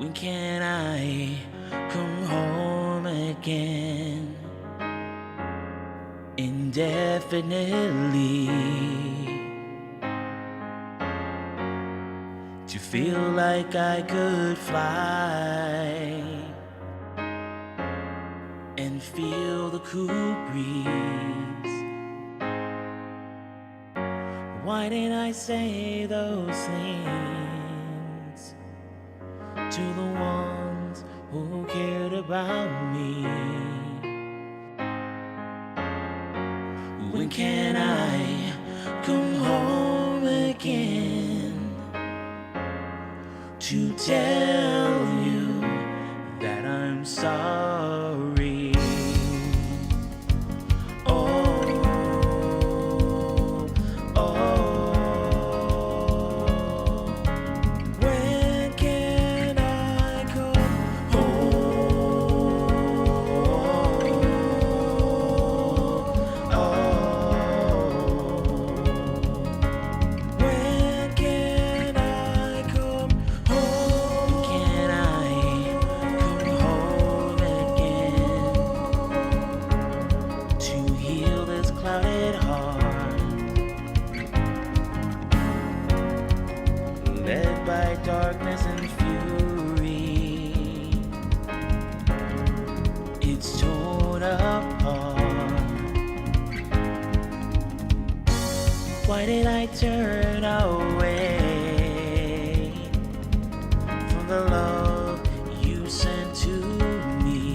When can I come home again? Indefinitely, to feel like I could fly and feel the cool breeze. Why didn't I say those things to the ones who cared about me? When can I come home again to tell you that I'm sorry? Oh, oh, when can I come home? When can I come home? Can I come home again to heal this clouded heart, led by darkness and fury? It's torn apart. Why did I turn away from the love you sent to me?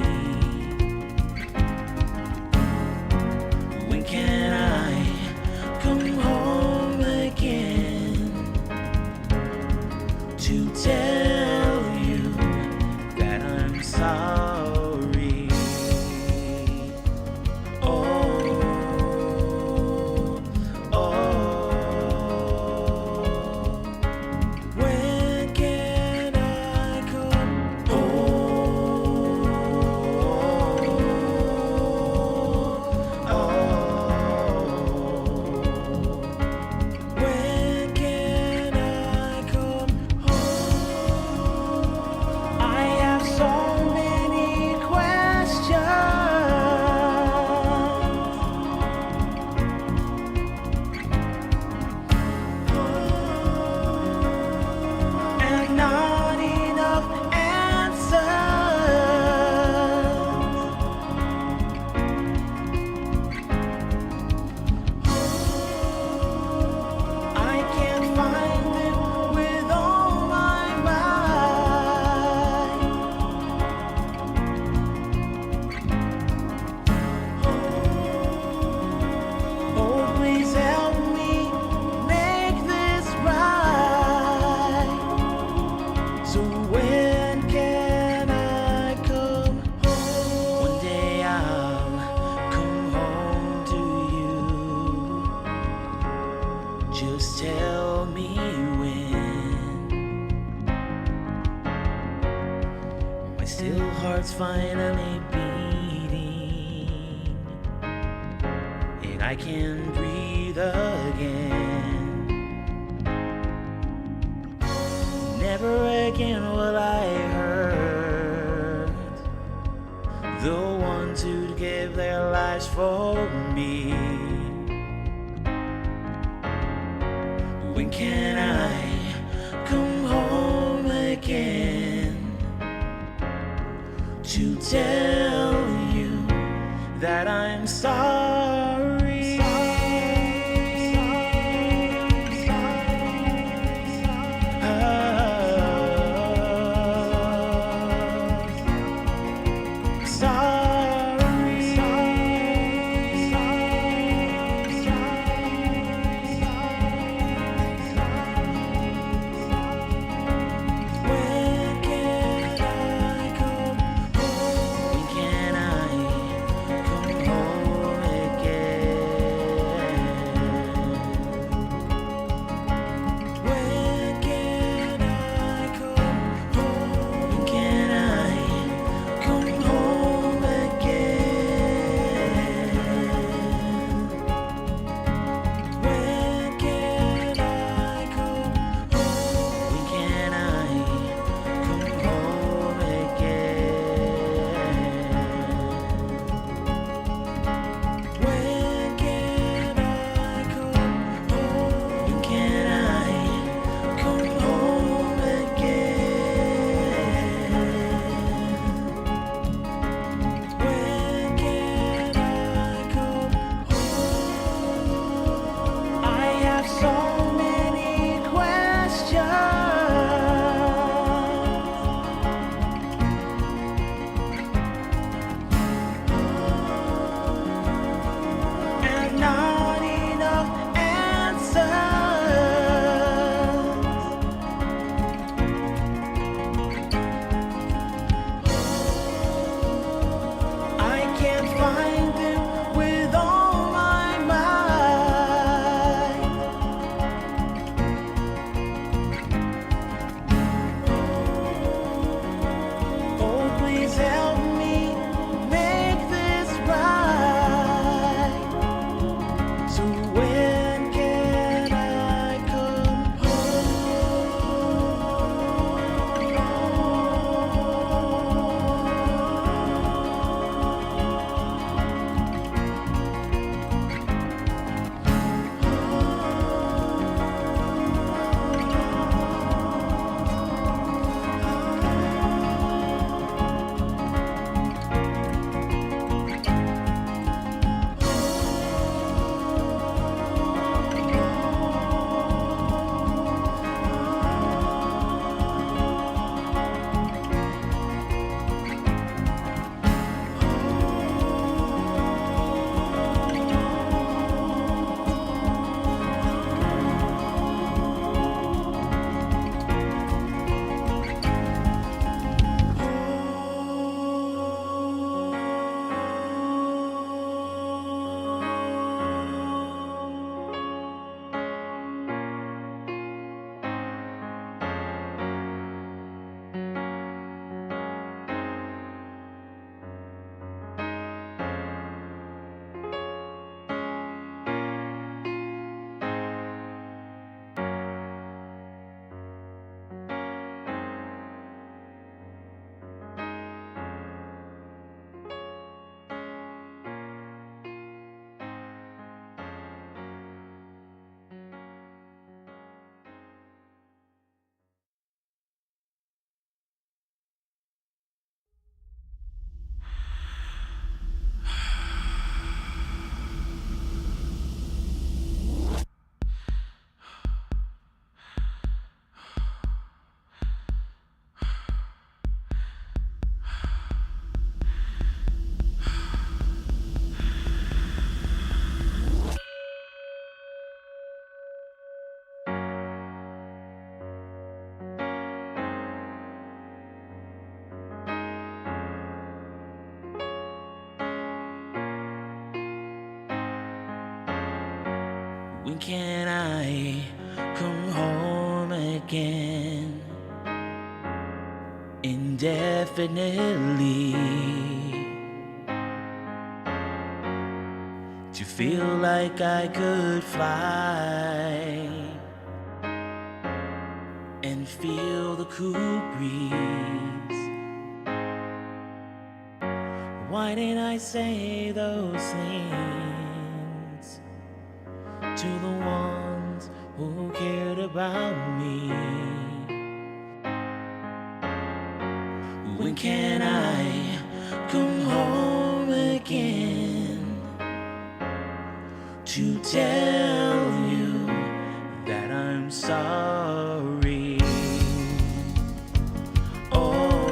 When can I come home again to tell you that I'm sorry? Oh, oh, when can I come home? When can I come home? I have so many questions and not enough answers. I can't find them with all my might. Oh, please help me make this right. So when can I come home? One day I'll come home to you. Just tell me when. My still heart's finally beating, and I can breathe again. Never again will I hurt the ones who gave their lives for me. When can I come home again to tell you that I'm sorry? When can I come home? When can I come home again? Indefinitely, to feel like I could fly and feel the cool breeze. Why didn't I say those things to the ones who cared about me? When can I come home again to tell you that I'm sorry? Oh,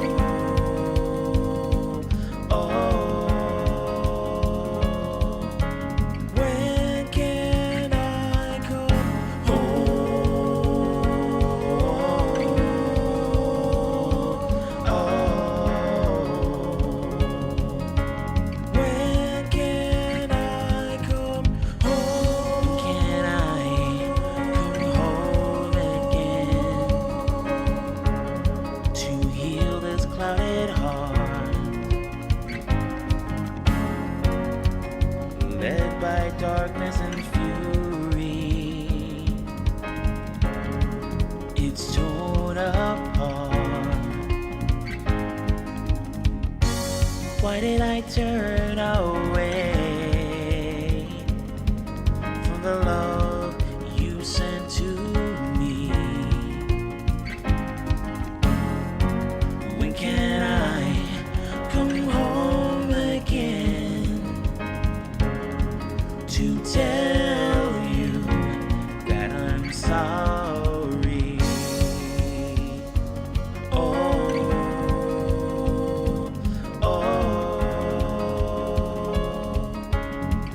oh, when can I come home? When can I come home? Can I come home again to heal this clouded heart, led by darkness and fury? It's torn apart. Why did I turn away from the love you sent to me? When can I come home again to tell you that I'm sorry? Oh, oh,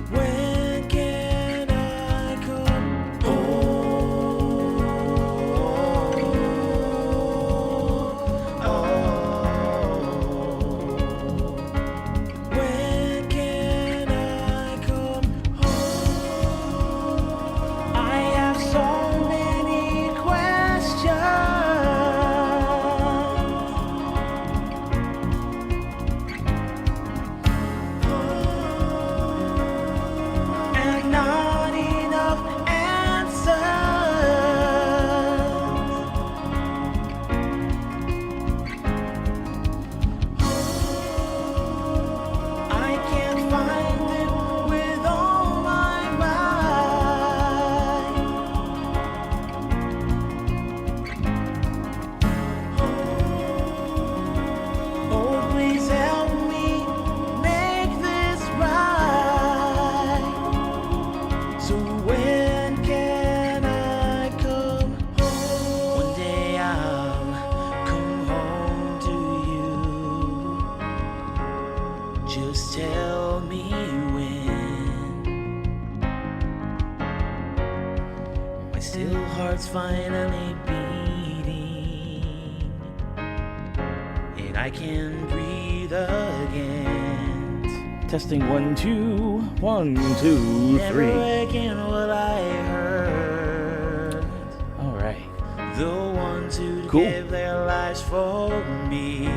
when can I come home? When can I come home? I have so many questions and not enough answers. I can't find them with all my might. Oh, please help me make this right. So when can I come home? One day I'll come home to you. Just tell me when. My still heart's finally beating, and I can breathe again. Testing 1, 2, 1, 2, 3. Never again will I hurt All right. the ones who Cool. give their lives for me.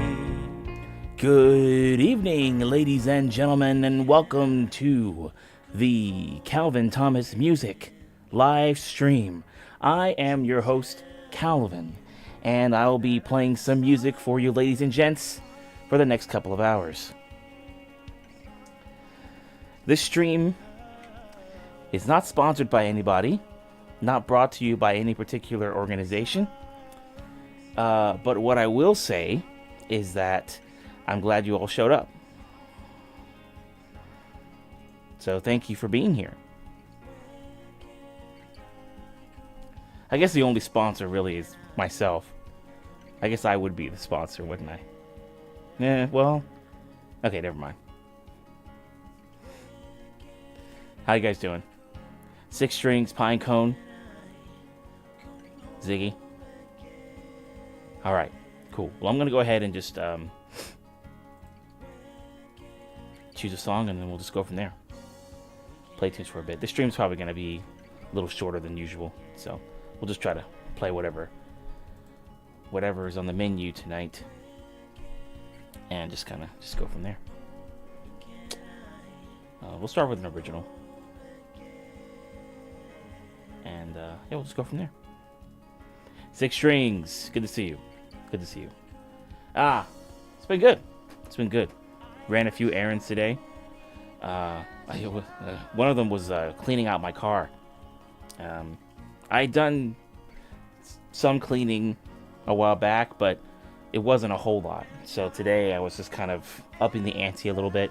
Good evening, ladies and gentlemen, and welcome to the Calvin Thomas Music live stream. I am your host, Calvin, and I will be playing some music for you, ladies and gents, for the next couple of hours. This stream is not sponsored by anybody, not brought to you by any particular organization. But what I will say is that I'm glad you all showed up. So thank you for being here. I guess the only sponsor really is myself. I guess I would be the sponsor, wouldn't I? Well, okay, never mind. How you guys doing? 6 Strings, Pine Cone, Ziggy. All right, cool. Well, I'm gonna go ahead and just choose a song, and then we'll just go from there. Play tunes for a bit. This stream's probably gonna be little shorter than usual. So we'll just try to play whatever is on the menu tonight, and just go from there. We'll start with an original, and yeah, we'll just go from there. Six Strings, good to see you. Good to see you. It's been good. It's been good. Ran a few errands today. One of them was cleaning out my car. I'd done some cleaning a while back, but it wasn't a whole lot. So today I was just kind of upping the ante a little bit.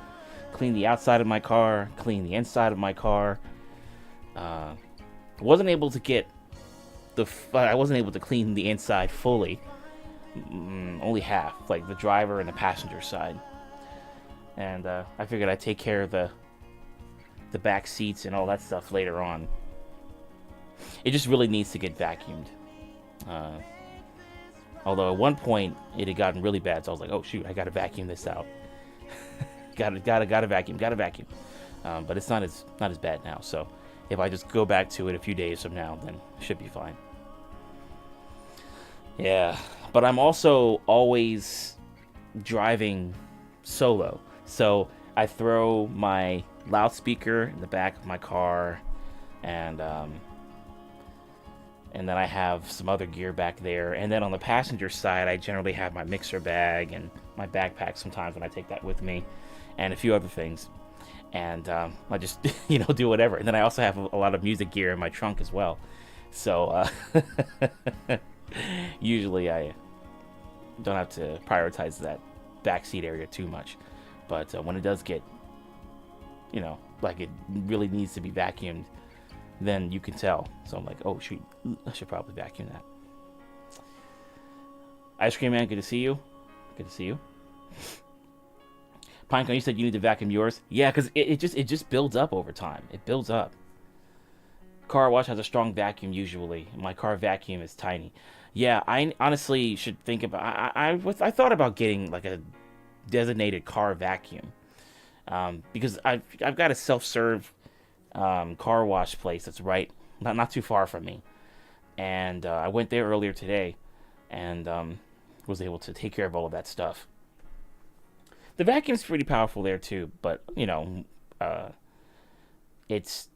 Clean the outside of my car, clean the inside of my car. Wasn't able to clean the inside fully. Only half, like the driver and the passenger side. And I figured I'd take care of the back seats and all that stuff later on. It just really needs to get vacuumed. Although at one point it had gotten really bad, so I was like, "Oh shoot, I gotta vacuum this out." gotta vacuum. But it's not as bad now. So if I just go back to it a few days from now, then it should be fine. Yeah, but I'm also always driving solo, so I throw my loudspeaker in the back of my car, and then I have some other gear back there. And then on the passenger side, I generally have my mixer bag and my backpack sometimes when I take that with me, and a few other things. And I just, do whatever. And then I also have a lot of music gear in my trunk as well. So usually I don't have to prioritize that backseat area too much. But when it does get, like it really needs to be vacuumed, then you can tell. So I'm like, oh shoot, I should probably vacuum that. Ice Cream Man, good to see you. Good to see you. Pinecone, you said you need to vacuum yours. Yeah, because it just builds up over time. It builds up. Car wash has a strong vacuum usually. My car vacuum is tiny. Yeah, I honestly should think about. I thought about getting like a designated car vacuum, because I've got a self-serve car wash place that's right not too far from me, and I went there earlier today, and was able to take care of all of that stuff. The vacuum's pretty powerful there too, but it's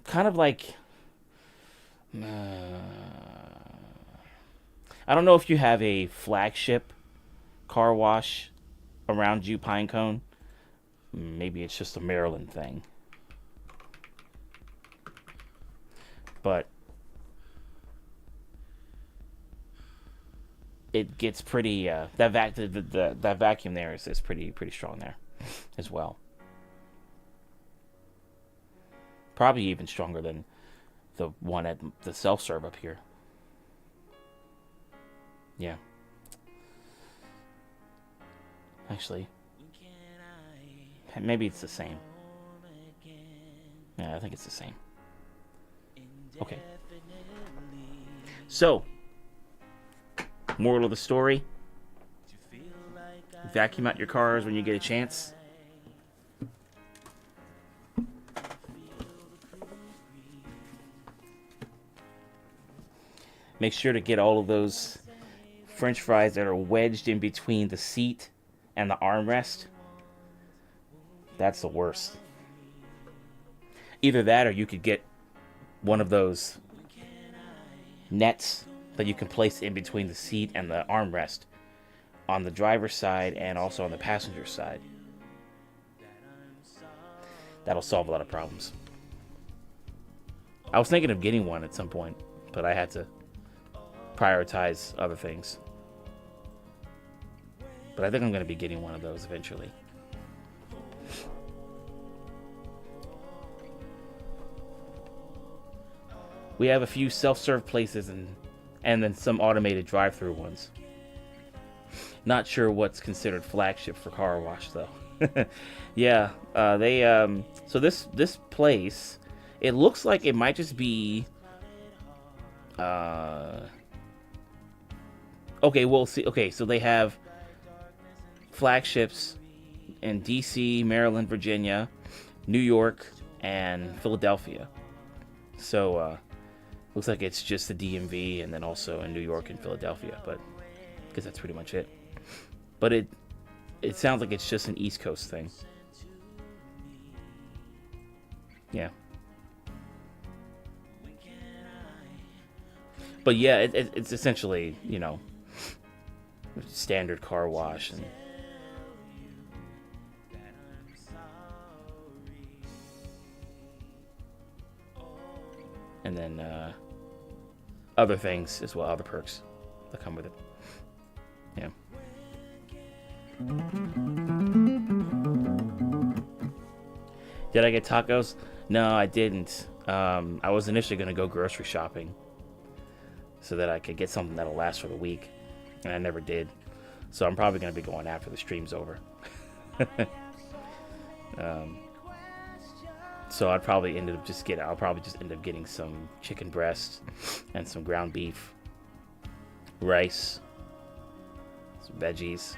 kind of like I don't know if you have a flagship car wash around you, Pinecone. Maybe it's just a Maryland thing. But it gets pretty that vacuum there is pretty strong there as well. Probably even stronger than the one at the self-serve up here. Yeah. Actually, maybe it's the same. Yeah, I think it's the same. Okay. So, moral of the story: vacuum out your cars when you get a chance. Make sure to get all of those French fries that are wedged in between the seat and the armrest. That's the worst. Either that, or you could get one of those nets that you can place in between the seat and the armrest on the driver's side and also on the passenger side. That'll solve a lot of problems. I was thinking of getting one at some point, but I had to prioritize other things. But I think I'm going to be getting one of those eventually. We have a few self-serve places and then some automated drive-through ones. Not sure what's considered flagship for car wash though. Yeah, so this place, it looks like it might just be okay, we'll see. Okay, so they have flagships in DC, Maryland, Virginia, New York, and Philadelphia. So, looks like it's just the DMV and then also in New York and Philadelphia, but because that's pretty much it. But it sounds like it's just an East Coast thing. Yeah. But yeah, it's essentially, standard car wash and then other things as well, other perks that come with it. Yeah. Did I get tacos? No, I didn't. I was initially going to go grocery shopping so that I could get something that'll last for the week, and I never did. So I'm probably going to be going after the stream's over. So I'll probably end up just getting some chicken breast and some ground beef, rice, some veggies.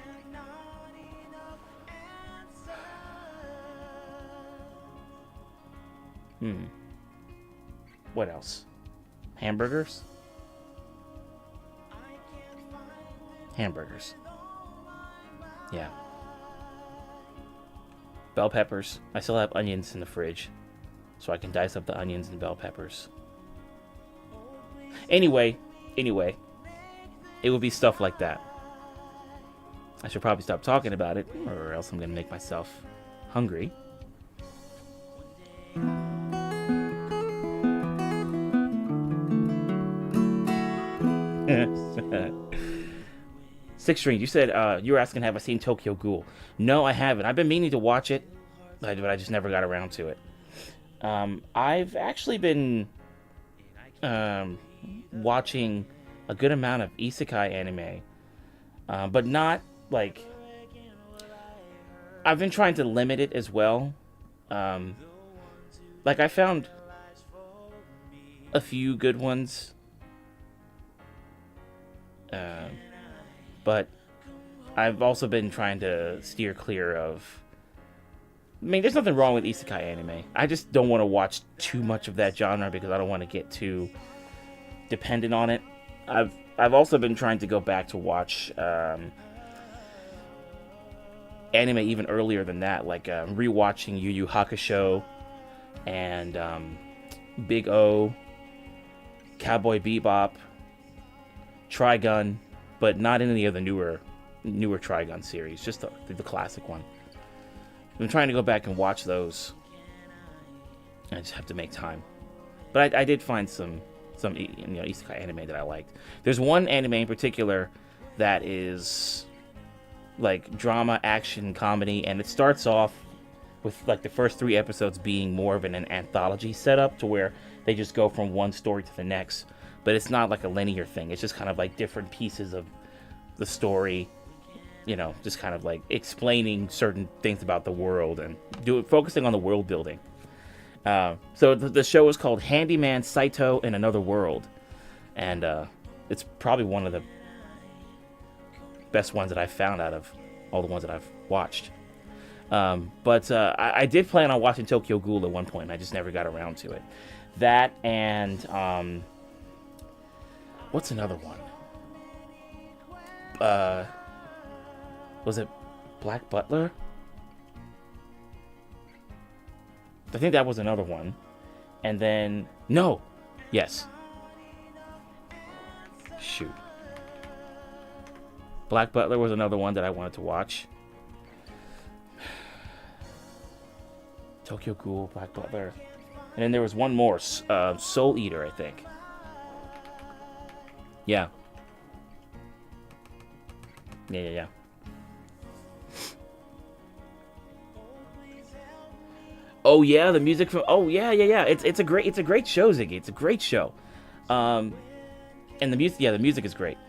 What else? Hamburgers? Hamburgers. Yeah. Bell peppers. I still have onions in the fridge, so I can dice up the onions and bell peppers. Anyway, it would be stuff like that. I should probably stop talking about it, or else I'm going to make myself hungry. Six Strings, you said you were asking, have I seen Tokyo Ghoul? No, I haven't. I've been meaning to watch it, but I just never got around to it. I've actually been watching a good amount of isekai anime, but not like... I've been trying to limit it as well. Like, I found a few good ones, but I've also been trying to steer clear of... I mean, there's nothing wrong with isekai anime. I just don't want to watch too much of that genre because I don't want to get too dependent on it. I've also been trying to go back to watch anime even earlier than that, like rewatching Yu Yu Hakusho and Big O, Cowboy Bebop, Trigun, but not any of the newer Trigun series, just the classic one. I'm trying to go back and watch those. I just have to make time. But I did find some isekai anime that I liked. There's one anime in particular that is like drama, action, comedy, and it starts off with like the first 3 episodes being more of an anthology setup to where they just go from one story to the next. But it's not like a linear thing. It's just kind of like different pieces of the story, just kind of like explaining certain things about the world and focusing on the world building. So the show is called Handyman Saito in Another World, and it's probably one of the best ones that I've found out of all the ones that I've watched. But I did plan on watching Tokyo Ghoul at one point, and I just never got around to it. That and what's another one? Was it Black Butler? I think that was another one. And then... No! Yes. Shoot. Black Butler was another one that I wanted to watch. Tokyo Ghoul, Black Butler. And then there was one more. Soul Eater, I think. Yeah. Yeah. Oh yeah, the music from... Oh yeah. It's a great show, Ziggy. It's a great show. And the music, the music is great.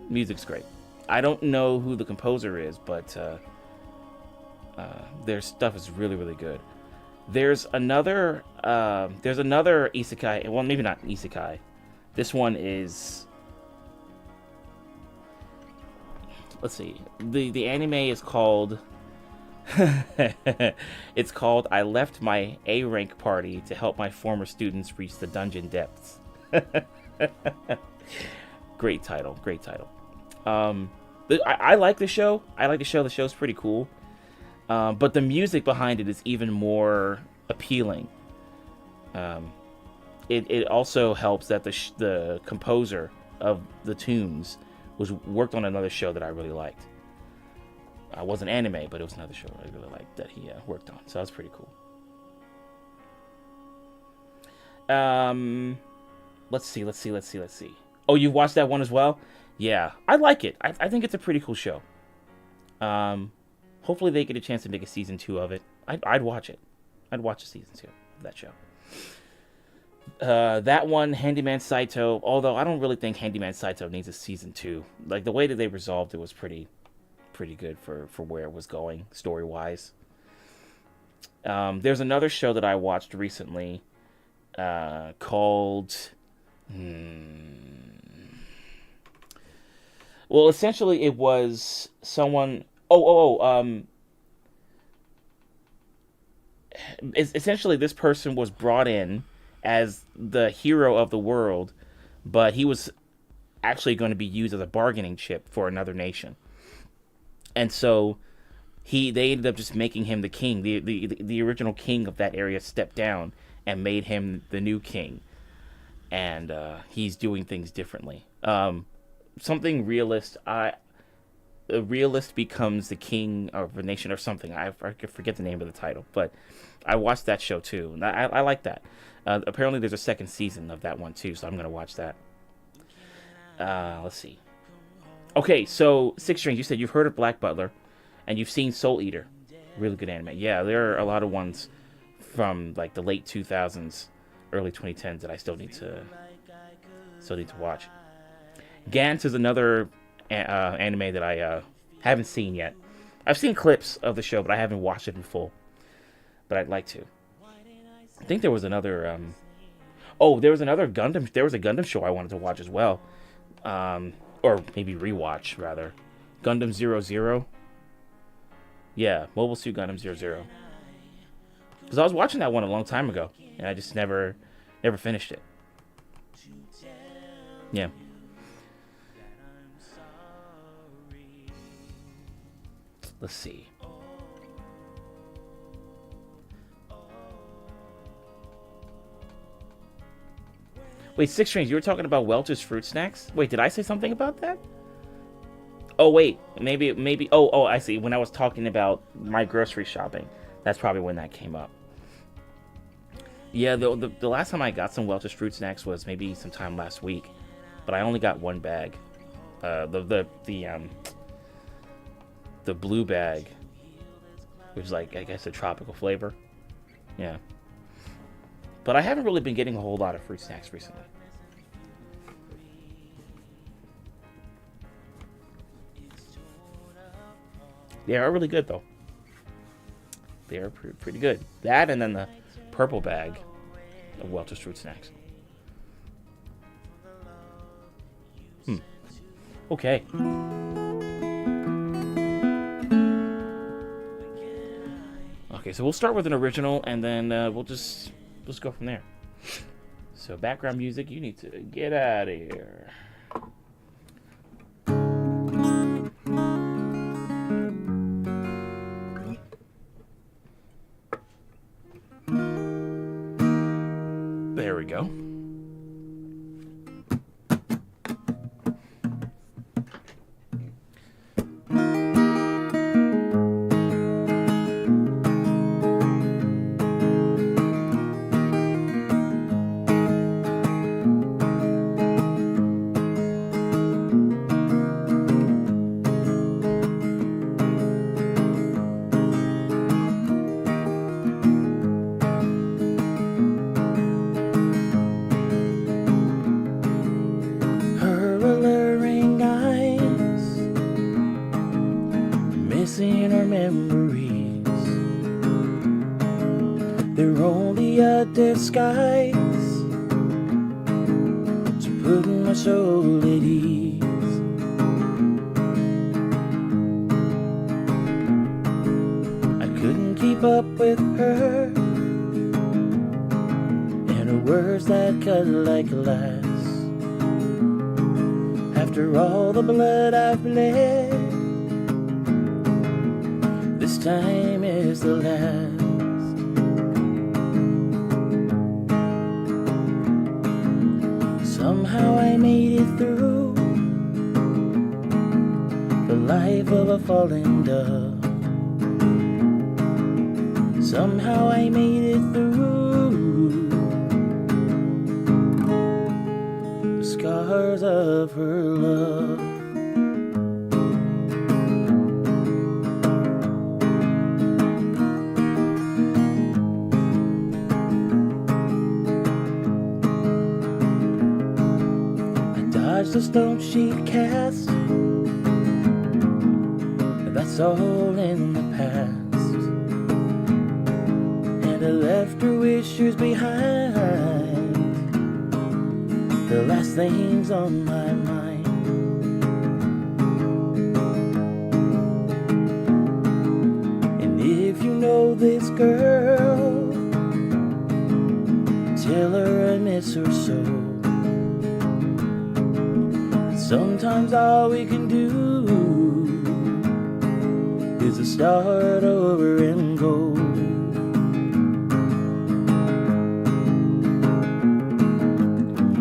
Music's great. I don't know who the composer is, but their stuff is really, really good. There's another isekai. Well, maybe not isekai. This one is... Let's see. The anime is called It's called I Left My A Rank Party to Help My Former Students Reach the Dungeon Depths. Great title. Great title. I like the show. I like the show. The show's pretty cool. But the music behind it is even more appealing. It also helps that the composer of the tunes worked on another show that I really liked. It wasn't anime, but it was another show I really liked that he worked on. So that's pretty cool. Let's see. Oh, you've watched that one as well? Yeah, I like it. I think it's a pretty cool show. Hopefully they get a chance to make a season 2 of it. I'd watch it. I'd watch a season 2 of that show. That one, Handyman Saito. Although I don't really think Handyman Saito needs a season 2. Like the way that they resolved it was pretty good for where it was going story wise. There's another show that I watched recently called. Well, essentially, it was someone. Essentially, this person was brought in as the hero of the world, but he was actually going to be used as a bargaining chip for another nation. And so they ended up just making him the king. The original king of that area stepped down and made him the new king. And he's doing things differently. Something realist. A realist becomes the king of a nation or something. I forget the name of the title, but I watched that show too. And I like that. Apparently there's a second season of that one too, so I'm going to watch that. Let's see. Okay, so Six Strings, you said you've heard of Black Butler, and you've seen Soul Eater. Really good anime. Yeah, there are a lot of ones from like the late 2000s, early 2010s that I still need to watch. Gantz is another anime that I haven't seen yet. I've seen clips of the show, but I haven't watched it in full. But I'd like to. I think there was another. There was another Gundam. There was a Gundam show I wanted to watch as well. Or maybe rewatch, rather. Gundam 00. Yeah, Mobile Suit Gundam 00. Because I was watching that one a long time ago, and I just never finished it. Yeah. Let's see. Wait, Six Strings, you were talking about Welch's Fruit Snacks? Wait, did I say something about that? Oh, wait. Maybe. Oh, I see. When I was talking about my grocery shopping, that's probably when that came up. Yeah, the last time I got some Welch's Fruit Snacks was maybe sometime last week. But I only got one bag. The blue bag, which is like, I guess, a tropical flavor. Yeah. But I haven't really been getting a whole lot of fruit snacks recently. They are really good, though. They are pretty good. That and then the purple bag of Welch's Fruit Snacks. Okay. Okay, so we'll start with an original, and then we'll just go from there. So background music, you need to get out of here. There we go. Disguise to put my soul at ease. I keep up with her, and her words that cut like glass. After all the blood I've bled, this time is the last. Somehow I made it through the life of a fallen dove. Somehow I made it through the scars of her love. I dodged the stone she'd cast, that's all in the past. And I left her wishes behind, the last things on my mind. And if you know this girl, tell her I miss her so. Sometimes all we can do is to start over and go.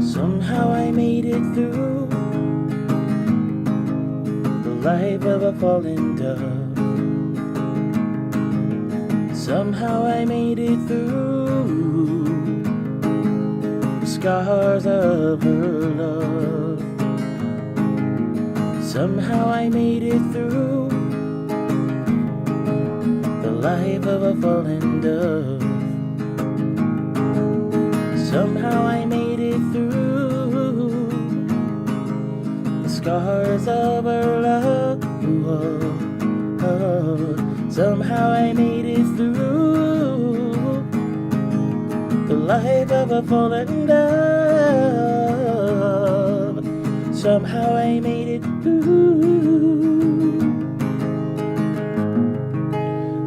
Somehow I made it through the life of a fallen dove. Somehow I made it through the scars of her love. Somehow I made it through the life of a fallen dove. Somehow I made it through the scars of her love. Somehow I made it through the life of a fallen dove. Somehow I made it through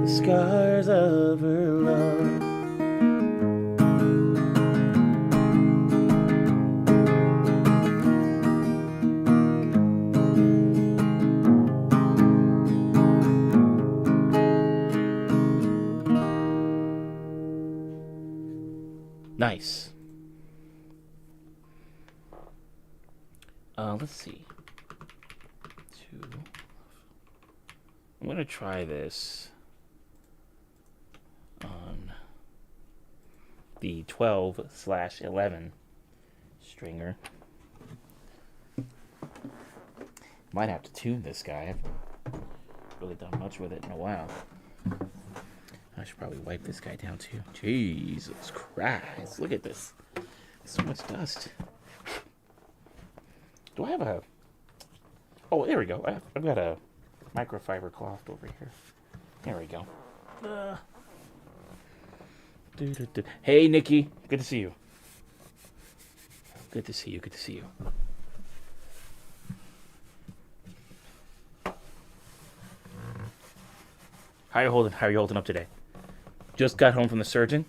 the scars of her love. Nice. Let's see. I'm gonna try this on the 12/11 stringer. Might have to tune this guy. I haven't really done much with it in a while. I should probably wipe this guy down too. Jesus Christ, look at this. So much dust. Do I have a... Oh, there we go. I've got a microfiber cloth over here. There we go. Hey, Nikki. Good to see you. Good to see you. Good to see you. How are you holding up today? Just got home from the surgeon.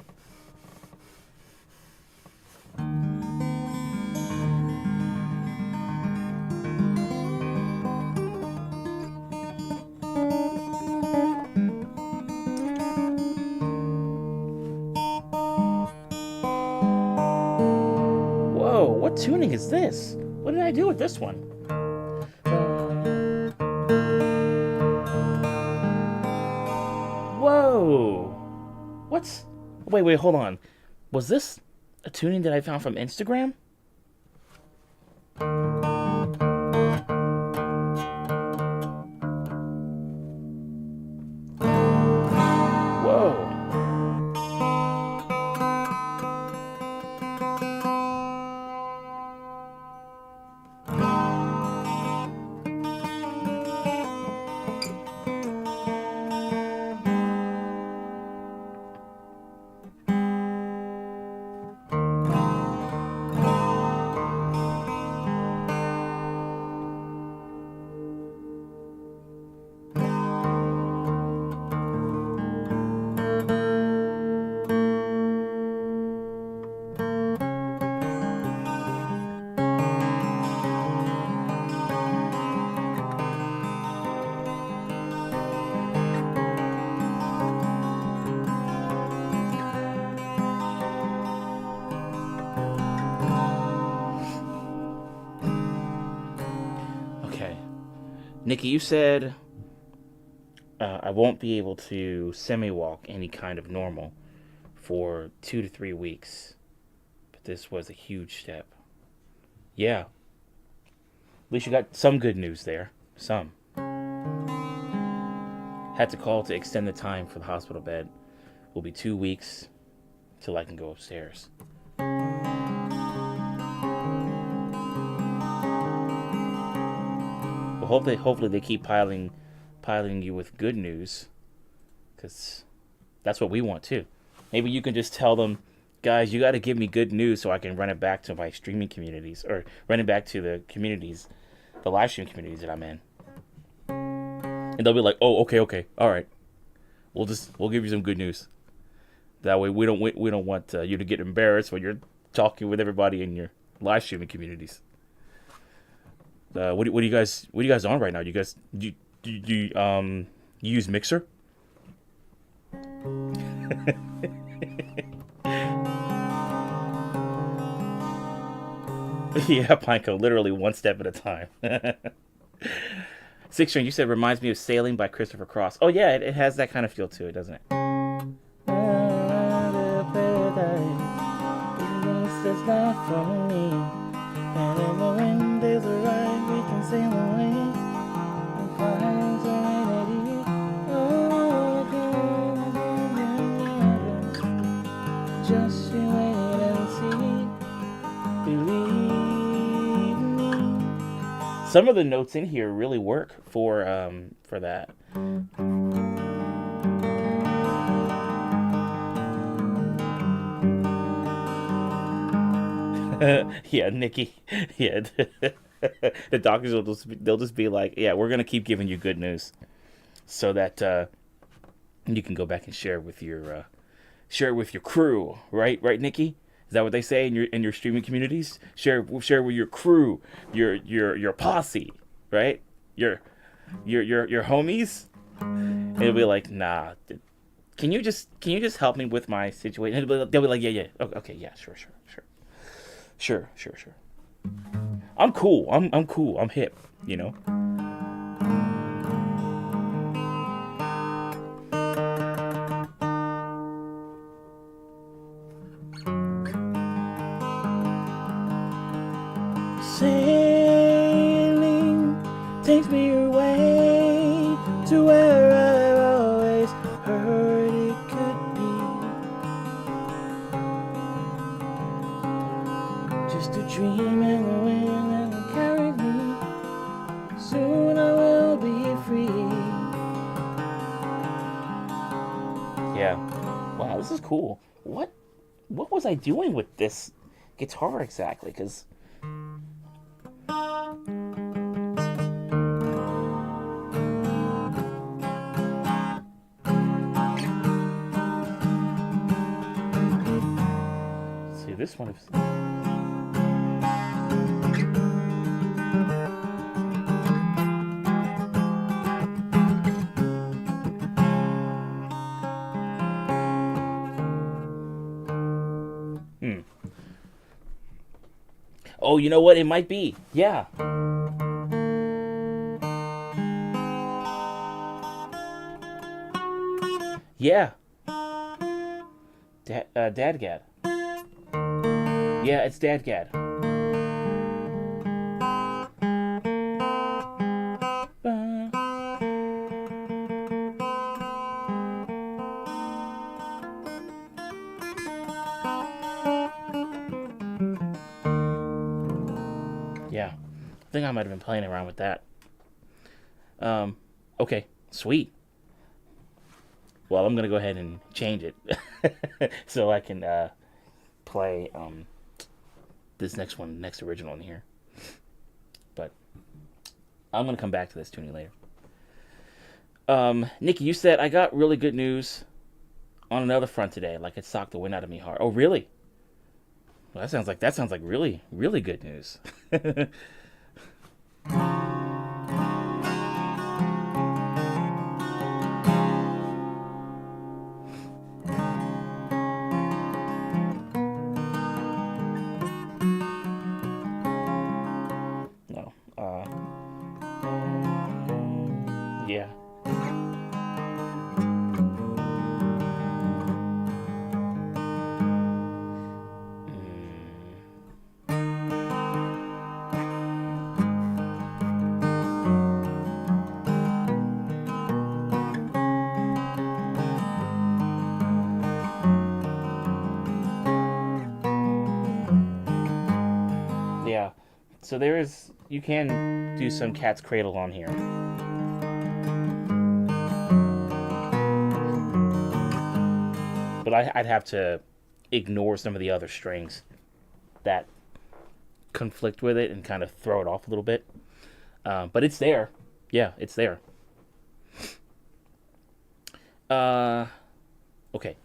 Whoa, what tuning is this? What did I do with this one? Whoa. What's... Wait, hold on. Was this a tuning that I found from Instagram? Whoa. Nikki, you said I won't be able to semi-walk any kind of normal for 2 to 3 weeks, but this was a huge step. Yeah, at least you got some good news there. Some. Had to call to extend the time for the hospital bed. Will be 2 weeks till I can go upstairs. Well, hopefully they keep piling you with good news, because that's what we want too. Maybe you can just tell them, guys, you got to give me good news so I can run it back to my streaming communities, or run it back to the communities, the live stream communities that I'm in. And they'll be like, oh, okay, all right. We'll give you some good news. That way we don't want you to get embarrassed when you're talking with everybody in your live streaming communities. What are you guys on right now? You guys you use Mixer? Yeah, Pineko, literally one step at a time. Six String, you said reminds me of Sailing by Christopher Cross. Oh yeah, it has that kind of feel to it, doesn't it? It's not for me. And in the wind there's a ride we can sail away. And find serenity. Just you wait and see. Believe me. Some of the notes in here really work for that. Yeah, Nikki. Yeah, the doctors they'll just be like, yeah, we're gonna keep giving you good news, so that you can go back and share it with your crew, right, Nikki? Is that what they say in your streaming communities? Share with your crew, your posse, right? Your homies. And it'll be like, nah. Can you just help me with my situation? They'll be like, yeah. Okay, yeah, sure. Sure. I'm cool. I'm cool. I'm hip, you know? Sailing takes me away to where I've always heard it could be. Just a dream in the wind that will carry me. Soon I will be free. Yeah. Wow, this is cool. What was I doing with this guitar exactly? Because see, this one is. Oh, you know what? It might be. Yeah. Yeah. Dadgad. Yeah, it's Dadgad. Yeah. I think I might have been playing around with that. Okay, sweet. Well, I'm gonna go ahead and change it so I can play this next original in here. But I'm gonna come back to this tuning later. Nikki, you said I got really good news on another front today. Like it socked the wind out of me hard. Oh, really? Well, that sounds like really, really good news. No. So you can do some cat's cradle on here. But I'd have to ignore some of the other strings that conflict with it and kind of throw it off a little bit. But it's there. Yeah, it's there. Okay.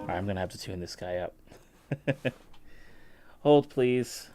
I'm gonna have to tune this guy up. Hold, please.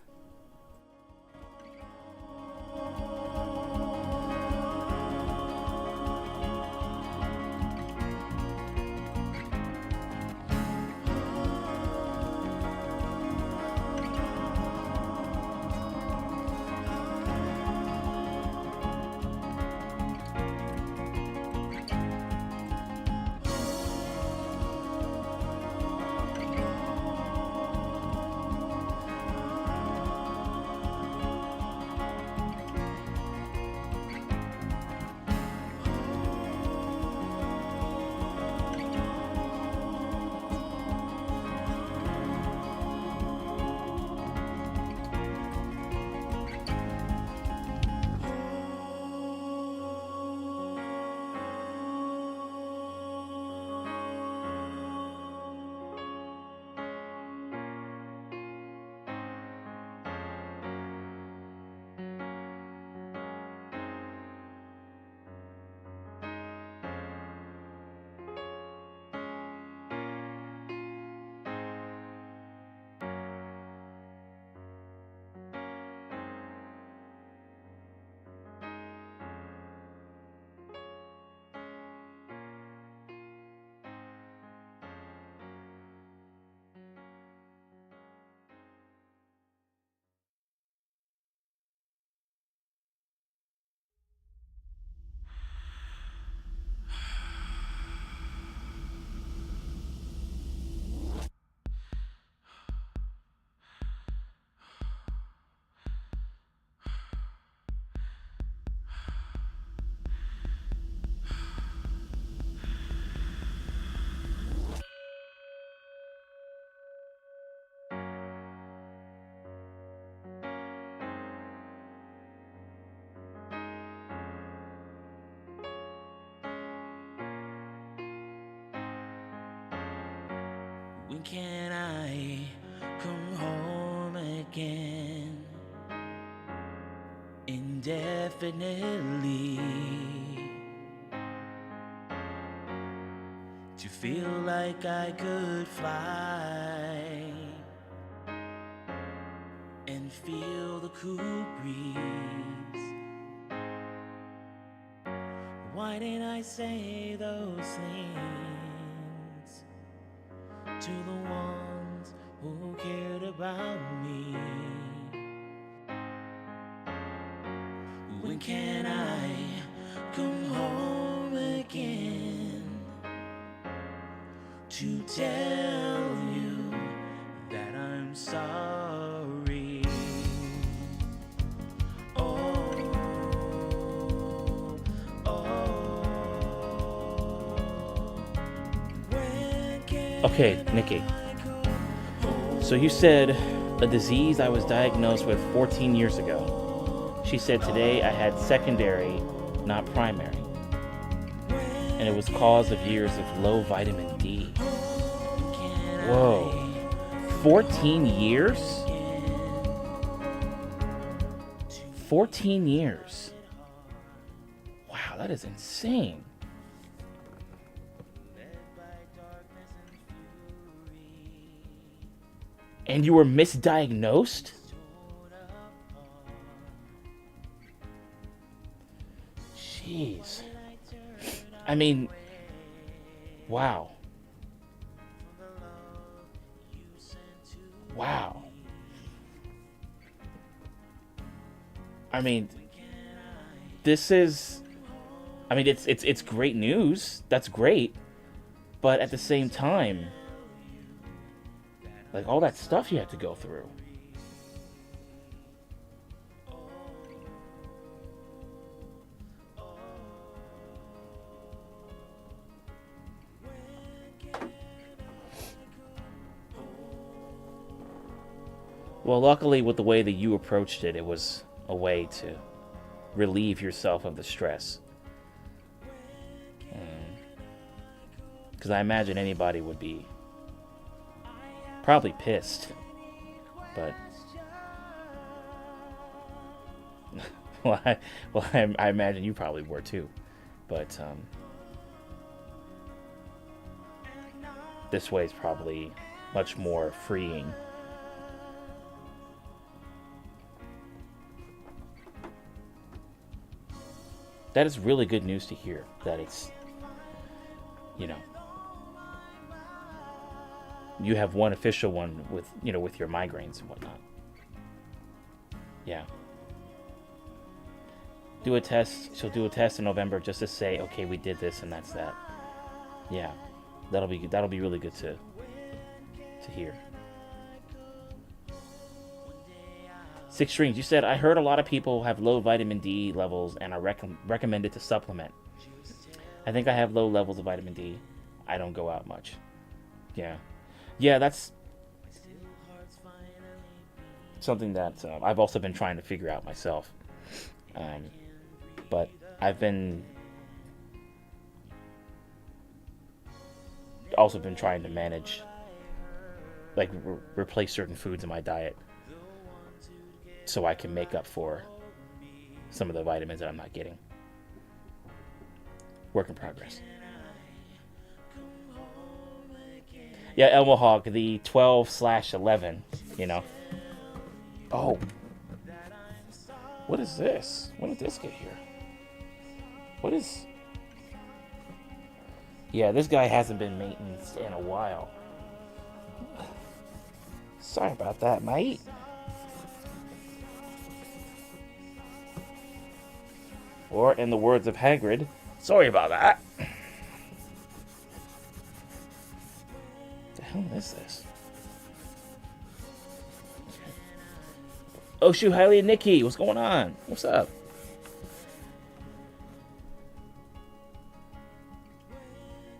When can I come home again? Indefinitely, to feel like I could fly and feel the cool breeze. Why didn't I say those things to the ones who cared about me? When can I come home again to tell you that I'm sorry? Oh, oh. When can Okay, Nikki. So you said a disease I was diagnosed with 14 years ago. She said today I had secondary, not primary. And it was cause of years of low vitamin D. Whoa. 14 years? 14 years. Wow, that is insane. And you were misdiagnosed? Jeez. I mean, wow. Wow. I mean, it's great news. That's great. But at the same time, like all that stuff you had to go through. Well, luckily, with the way that you approached it, it was a way to relieve yourself of the stress. Because I imagine anybody would be probably pissed. But I imagine you probably were too. But this way is probably much more freeing. That is really good news to hear. That it's, you know, you have one official one with, with your migraines and whatnot. Yeah. Do a test. She'll do a test in November just to say, okay, we did this and that's that. Yeah, that'll be really good to hear. 6 Strings, you said, I heard a lot of people have low vitamin D levels and are recommended to supplement. I think I have low levels of vitamin D. I don't go out much. Yeah, that's something that I've also been trying to figure out myself. But I've been also been trying to manage, like replace certain foods in my diet so I can make up for some of the vitamins that I'm not getting. Work in progress. Yeah, Elmo Hog, the 12/11, Oh. What is this? When did this get here? What is... Yeah, this guy hasn't been maintained in a while. Sorry about that, mate. Or, in the words of Hagrid, sorry about that. The hell is this? Oh shoot, Hailey and Nikki, what's going on? What's up?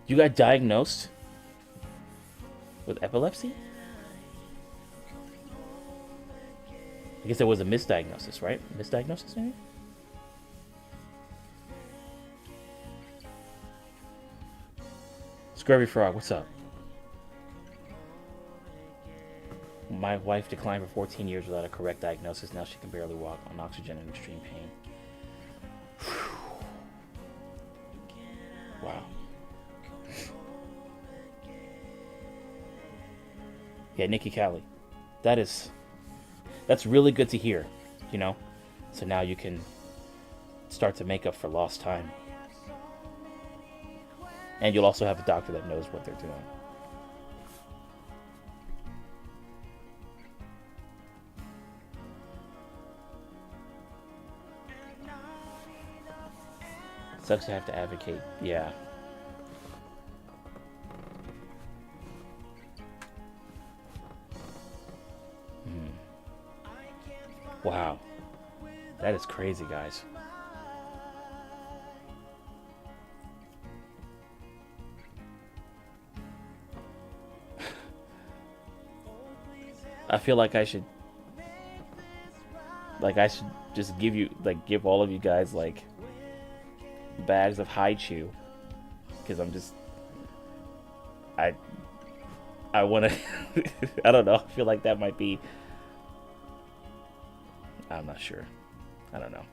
You got diagnosed with epilepsy? I guess there was a misdiagnosis, right? Misdiagnosis, maybe? Scurvy Frog, what's up? My wife declined for 14 years without a correct diagnosis. Now she can barely walk on oxygen in extreme pain. Wow. Yeah, Nikki Callie. That's really good to hear, So now you can start to make up for lost time. And you'll also have a doctor that knows what they're doing. Sucks to have to advocate. Yeah. Wow. That is crazy, guys. I feel like I should just give all of you guys bags of haichu, because I want to I don't know, I feel like that might be, I'm not sure, I don't know.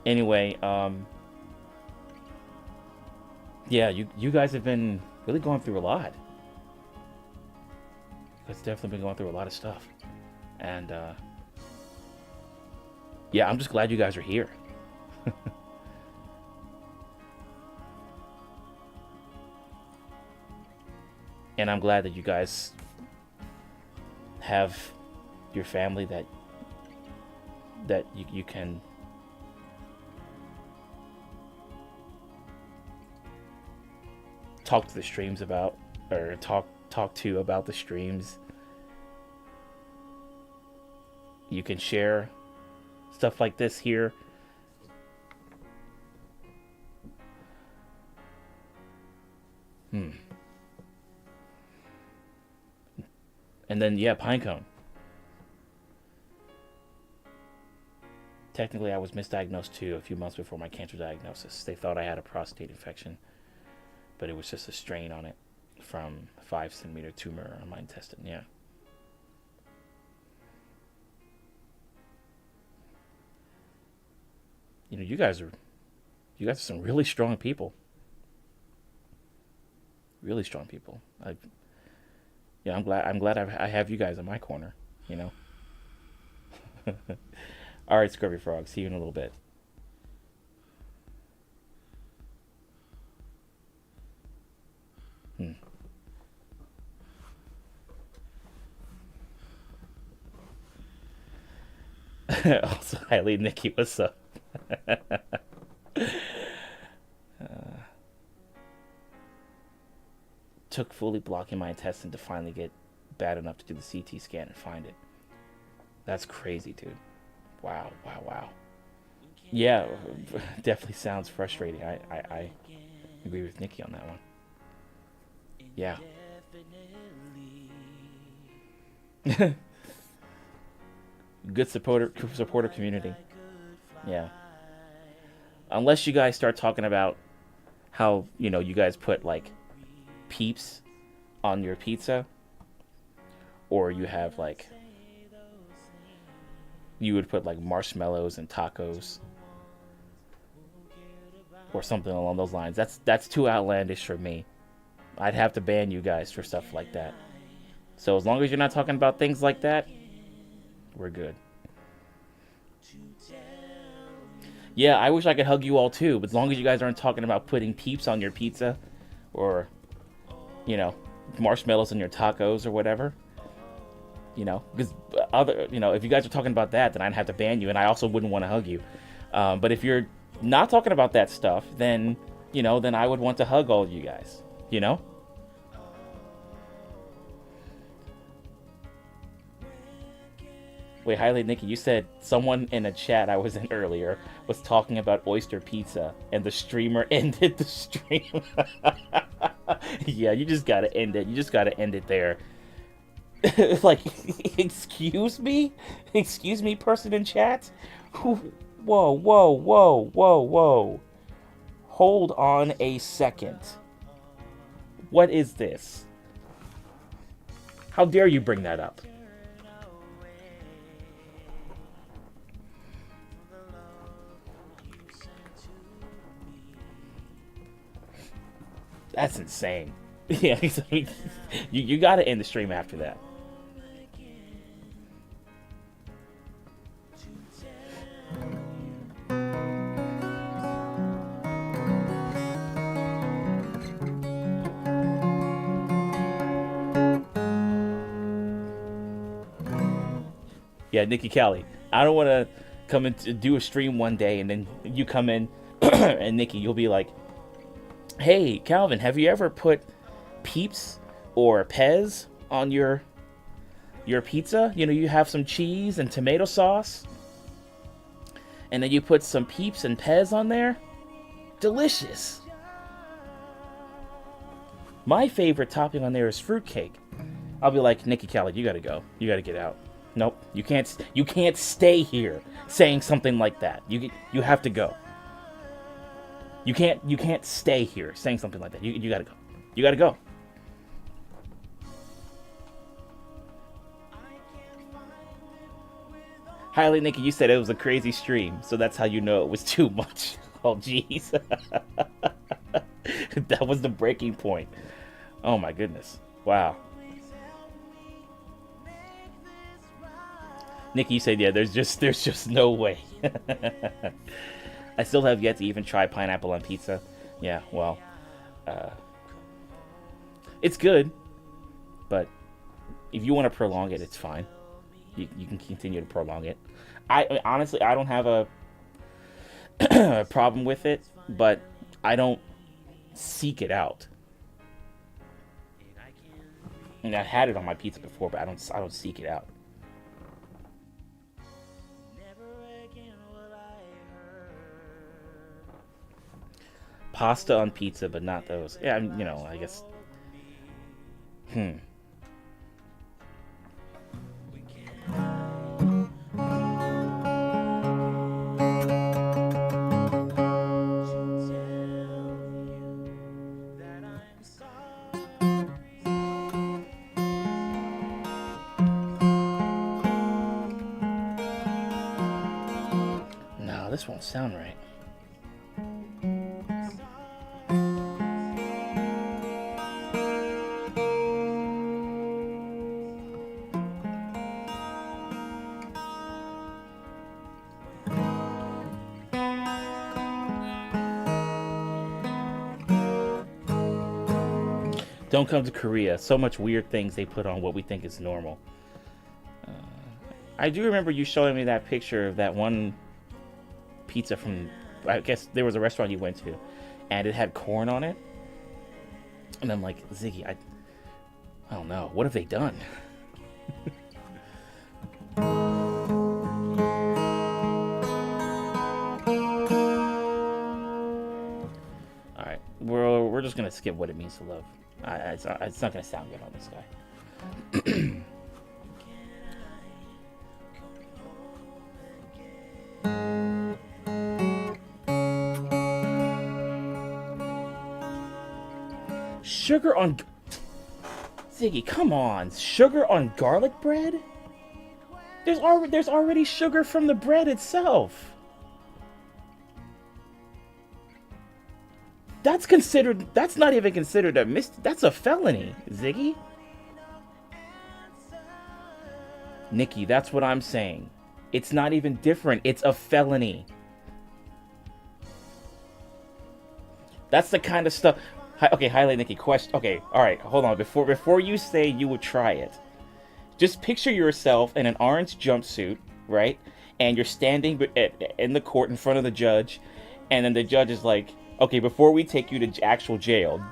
Anyway, yeah, you guys have been really going through a lot. It's definitely been going through a lot of stuff, and yeah, I'm just glad you guys are here. And I'm glad that you guys have your family that you can talk to the streams about, or talk to about the streams. You can share stuff like this here. And then, yeah, pine cone. Technically, I was misdiagnosed too a few months before my cancer diagnosis. They thought I had a prostate infection, but it was just a strain on it from a 5 centimeter tumor on my intestine. Yeah. You know, you guys are some really strong people. Really strong people. I'm glad I have you guys in my corner. You know. All right, Scrubby Frog. See you in a little bit. Hmm. Also, highly Nikki, what's up? Took fully blocking my intestine to finally get bad enough to do the CT scan and find it. That's crazy, dude. Wow, wow, wow. Yeah, definitely sounds frustrating. I agree with Nikki on that one. Yeah. Good supporter community. Yeah. Unless you guys start talking about how, you guys put like peeps on your pizza, or you have like, you would put like marshmallows and tacos or something along those lines. That's too outlandish for me. I'd have to ban you guys for stuff like that. So as long as you're not talking about things like that, we're good. Yeah, I wish I could hug you all too, but as long as you guys aren't talking about putting peeps on your pizza or, marshmallows on your tacos or whatever, because if you guys are talking about that, then I'd have to ban you, and I also wouldn't want to hug you. But if you're not talking about that stuff, then, then I would want to hug all of you guys, Wait, highly Nikki, you said someone in a chat I was in earlier was talking about oyster pizza and the streamer ended the stream. Yeah, you just gotta end it. You just gotta end it there. Like, excuse me? Excuse me, person in chat? Whoa, whoa, whoa, whoa, whoa. Hold on a second. What is this? How dare you bring that up? That's insane. Yeah, you got to end the stream after that. Yeah, Nikki Kelly. I don't want to come in to do a stream one day and then you come in and Nikki, you'll be like, hey, Calvin, have you ever put Peeps or Pez on your pizza? You have some cheese and tomato sauce, and then you put some Peeps and Pez on there. Delicious. My favorite topping on there is fruitcake. I'll be like, Nikki Kelly, you gotta go. You gotta get out. Nope, you can't stay here saying something like that. You have to go. You can't stay here saying something like that. You gotta go. You gotta go. Highly Nikki, you said it was a crazy stream, so that's how you know it was too much. Oh jeez. That was the breaking point. Oh my goodness. Wow. Nikki, you said, yeah, there's just no way. I still have yet to even try pineapple on pizza. Yeah, well, it's good, but if you want to prolong it, it's fine. You can continue to prolong it. I honestly, I don't have a problem with it, but I don't seek it out. And I had it on my pizza before, but I don't seek it out. Pasta on pizza, but not those. Yeah, I guess. this won't sound right. Don't come to Korea. So much weird things they put on what we think is normal. I do remember you showing me that picture of that one pizza from, I guess there was a restaurant you went to, and it had corn on it. And I'm like, Ziggy, I don't know. What have they done? All right, we're just gonna skip what it means to love. It's not gonna sound good on this guy. Sugar on... Ziggy, come on. Sugar on garlic bread? There's already sugar from the bread itself. That's not even considered a that's a felony, Ziggy. Nikki, that's what I'm saying. It's not even different. It's a felony. That's the kind of stuff... Okay, highlight Nikki. Question. Okay, all right. Hold on. Before you say you would try it, just picture yourself in an orange jumpsuit, right? And you're standing in the court in front of the judge, and then the judge is like, "Okay, before we take you to actual jail,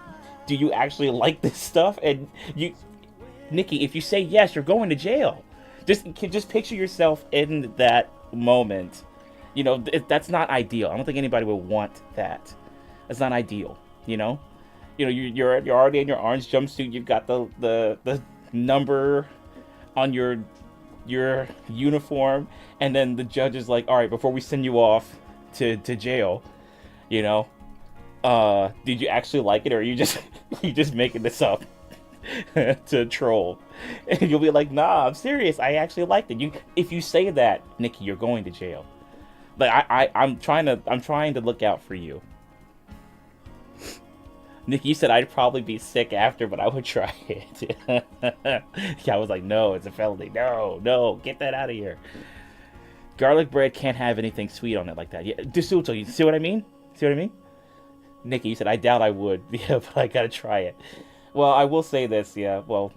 do you actually like this stuff?" And Nikki, if you say yes, you're going to jail. Just picture yourself in that moment. You know, that's not ideal. I don't think anybody would want that. That's not ideal. You know. You're already in your orange jumpsuit. You've got the number on your uniform, and then the judge is like, "All right, before we send you off to jail, did you actually like it, or are you just making this up to troll?" And you'll be like, "Nah, I'm serious. I actually liked it." If you say that, Nikki, you're going to jail. Like I'm trying to look out for you. Nikki, you said I'd probably be sick after, but I would try it. Yeah, I was like, no, it's a felony. No, get that out of here. Garlic bread can't have anything sweet on it like that. Yeah, D'Souto, you see what I mean? Nikki, you said, I doubt I would. Yeah, but I gotta try it. Well, I will say this, yeah. Well,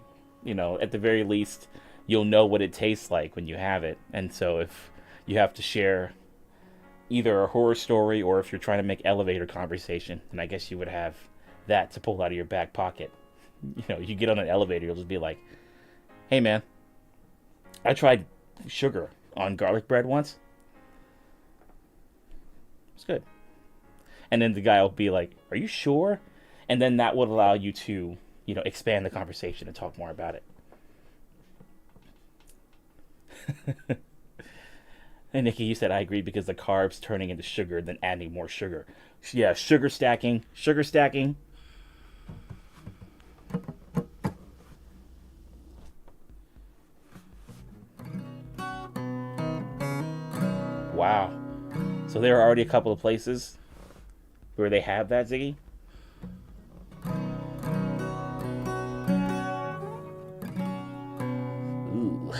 at the very least, you'll know what it tastes like when you have it. And so if you have to share either a horror story or if you're trying to make elevator conversation, then I guess you would have that to pull out of your back pocket. You get on an elevator, you'll just be like, "Hey man, I tried sugar on garlic bread once. It's good." And then the guy will be like, "Are you sure?" And then that would allow you to, expand the conversation and talk more about it. And Nikki, you said I agree because the carbs turning into sugar, then adding more sugar. Yeah, sugar stacking. Wow. So there are already a couple of places where they have that, Ziggy? Ooh.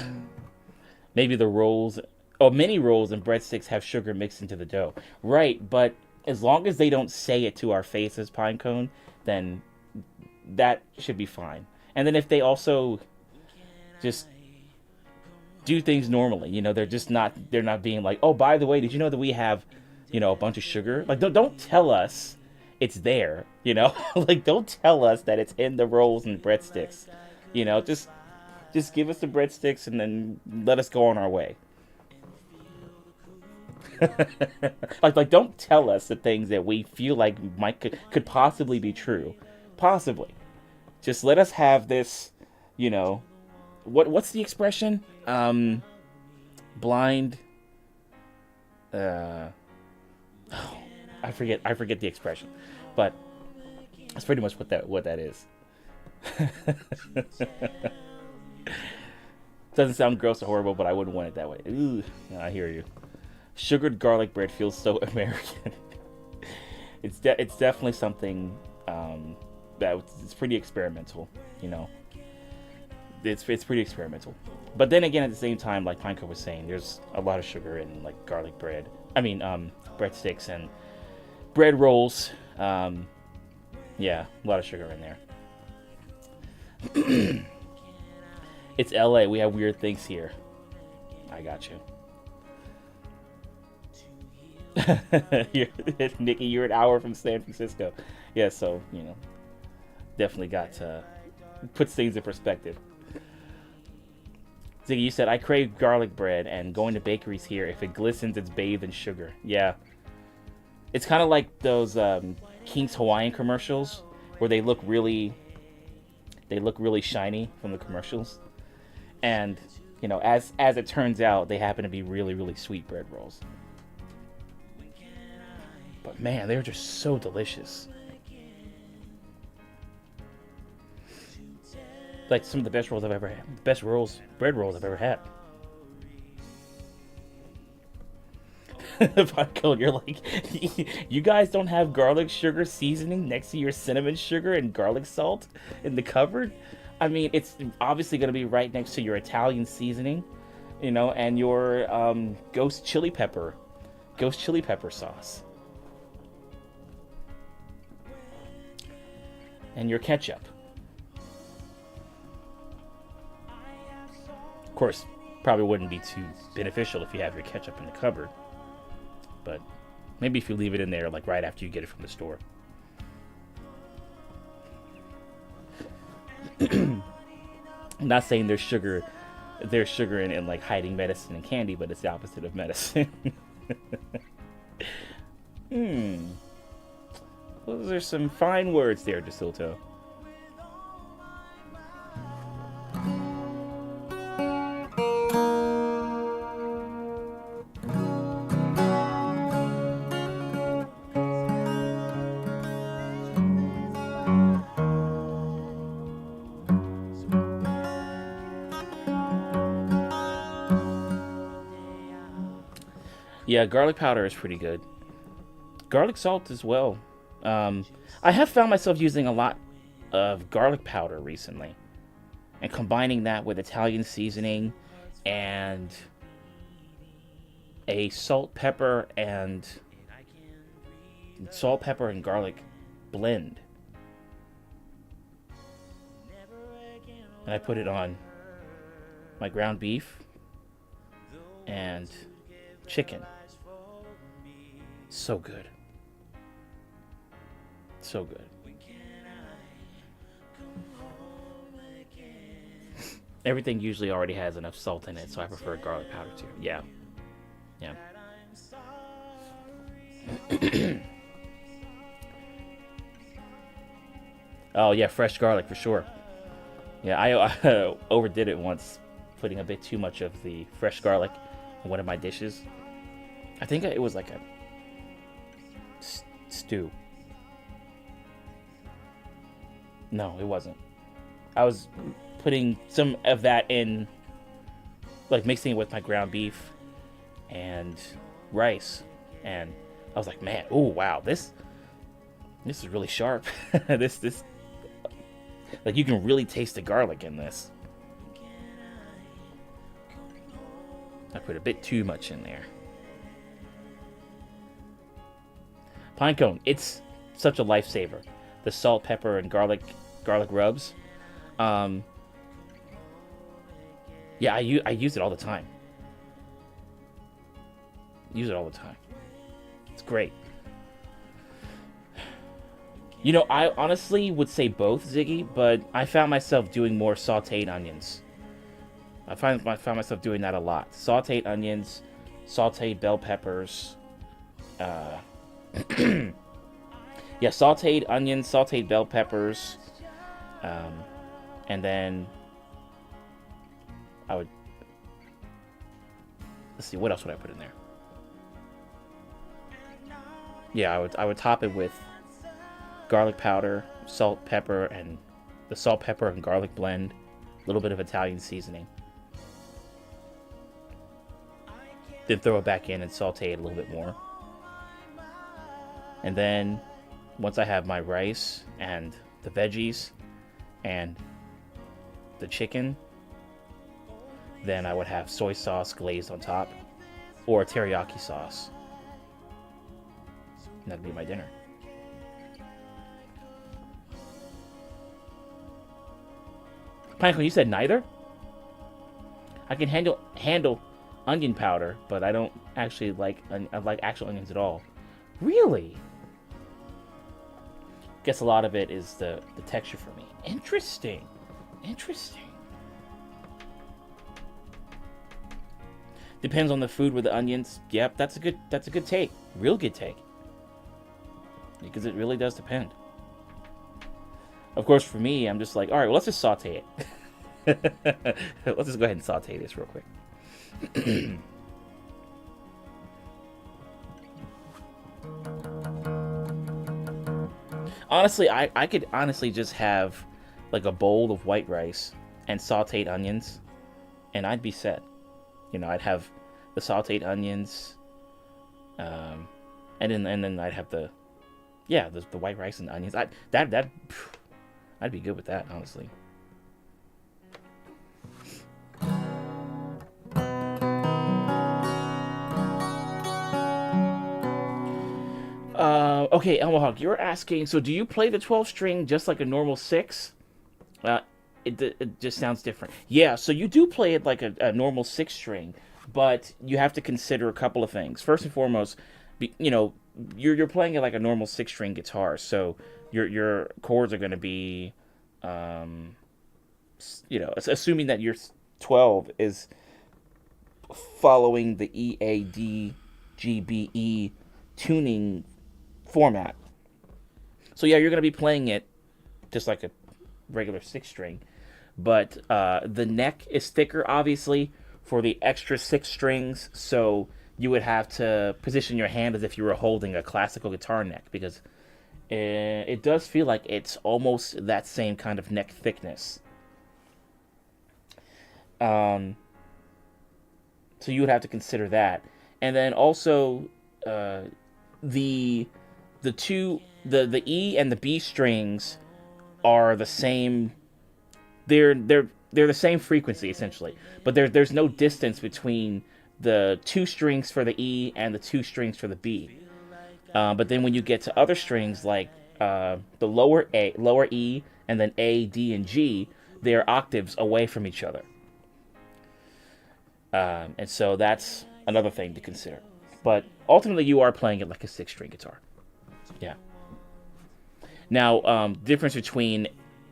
Maybe the rolls... Oh, mini rolls and breadsticks have sugar mixed into the dough. Right, but as long as they don't say it to our faces, Pinecone, then that should be fine. And then if they also just do things normally, they're not being like, "Oh, by the way, did you know that we have, a bunch of sugar?" Like, don't tell us it's there, like, don't tell us that it's in the rolls and breadsticks, just give us the breadsticks and then let us go on our way. like don't tell us the things that we feel like could possibly be true. Possibly. Just let us have this, what's the expression? Blind I forget the expression. But that's pretty much what that is. Doesn't sound gross or horrible, but I wouldn't want it that way. Ooh, I hear you. Sugared garlic bread feels so American. It's definitely something that it's pretty experimental, you know. It's pretty experimental. But then again, at the same time, like Pinecone was saying, there's a lot of sugar in like garlic bread. I mean, breadsticks and bread rolls. Yeah, a lot of sugar in there. It's LA. We have weird things here. I got you. Nikki, you're an hour from San Francisco. Yeah, so, you know, definitely got to put things in perspective. Ziggy, you said, I crave garlic bread, and going to bakeries here, if it glistens, it's bathed in sugar. Yeah. It's kind of like those King's Hawaiian commercials, where they look really shiny from the commercials. And, you know, as it turns out, they happen to be really, really sweet bread rolls. But man, they're just so delicious. Like some of the best rolls I've ever had. Best bread rolls I've ever had. Pinecone, you're like, you guys don't have garlic sugar seasoning next to your cinnamon sugar and garlic salt in the cupboard? I mean, it's obviously going to be right next to your Italian seasoning, you know, and your ghost chili pepper sauce. And your ketchup. Of course, probably wouldn't be too beneficial if you have your ketchup in the cupboard. But maybe if you leave it in there like right after you get it from the store. I'm not saying there's sugar in like hiding medicine and candy, but it's the opposite of medicine. Those are some fine words there, DeSilto. Yeah, garlic powder is pretty good. Garlic salt as well. I have found myself using a lot of garlic powder recently, and combining that with Italian seasoning and a salt, pepper, and garlic blend. And I put it on my ground beef and chicken. So good. So good. Everything usually already has enough salt in it, so I prefer garlic powder too. Yeah. Yeah. Oh yeah, fresh garlic for sure. Yeah, I overdid it once, putting a bit too much of the fresh garlic in one of my dishes. I think it was like a stew. No, it wasn't. I was putting some of that in, like mixing it with my ground beef and rice, and I was like, man, oh wow, this is really sharp. this like you can really taste the garlic in this. I put a bit too much in there. Pinecone, it's such a lifesaver. The salt, pepper, and garlic rubs. Yeah, I use it all the time. Use it all the time. It's great. You know, I honestly would say both, Ziggy, but I found myself doing more sauteed onions. I found myself doing that a lot. Sauteed onions, sauteed bell peppers. Yeah, sauteed onions, sauteed bell peppers. And then I would... Let's see, what else would I put in there? Yeah, I would top it with garlic powder, salt, pepper, and the salt, pepper, and garlic blend. A little bit of Italian seasoning. then throw it back in and saute it a little bit more. And then once I have my rice and the veggies and the chicken, then I would have soy sauce glazed on top or teriyaki sauce. And that'd be my dinner. Pineapple, you said neither? I can handle onion powder, but I don't actually like actual onions at all. Really? Guess a lot of it is the texture for me. Interesting. Depends on the food with the onions. Yep, that's a good take. Real good take. Because it really does depend. Of course, for me, I'm just like, all right, well, let's just saute it. Let's just go ahead and saute this real quick. Honestly, I could honestly just have like a bowl of white rice and sauteed onions, and I'd be set. You know, I'd have the sauteed onions, and then I'd have the white rice and the onions. I'd be good with that, honestly. Okay, Elmo Hawk, you're asking, so do you play the 12 string just like a normal 6? It just sounds different. Yeah, so you do play it like a normal 6 string, but you have to consider a couple of things. First and foremost, you're playing it like a normal 6 string guitar, so your chords are going to be, assuming that your 12 is following the E A D G B E tuning format. So yeah, you're going to be playing it just like a regular 6 string, but the neck is thicker, obviously, for the extra 6 strings, so you would have to position your hand as if you were holding a classical guitar neck, because it does feel like it's almost that same kind of neck thickness. So you would have to consider that. And then also the E and the B strings are the same. They're the same frequency essentially, but there's no distance between the 2 strings for the E and the 2 strings for the B. But then when you get to other strings like the lower E, and then A, D, and G, they're octaves away from each other. And so that's another thing to consider. But ultimately, you are playing it like a 6 string guitar. Yeah. Now, difference between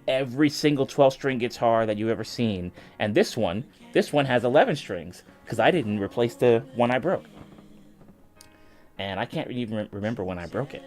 every single 12 string guitar that you've ever seen and this one has 11 strings, because I didn't replace the one I broke. And I can't even remember when I broke it.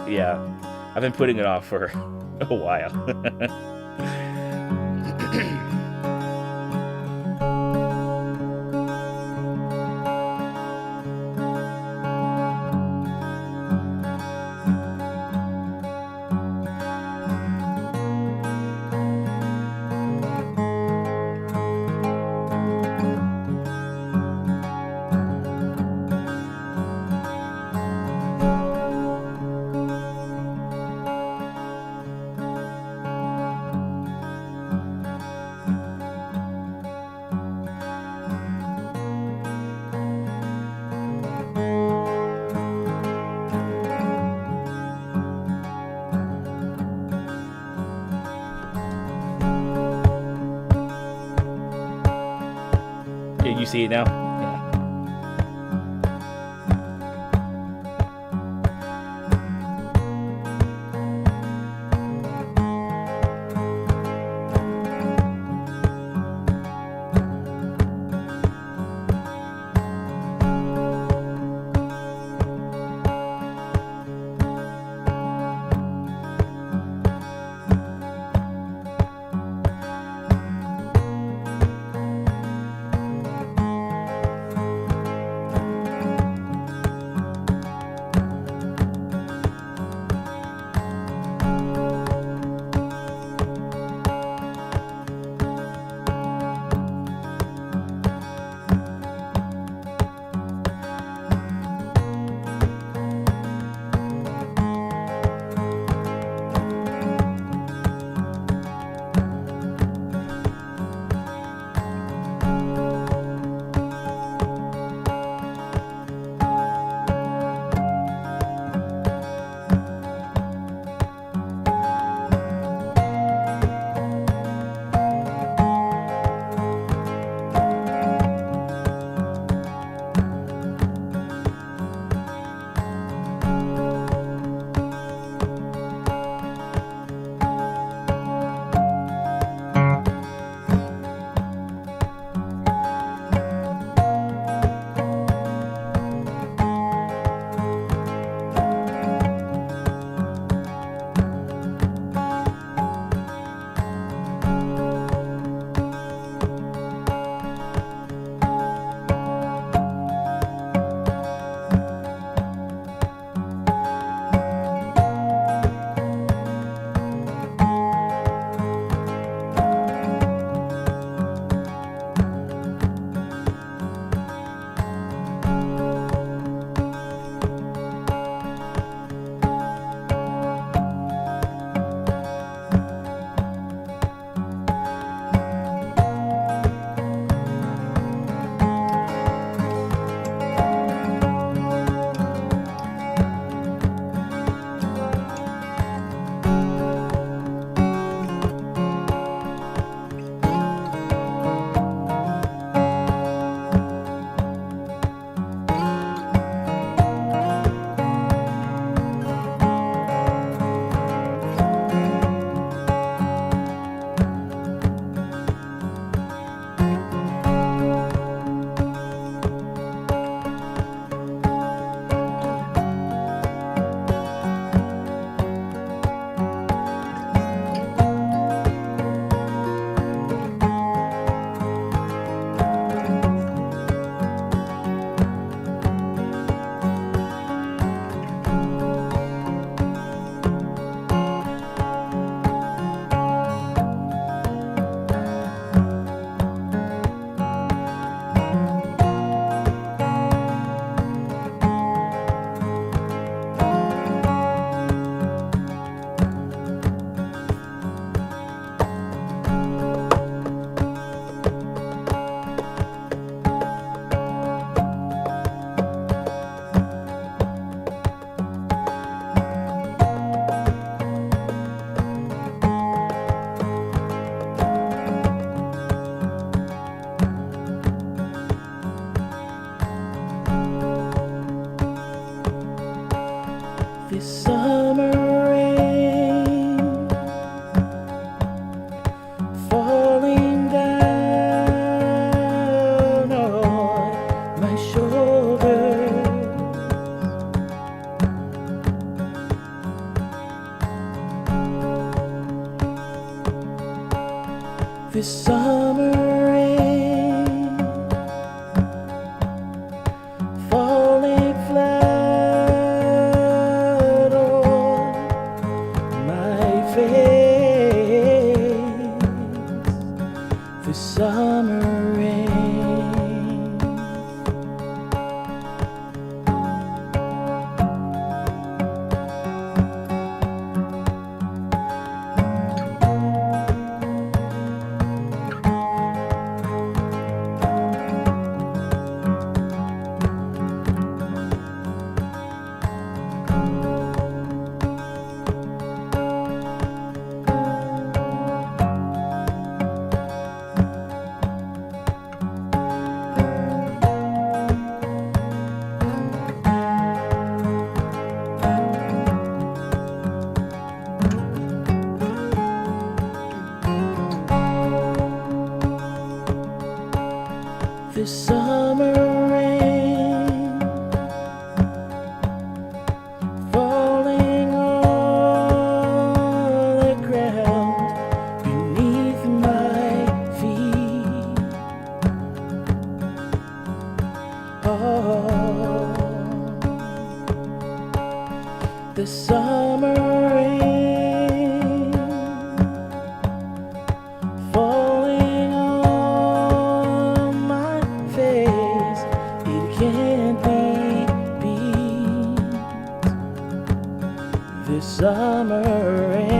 Yeah, I've been putting it off for a while. You see it now? summer rain falling flat on my face. The summer rain. The summer rain falling on the ground beneath my feet. Oh, the summer rain falling on my face. It can't be beat. The summer rain.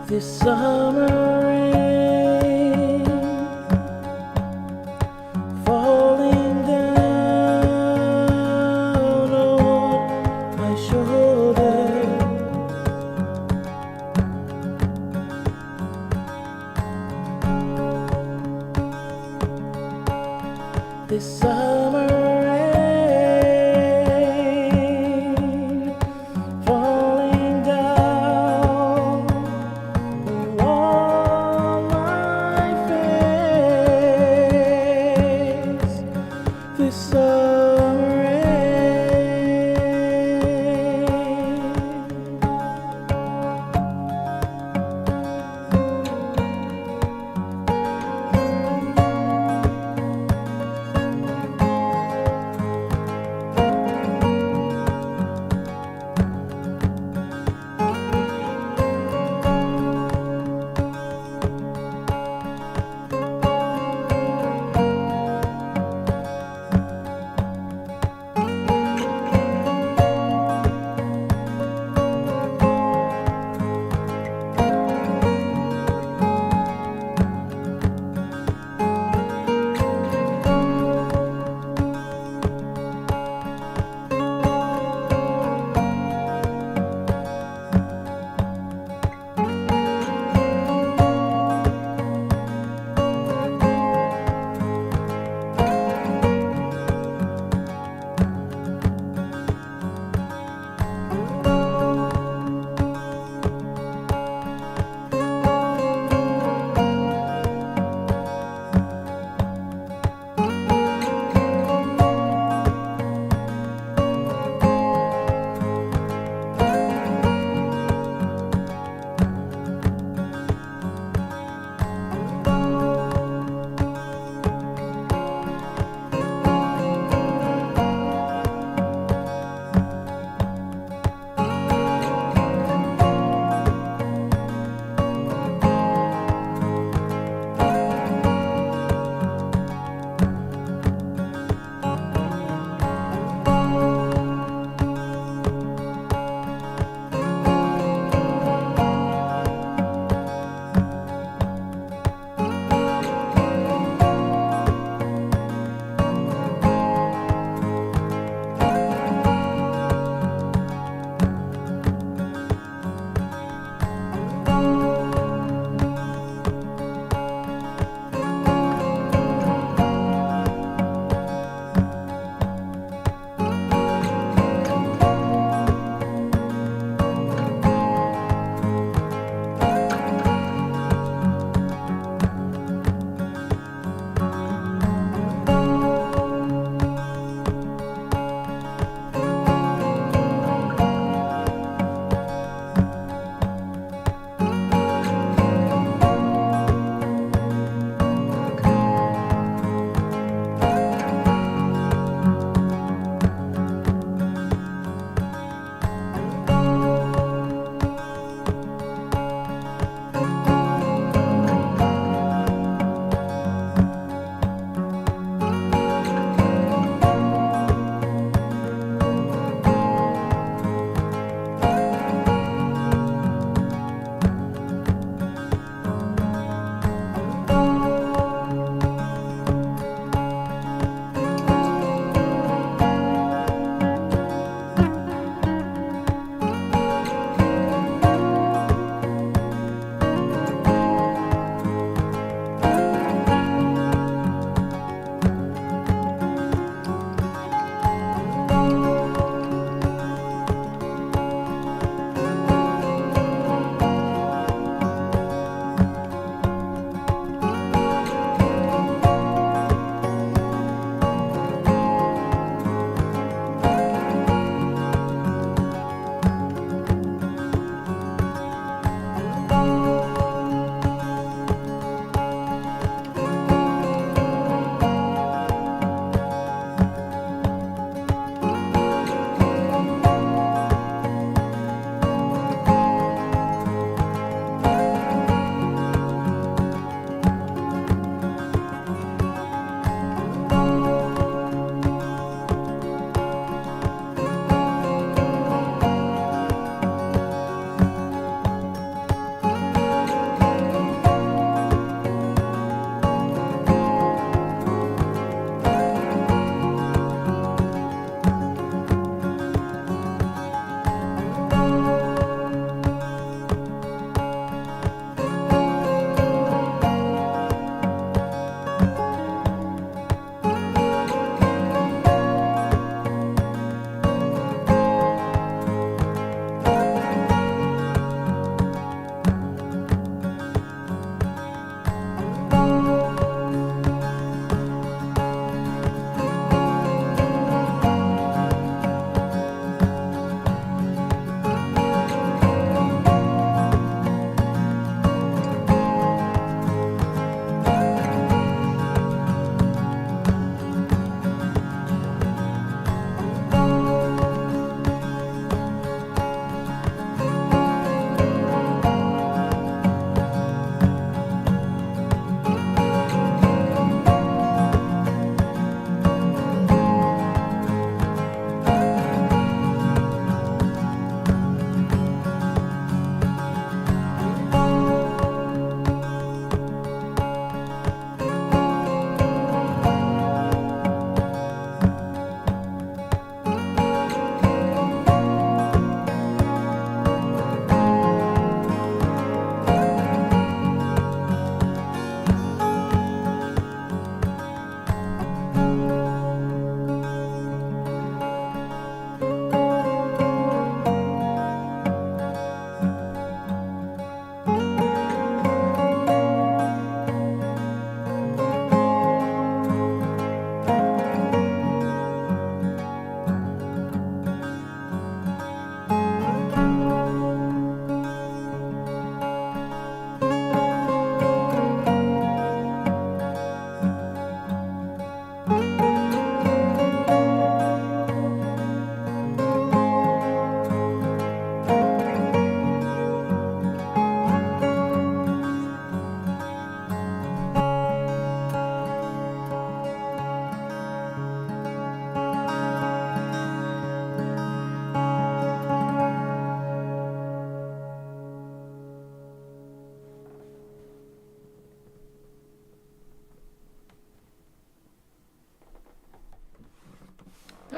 The summer rain falling down on my shoulders. The summer rain falling down.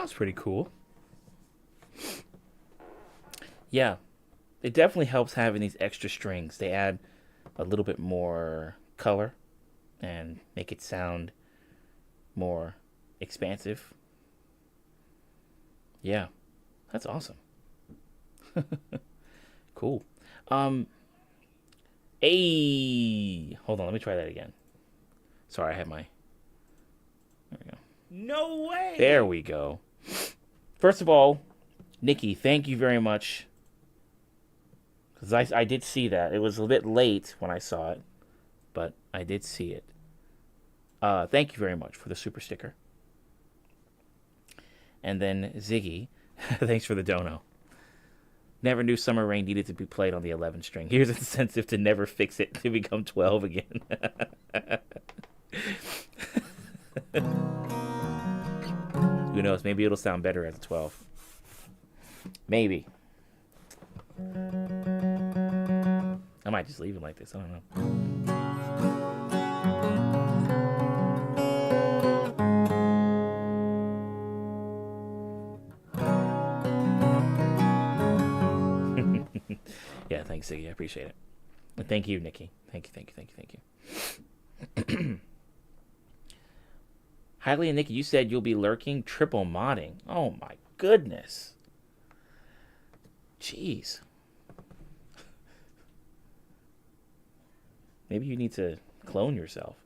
Sounds pretty cool. Yeah, it definitely helps having these extra strings. They add a little bit more color and make it sound more expansive. Yeah, that's awesome. Cool. Hold on, let me try that again. Sorry, I had my. There we go. No way! There we go. First of all, Nikki, thank you very much. Because I did see that. It was a bit late when I saw it, but I did see it. Thank you very much for the super sticker. And then Ziggy, thanks for the dono. Never knew Summer Rain needed to be played on the 11 string. Here's an incentive to never fix it to become 12 again. Who knows? Maybe it'll sound better as a 12. Maybe. I might just leave it like this. I don't know. Yeah, thanks, Ziggy. I appreciate it. And thank you, Nikki. Thank you. Hailey and Nikki, you said you'll be lurking triple modding. Oh my goodness. Jeez. Maybe you need to clone yourself.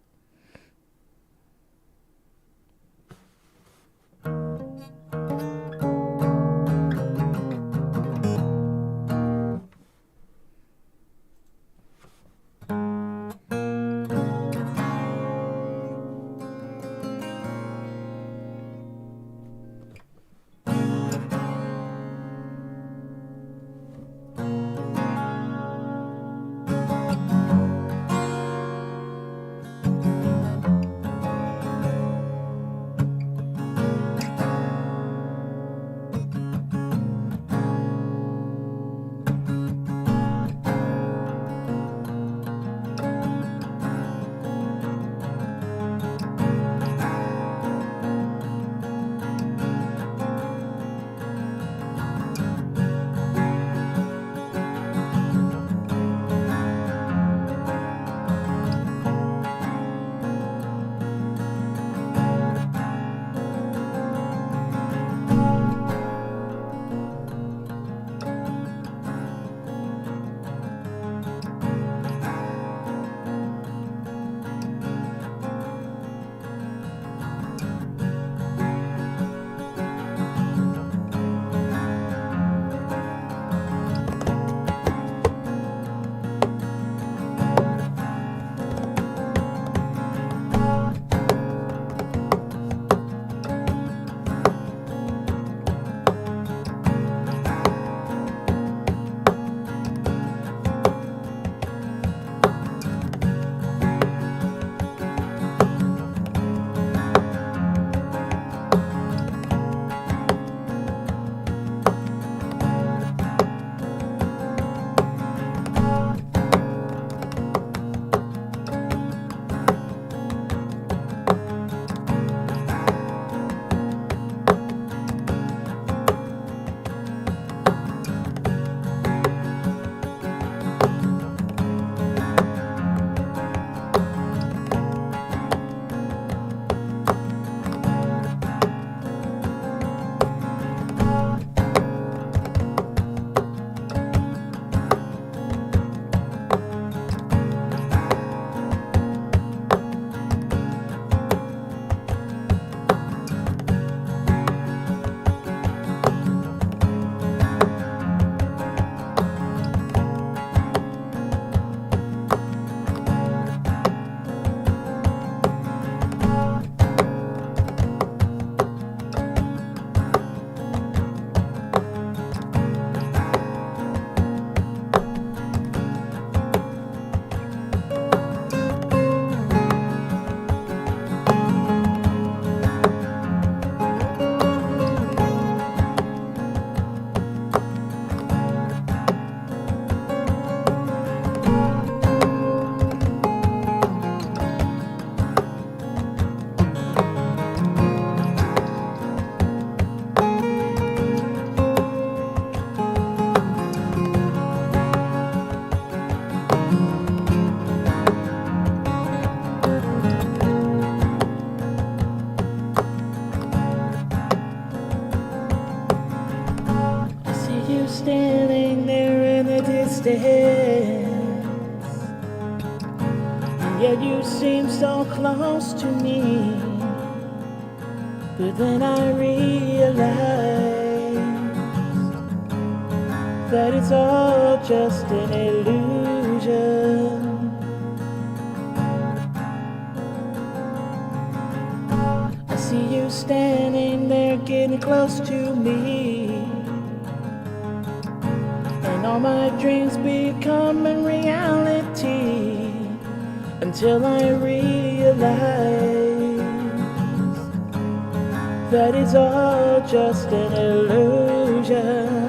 you standing there in the distance, and yet you seem so close to me. But then I realized that it's all just an illusion. I see you standing there getting close to me, and all my dreams becoming reality, until I realize that it's all just an illusion.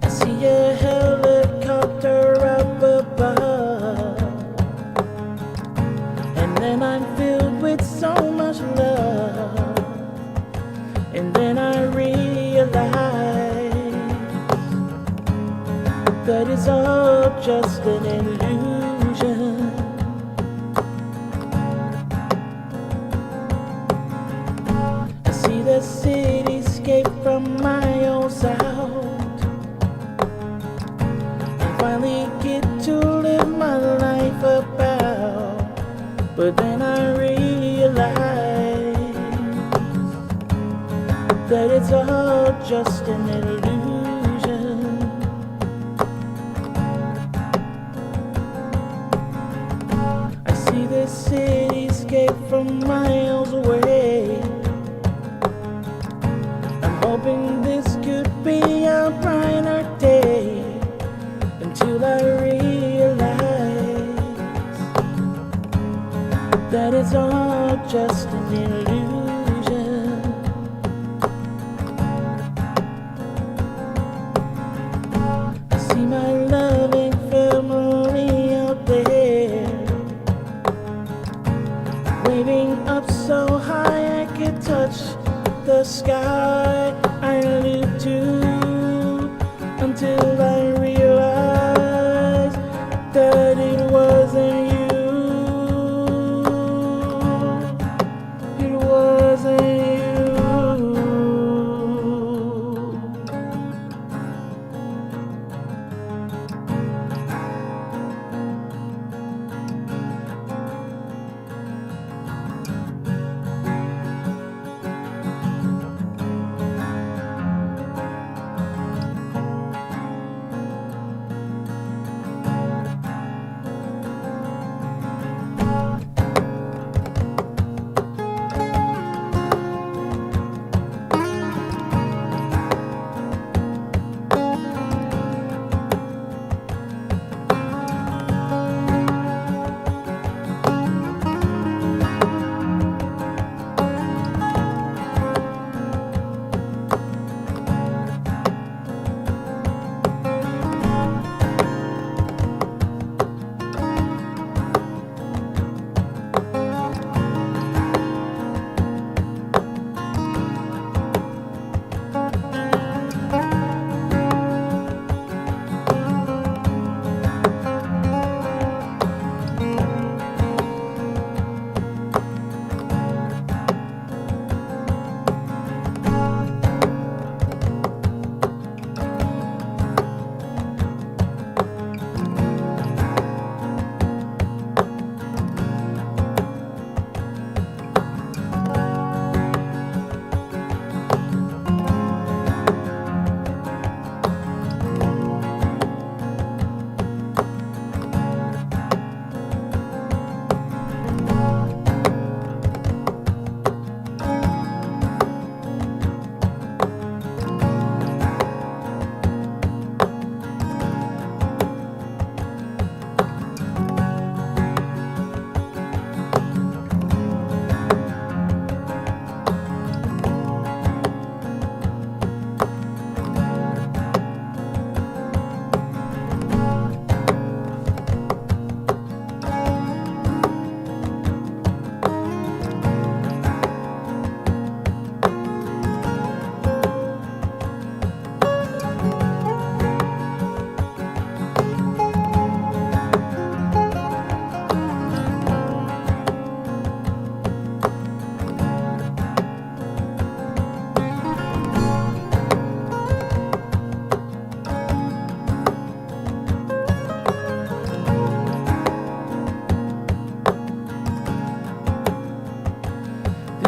I see a helicopter up above, and then I'm filled with so much love, and then I realize that it's all just an illusion. I see the cityscape from my old south, and finally get to live my life about. But then I realize that it's all just an illusion. I see the cityscape from miles away. I'm hoping this could be a brighter day, until I realize that it's all just an illusion. I see my loving family out there, waving up so high I could touch the sky. I live to, until I realize that it wasn't you. It wasn't you.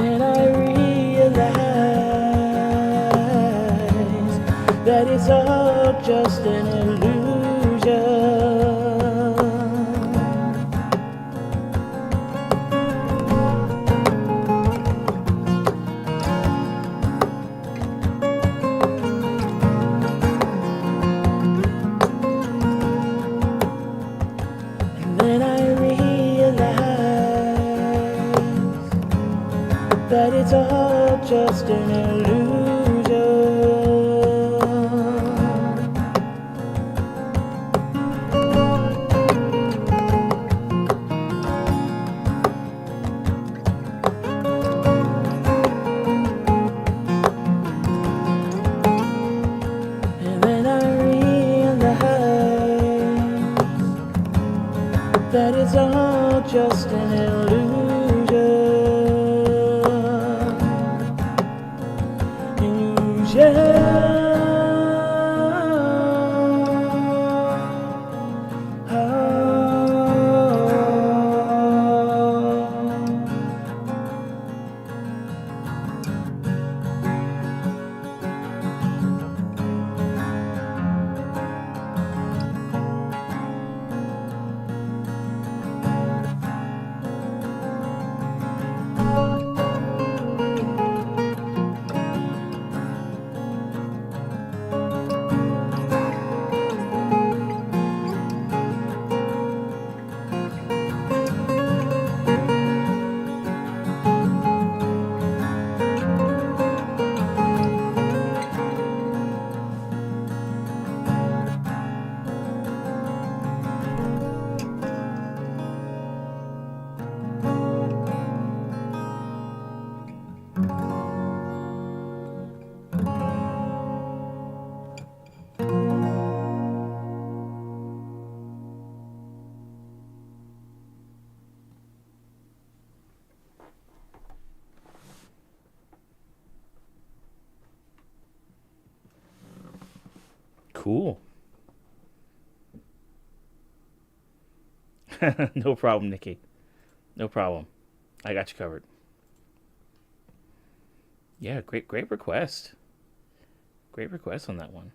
then I realize that it's all just an illusion. And then I realize that it's all just an illusion. And then I realize that it's all just an Cool. No problem, Nikki. No problem. I got you covered. Yeah, great request. Great request on that one.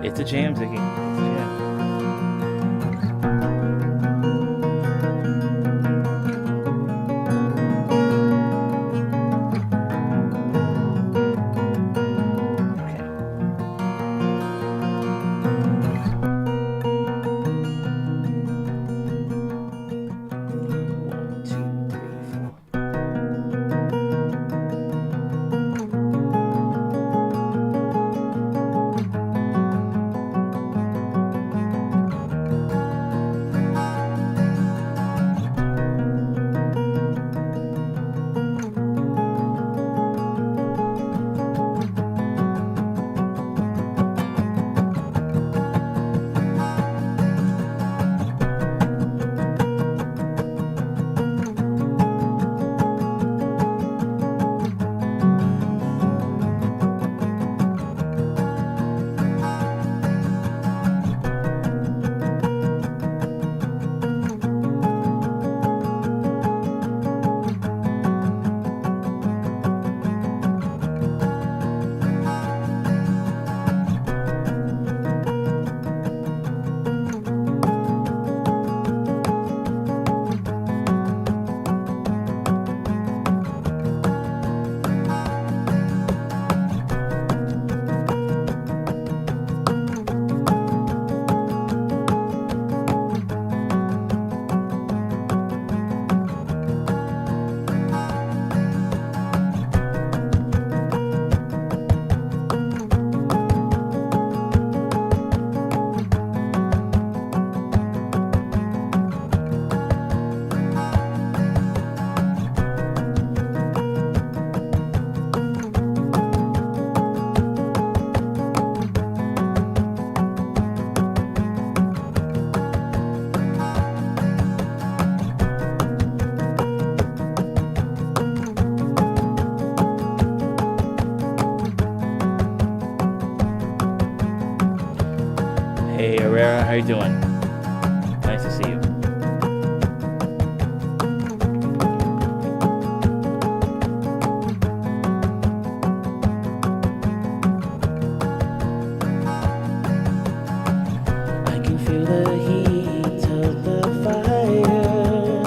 It's a jam, Ziggy. It's a jam. Herrera. How you doing? Nice to see you. I can feel the heat of the fire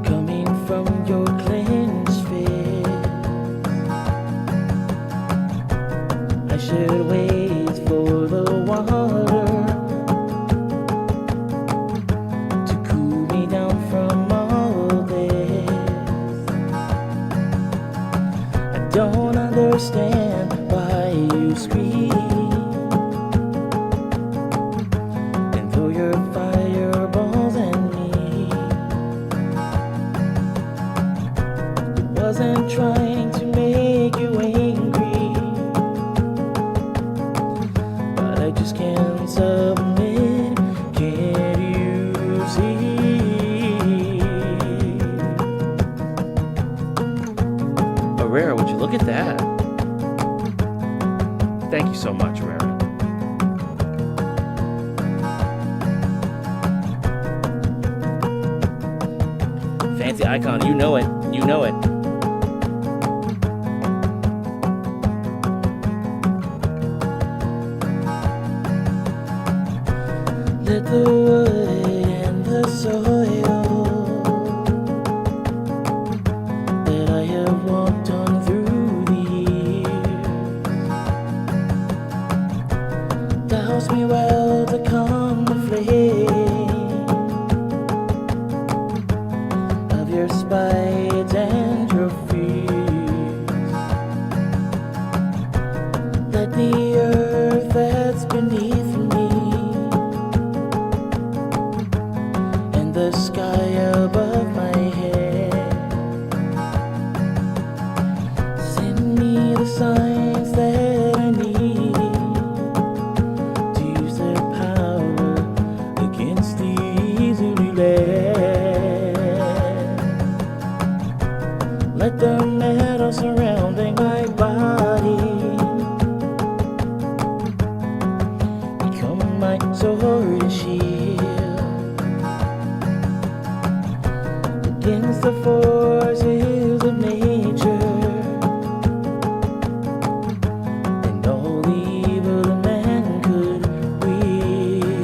coming from your clenched fist. I should wait for the water to cool me down from all this. I don't understand why you scream and throw your fireballs at me. I wasn't trying to make you angry, but I just can't submit. Can't you see? Herrera, would you look at that? Thank you so much, Herrera. Fancy icon, you know it. You know it. Let the wood and the soil that I have walked on through the years douse me well to calm the flame of your spite and your fears. Let the earth that's beneath me and the sky above my head send me the signs that I need to use their power against the easily led. Let the metal surrounding my body become my sword and shield against the forces of nature and all the evil that man could wield.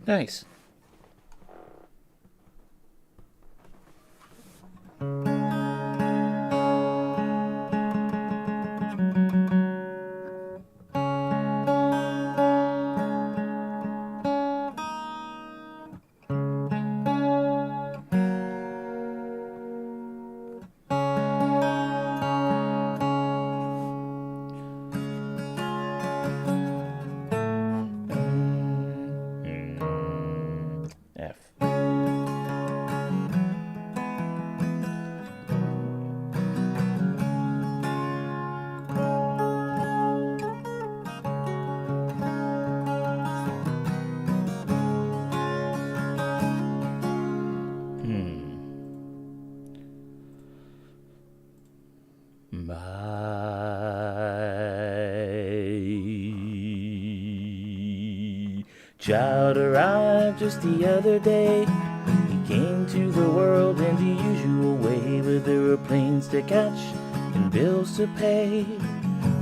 Nice. F. My child arrived just the other day. He came to the world in the usual way, but there were planes to catch and bills to pay.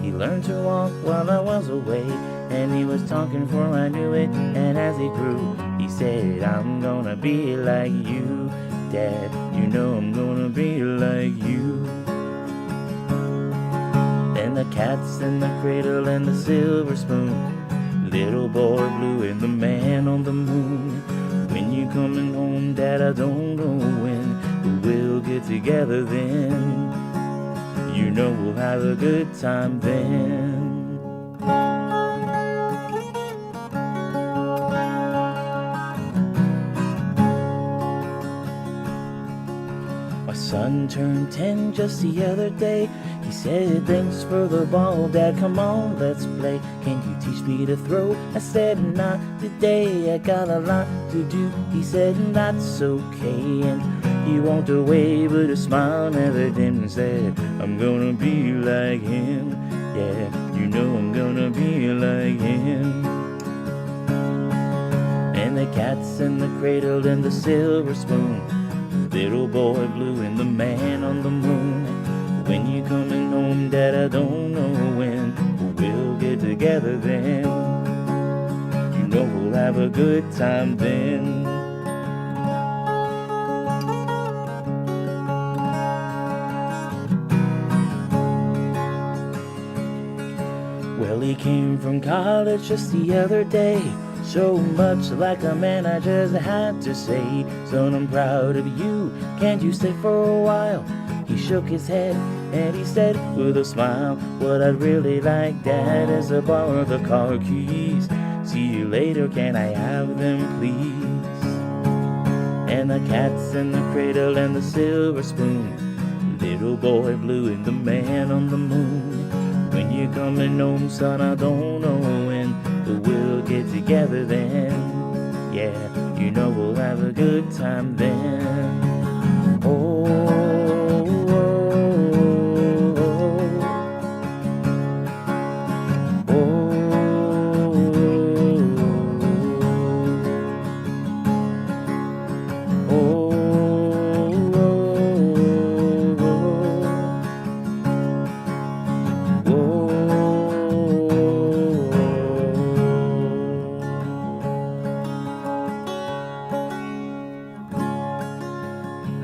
He learned to walk while I was away, and he was talking before I knew it. And as he grew, he said, I'm gonna be like you, Dad. You know I'm gonna be like you. And the cat's in the cradle and the silver spoon, little boy blue and the man on the moon. When you coming home, Dad, I don't know when, but we'll get together then. You know we'll have a good time then. My son turned 10 just the other day. He said, thanks for the ball, Dad, come on, let's play. Can you teach me to throw? I said, not today, I got a lot to do. He said, that's okay, and he walked away, but a smile never dimmed and said, I'm gonna be like him. Yeah, you know I'm gonna be like him. the cat's in the cradle and the silver spoon, little boy blue and the man on the moon. When you coming home, Dad, I don't know when, but we'll get together then. You know we'll have a good time then. Well, he came from college just the other day, so much like a man I just had to say, son, I'm proud of you, can't you stay for a while? He shook his head and he said with a smile, what I'd really like, Dad, is to borrow the car keys. See you later, can I have them please? And the cat's in the cradle and the silver spoon, little boy blue and the man on the moon. When you're coming home, son, I don't know when, but we'll get together then. Yeah, you know we'll have a good time then. Oh, oh, oh, oh, oh.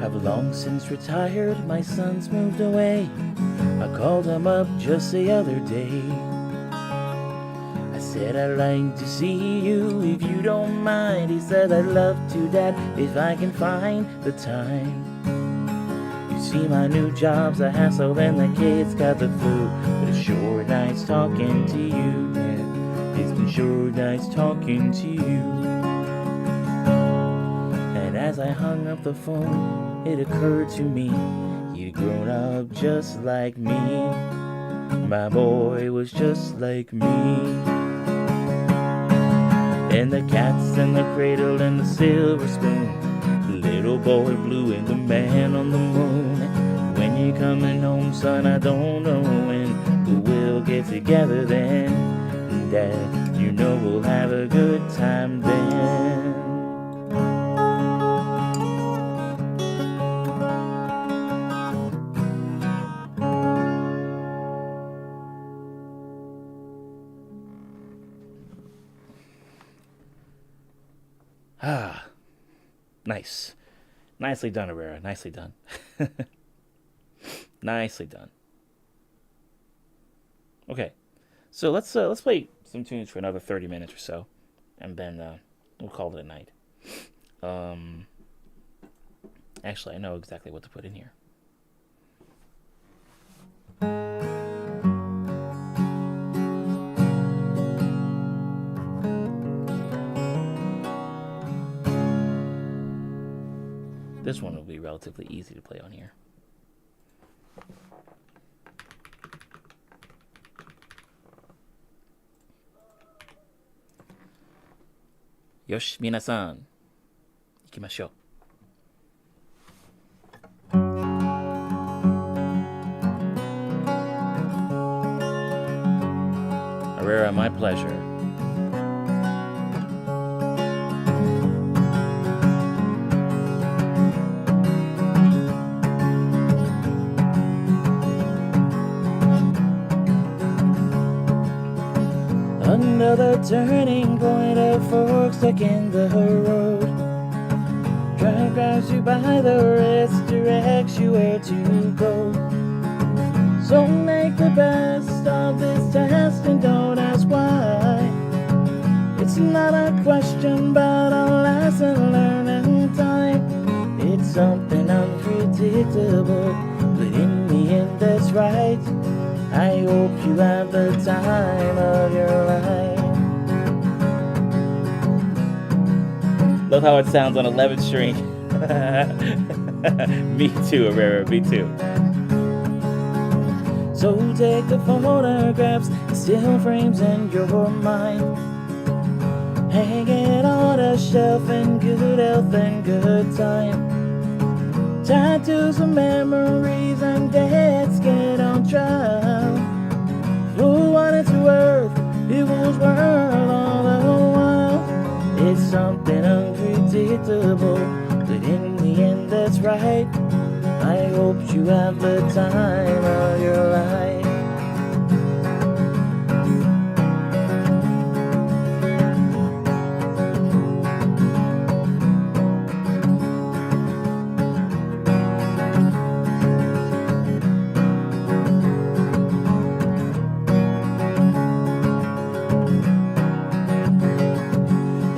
I've long since retired, my son's moved away. I called him up just the other day. I said I'd like to see you if you don't mind. He said I'd love to, Dad, if I can find the time. You see, my new job's a hassle and the kids got the flu, but it's sure nice talking to you, Dad. It's been sure nice talking to you. And as I hung up the phone, it occurred to me, you'd grown up just like me. My boy was just like me. And the cat's in the cradle and the silver spoon, little boy blue and the man on the moon. When you're coming home, son, I don't know when, but we'll get together then. Dad, you know we'll have a good time then. Ah, nice. Nicely done, Herrera. Nicely done. Nicely done. Okay, so let's play some tunes for another 30 minutes or so, and then we'll call it a night. Actually, I know exactly what to put in here. This one will be relatively easy to play on here. Yoshi, minasan, ikimashou. Herrera, my pleasure. Another turning point, a fork stuck in the road. Drives you by the wrist, directs you where to go. So make the best of this test and don't ask why. It's not a question but a lesson learned in time. It's something unpredictable, but in the end that's right. I hope you have the time of your life. Love how it sounds on 11th string. Me too, Herrera, me too. So take the photographs, still frames in your mind. Hang it on a shelf in good health and good time. Tattoos of memories and dead skin on trial. For what it's worth, it was worth all the while. It's something unpredictable, but in the end that's right. I hope you have the time of your life.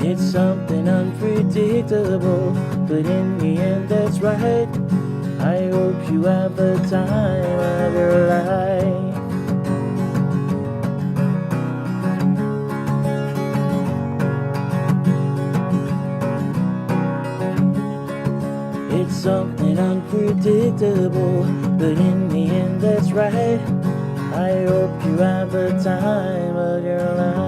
It's something unpredictable, but in the end that's right. I hope you have the time of your life. It's something unpredictable, but in the end that's right. I hope you have the time of your life.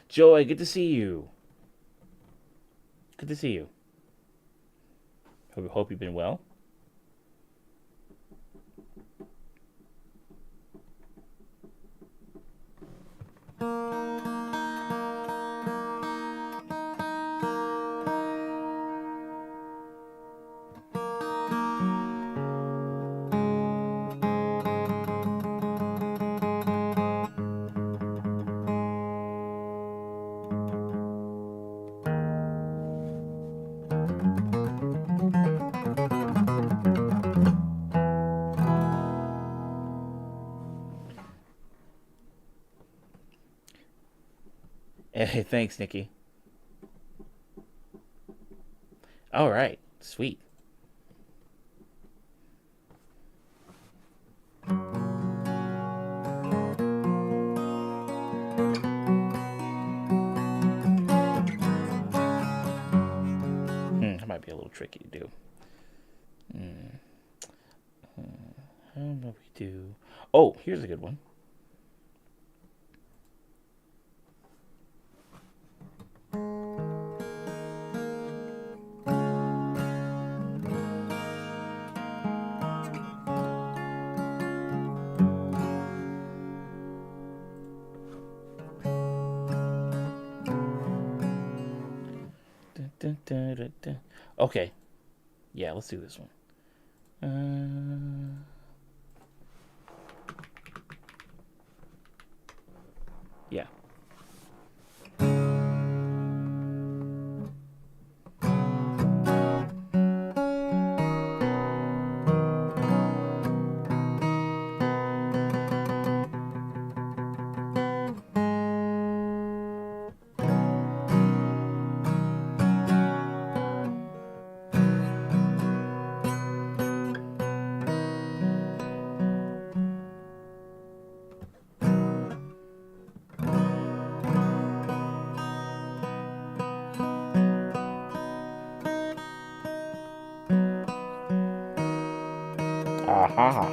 Joy, good to see you. Good to see you. Hope you've been well. Hey, thanks, Nikki. All right, sweet. That might be a little tricky to do. How about we do... Oh, here's a good one. Okay. Yeah, let's do this one. Yeah. Aha.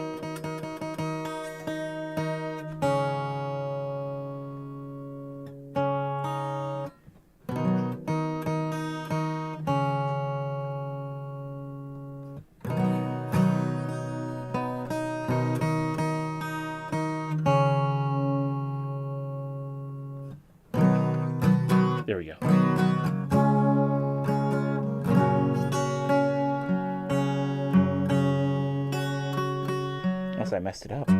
There we go. Unless I messed it up.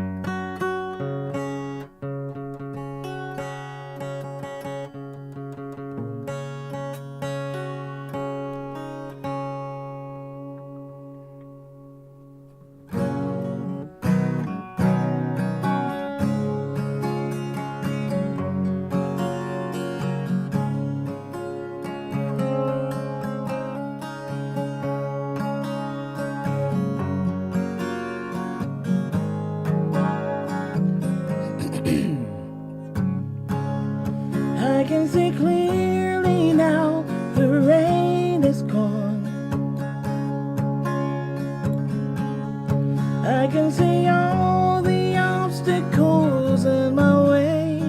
I can see clearly now, the rain is gone. I can see all the obstacles in my way.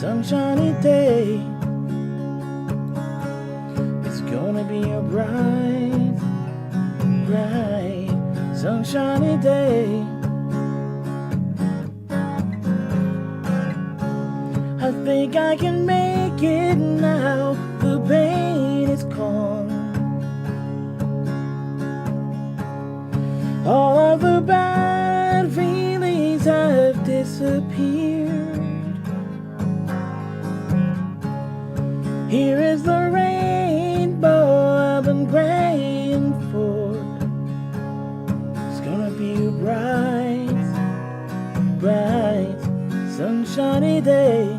sunshiny day. It's gonna be a bright, bright, sunshiny day. I think I can make it now. The pain is gone. All of the bad feelings have disappeared. Here is the rainbow I've been praying for. It's gonna be a bright, bright, sunshiny day.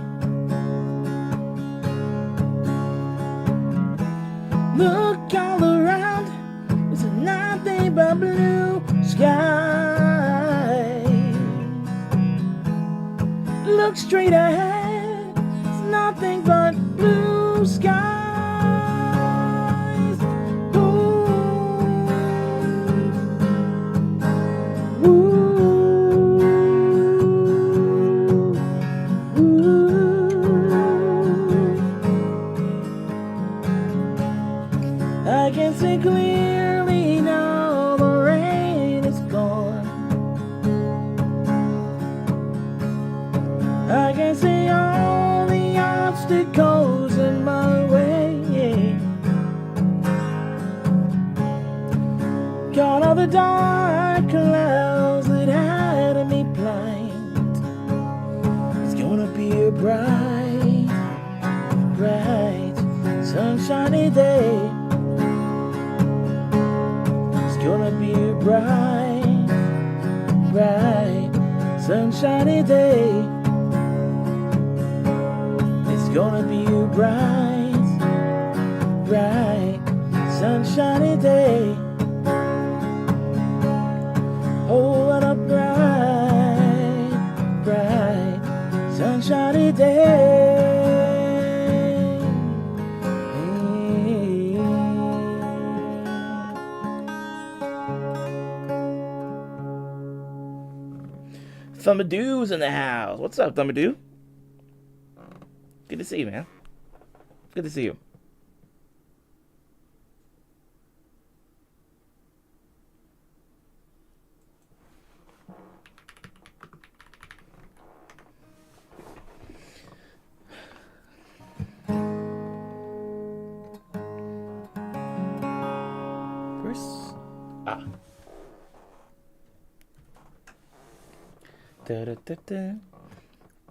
Look all around, it's nothing but blue skies. Look straight ahead, it's nothing but blue skies. Ooh. Ooh. Ooh. I can see clearly now, the rain is gone. I can see all the obstacles in my way. Got all the dark clouds that had me blind. It's gonna be a bright, bright, sunshiny day. It's gonna be a bright, bright, sunshiny day. It's gonna be a bright, bright, sunshiny day. Oh, what a bright, bright, sunshiny day. Thumbadoo's in the house. What's up, Thumbadoo? Good to see you, man. Good to see you.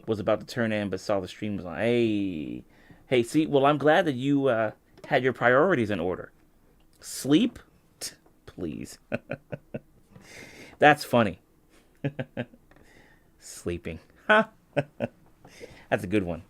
Was about to turn in, but saw the stream was on. Hey, see, well, I'm glad that you had your priorities in order. Sleep? Please. That's funny. Sleeping. That's a good one.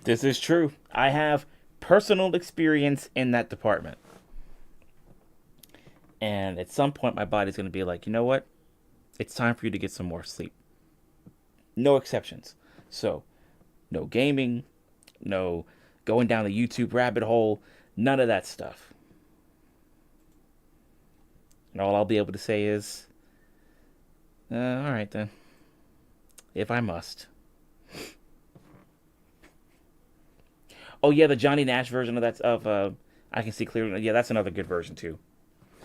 This is true. I have personal experience in that department. And at some point, my body's going to be like, you know what? It's time for you to get some more sleep. No exceptions. So, no gaming, no going down the YouTube rabbit hole, none of that stuff. And all I'll be able to say is, all right then, if I must. Oh yeah, the Johnny Nash version of that I Can See Clearly. Yeah, that's another good version too.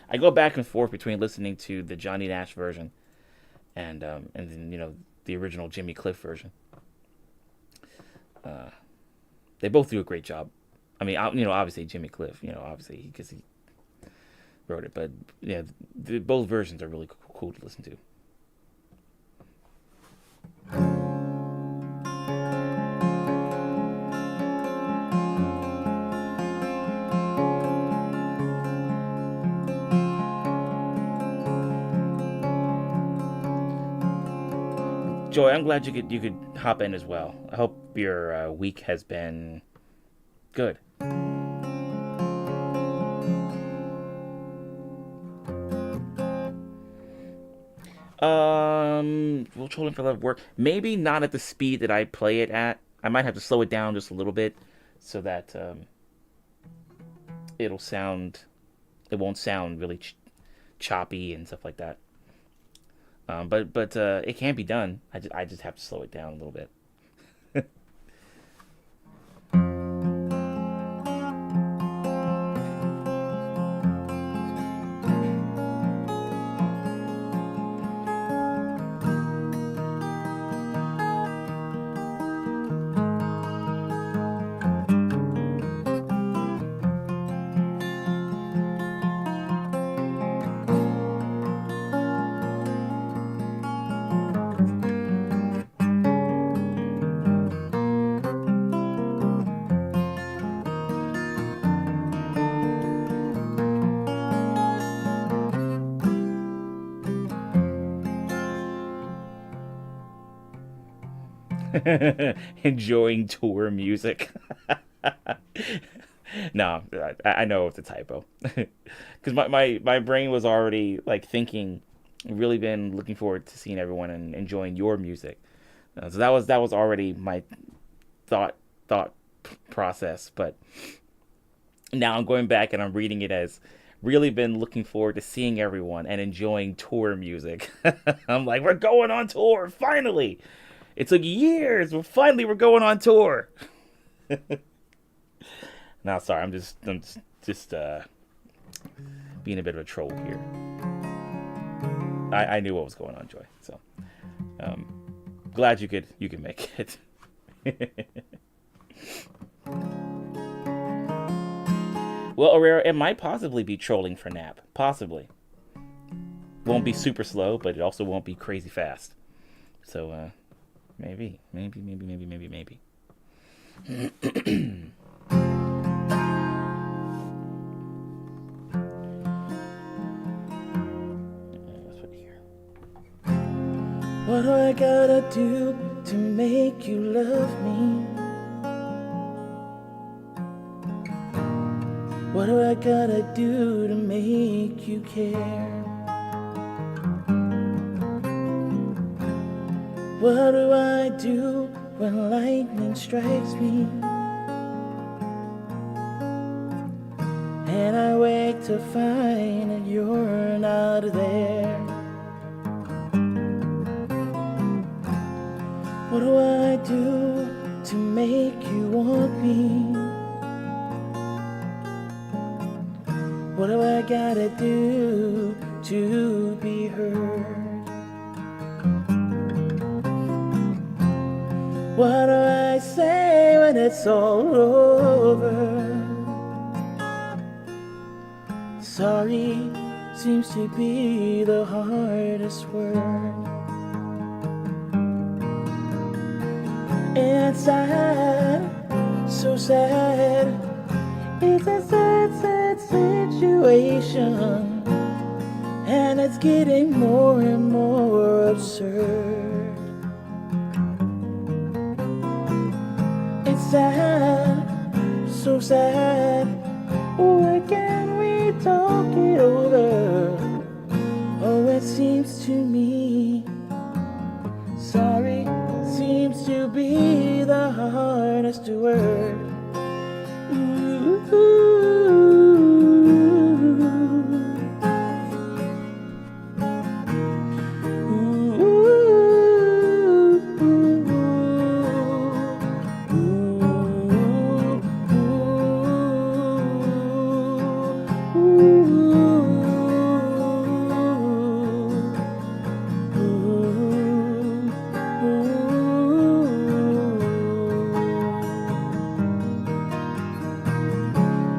I go back and forth between listening to the Johnny Nash version and then the original Jimmy Cliff version. They both do a great job. I mean, obviously Jimmy Cliff, obviously because he wrote it, but yeah, both versions are really cool to listen to. Joy, I'm glad you could hop in as well. I hope your week has been good. Well, Children for Love work. Maybe not at the speed that I play it at. I might have to slow it down just a little bit so that it'll sound. It won't sound really choppy and stuff like that. But it can be done. I just have to slow it down a little bit. Enjoying tour music. No, I know it's a typo. Because my brain was already like thinking, really been looking forward to seeing everyone and enjoying your music. So that was already my thought process. But now I'm going back and I'm reading it as really been looking forward to seeing everyone and enjoying tour music. I'm like, we're going on tour finally. It took years, but finally we're going on tour. No, sorry, I'm just being a bit of a troll here. I knew what was going on, Joy. So, glad you could make it. Well, Aurora, it might possibly be trolling for nap. Possibly. Won't be super slow, but it also won't be crazy fast. So, maybe. Let's put it here. What do I gotta do to make you love me? What do I gotta do to make you care? What do I do when lightning strikes me? And I wake to find that you're not there. What do I do to make you want me? What do I gotta do to be heard? What do I say when it's all over? Sorry seems to be the hardest word. It's sad, so sad. It's a sad situation, and it's getting more and more absurd. It's sad, so sad. Why can't we talk it over? Oh, it seems to me sorry seems to be the hardest word.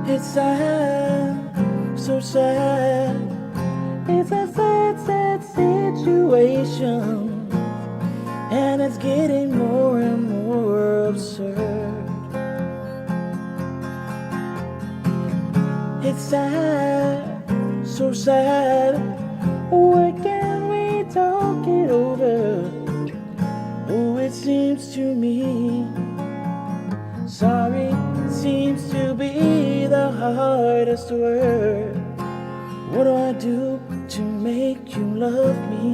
It's sad, so sad. It's a sad situation, and it's getting more and more absurd. It's sad, so sad. Why can't we talk it over? to me. Sorry seems to be the hardest word. What do I do to make you love me?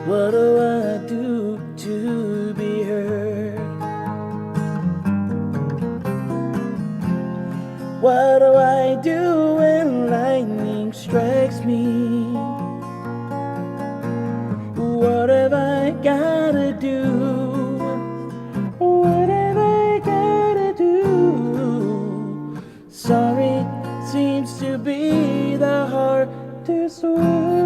What do I do to be heard? What do I do when lightning strikes me? What have I gotta do? What have I gotta do? Sorry seems to be the hardest word.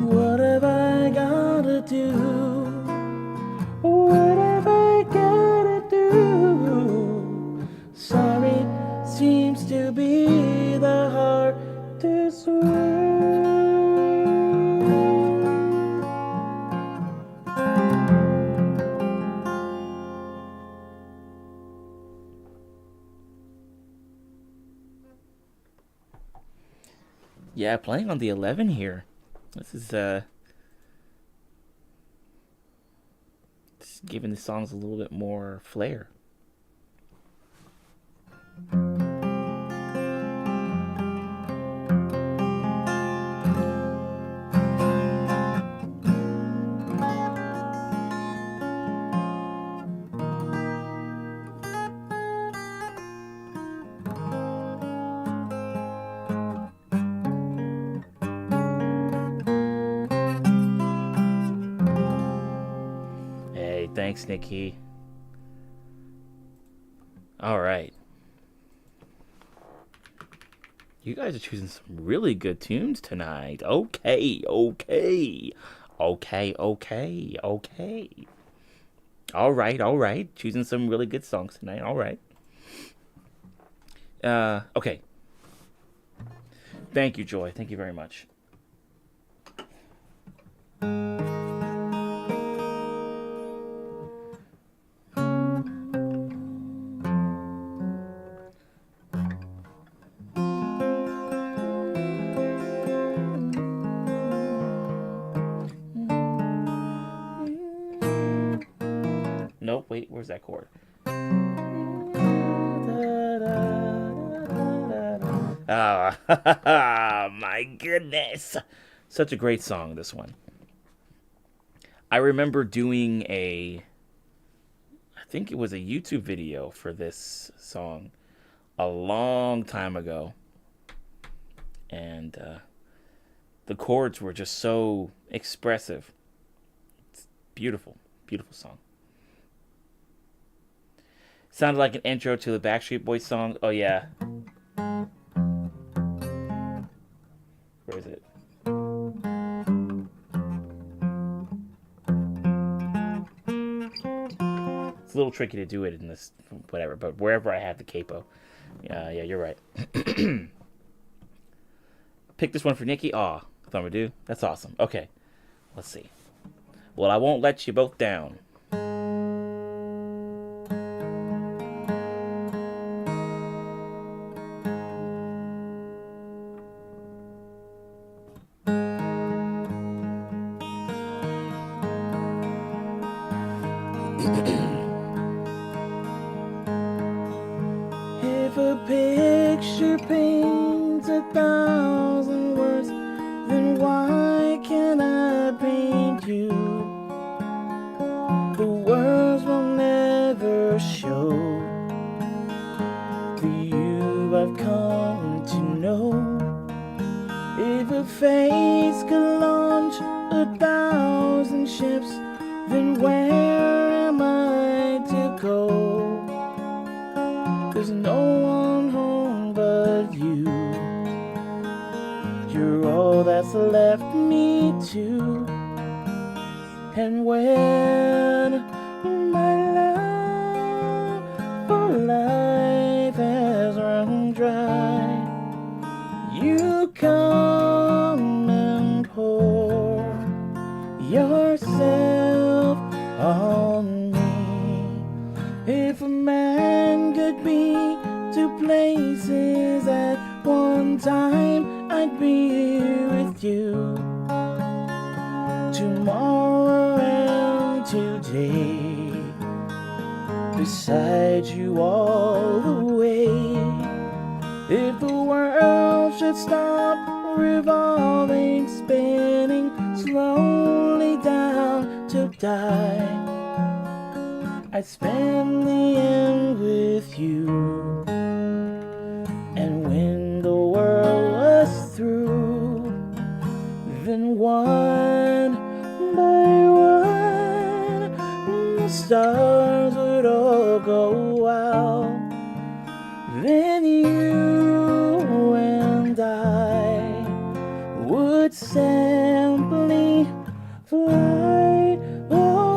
What have I gotta do? What have I gotta do? Sorry seems to be the hardest word. Yeah, playing on the 11 here. This is just giving the songs a little bit more flair. Hey, thanks, Nikki. All right. You guys are choosing some really good tunes tonight. Okay. All right. Choosing some really good songs tonight. All right. Okay. Thank you, Joy. Thank you very much. Nope, wait, where's that chord? Ah, my goodness. Such a great song, this one. I remember doing I think it was a YouTube video for this song a long time ago. And the chords were just so expressive. It's beautiful, beautiful song. Sounded like an intro to the Backstreet Boys song. Oh, yeah. Where is it? It's a little tricky to do it in this, whatever, but wherever I have the capo. Yeah, you're right. Pick this one for Nikki. Aw, Thumber do. That's awesome. Okay, let's see. Well, I won't let you both down. If a picture paints 1,000 words, then why can't I paint you? The words will never show the you I've come to know. If a face could launch 1,000 ships, then where am I to go? There's no one home but you. You're all that's left me to. And when my love for life has time I'd be here with you. Tomorrow and today, beside you all the way. If the world should stop revolving, spinning slowly down to die, I'd spend the end with you. And when the world was through, then one by one, the stars would all go out. Then you and I would simply fly away.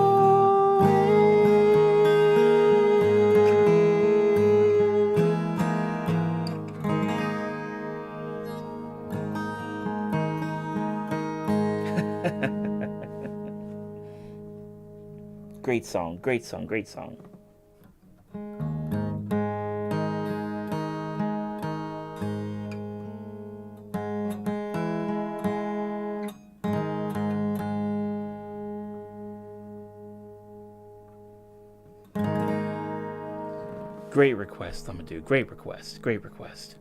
Great song, great song, great song. Great request, Amadou. Great request. Great request.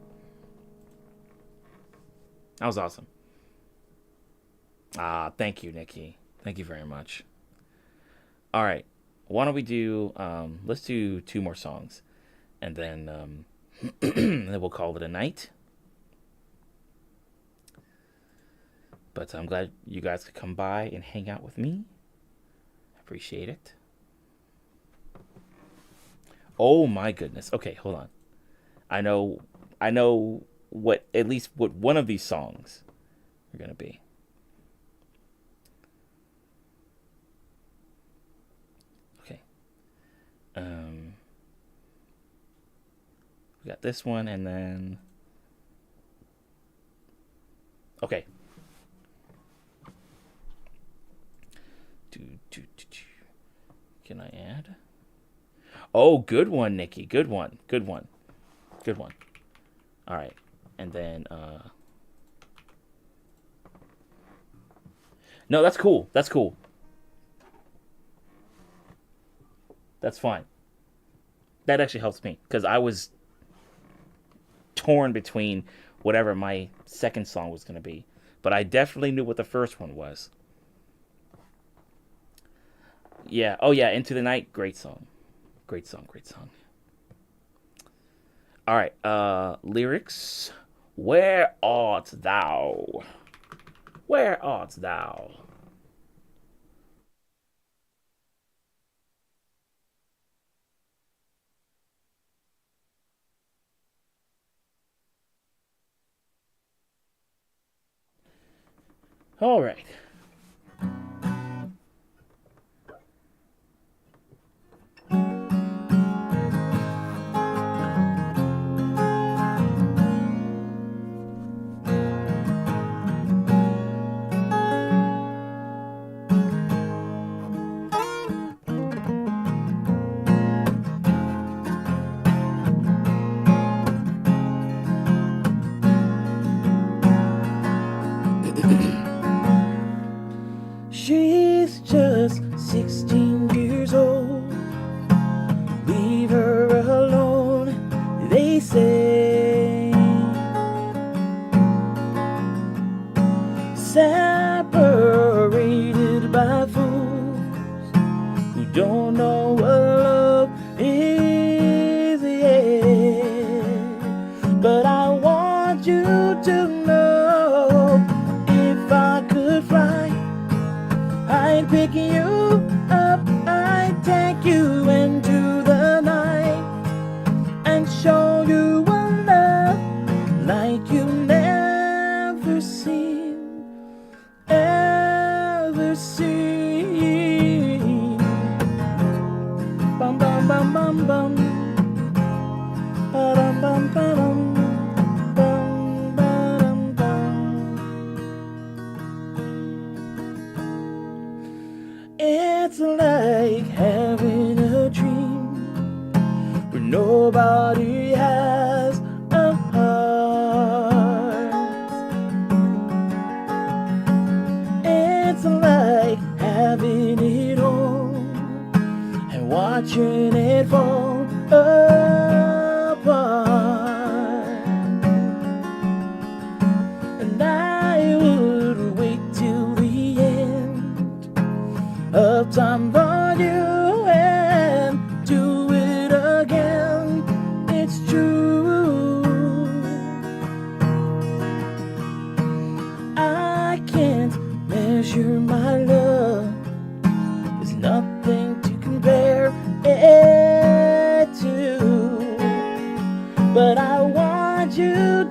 That was awesome. Thank you, Nikki. Thank you very much. All right. Why don't we do, let's do 2 more songs. And then, then we'll call it a night. But I'm glad you guys could come by and hang out with me. Appreciate it. Oh my goodness. Okay, hold on. I know what, at least what one of these songs are going to be. Okay. We got this one and then, okay. Can I add? Oh, good one, Nikki. Good one. Good one. Good one. All right. And then, no, that's cool. That's cool. That's fine. That actually helps me because I was torn between whatever my second song was going to be. But I definitely knew what the first one was. Yeah. Oh, yeah. Into the Night. Great song. Great song. Great song. All right. Lyrics. Where art thou? Where art thou? All right. She's just 16 years old. Leave her alone, they say. Separated by fools who don't know what love is yet. But I want you to know, if I could fly, I'd pick you up, I'd take you into the night and show you a love like you've never seen, ever seen. Bum bum bum bum bum, ba-dum bum ba-dum, bum ba-dum bum. It's like having a dream.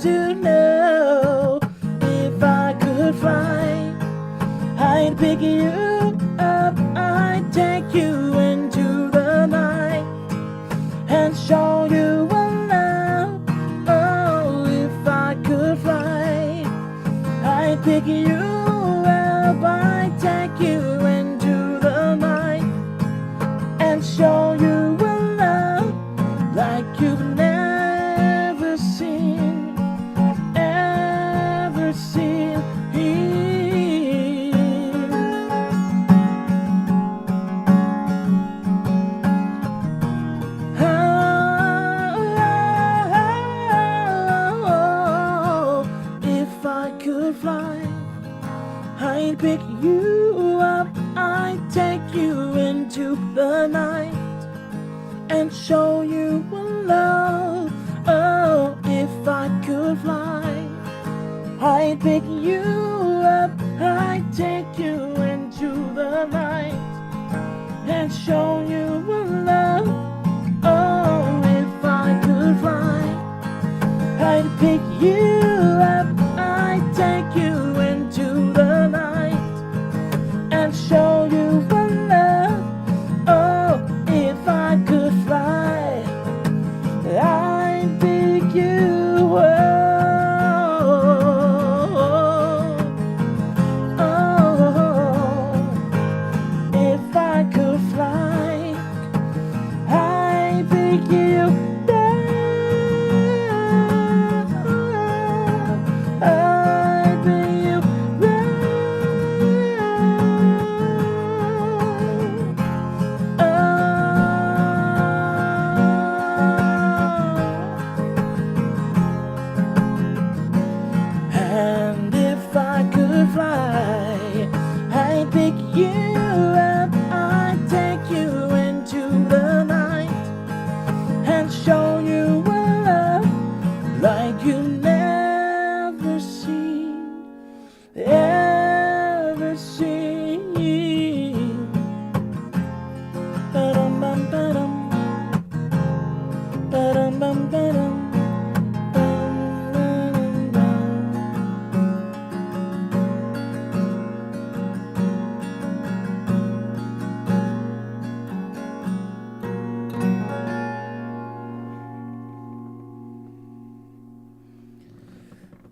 to know if I could fly, I'd pick you up, I'd take you into the night and show you a love. Oh, if I could fly, I'd pick you up, I'd take you into the night and show you a love like you've never seen, ever seen. Oh, if I could fly, I'd pick you up, I'd take you into the night and show you a love. Oh, if I could fly, I'd pick you up, I'd take you into the night and show you a love. Oh, if I could fly, I'd pick you up, I'd take you into the night and show you a love. Oh, if I could fly, I'd pick you up. Oh, if I could fly, I'd pick you up. I'd pick you and if I could fly, I'd pick you up, I'd take you into the night and show you a love like you never seen, ever seen. Ba-dum-bum-ba-dum, ba-dum-bum-ba-dum.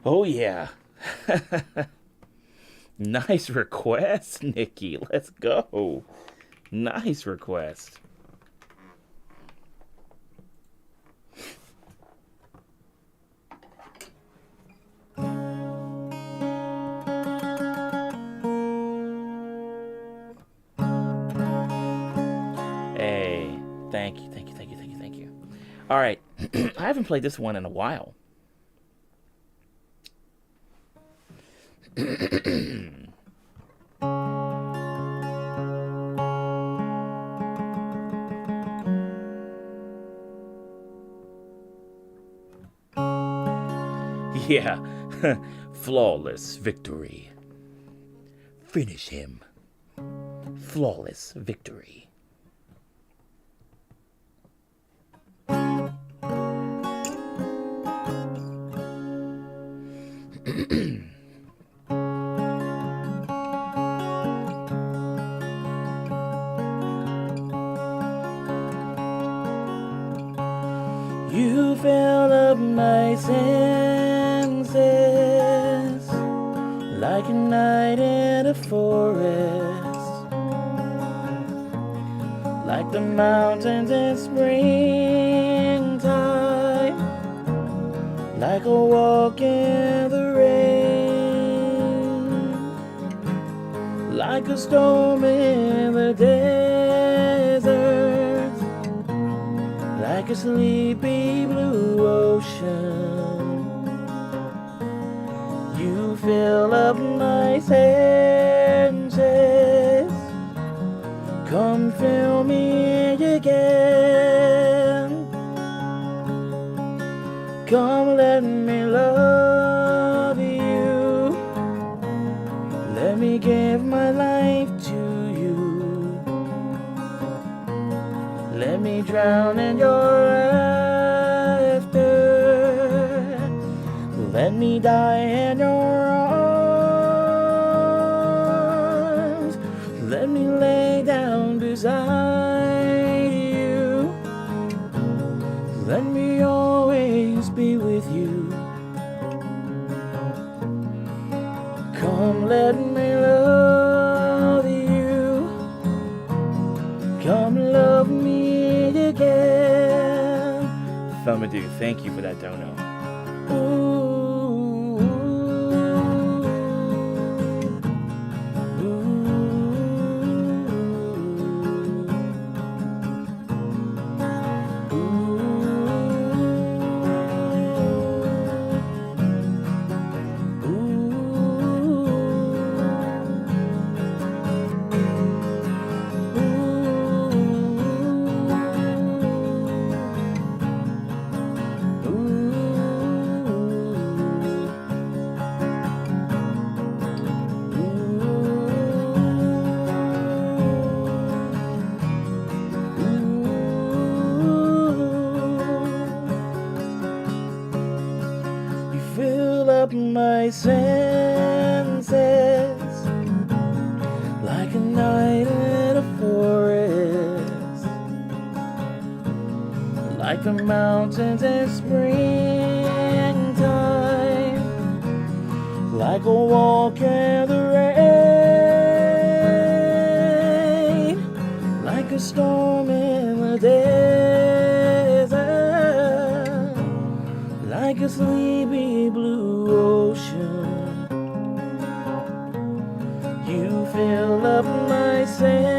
Oh, yeah. Nice request, Nikki. Let's go. Nice request. Hey, thank you, thank you, thank you, thank you, thank you. All right. I haven't played this one in a while. Yeah. Flawless victory. Finish him. Flawless victory. You fill up my senses like a night in a forest, like the mountains in springtime, like a walk in the rain, like a storm in the desert, like a sleepy blue ocean. You fill up my senses. Come fill me again. Come let me love you. Let me give my life to you. Let me drown in your laughter. Let me die in your arms. Let me lay down beside you. Let me always be with you. Come, let me love you. Come, love me again. Thumb Ado, thank you for that dono. My senses like a night in a forest, like the mountains in springtime, like a walk in the rain, like a storm in the desert, like a sleepy blue ocean. You fill up my senses.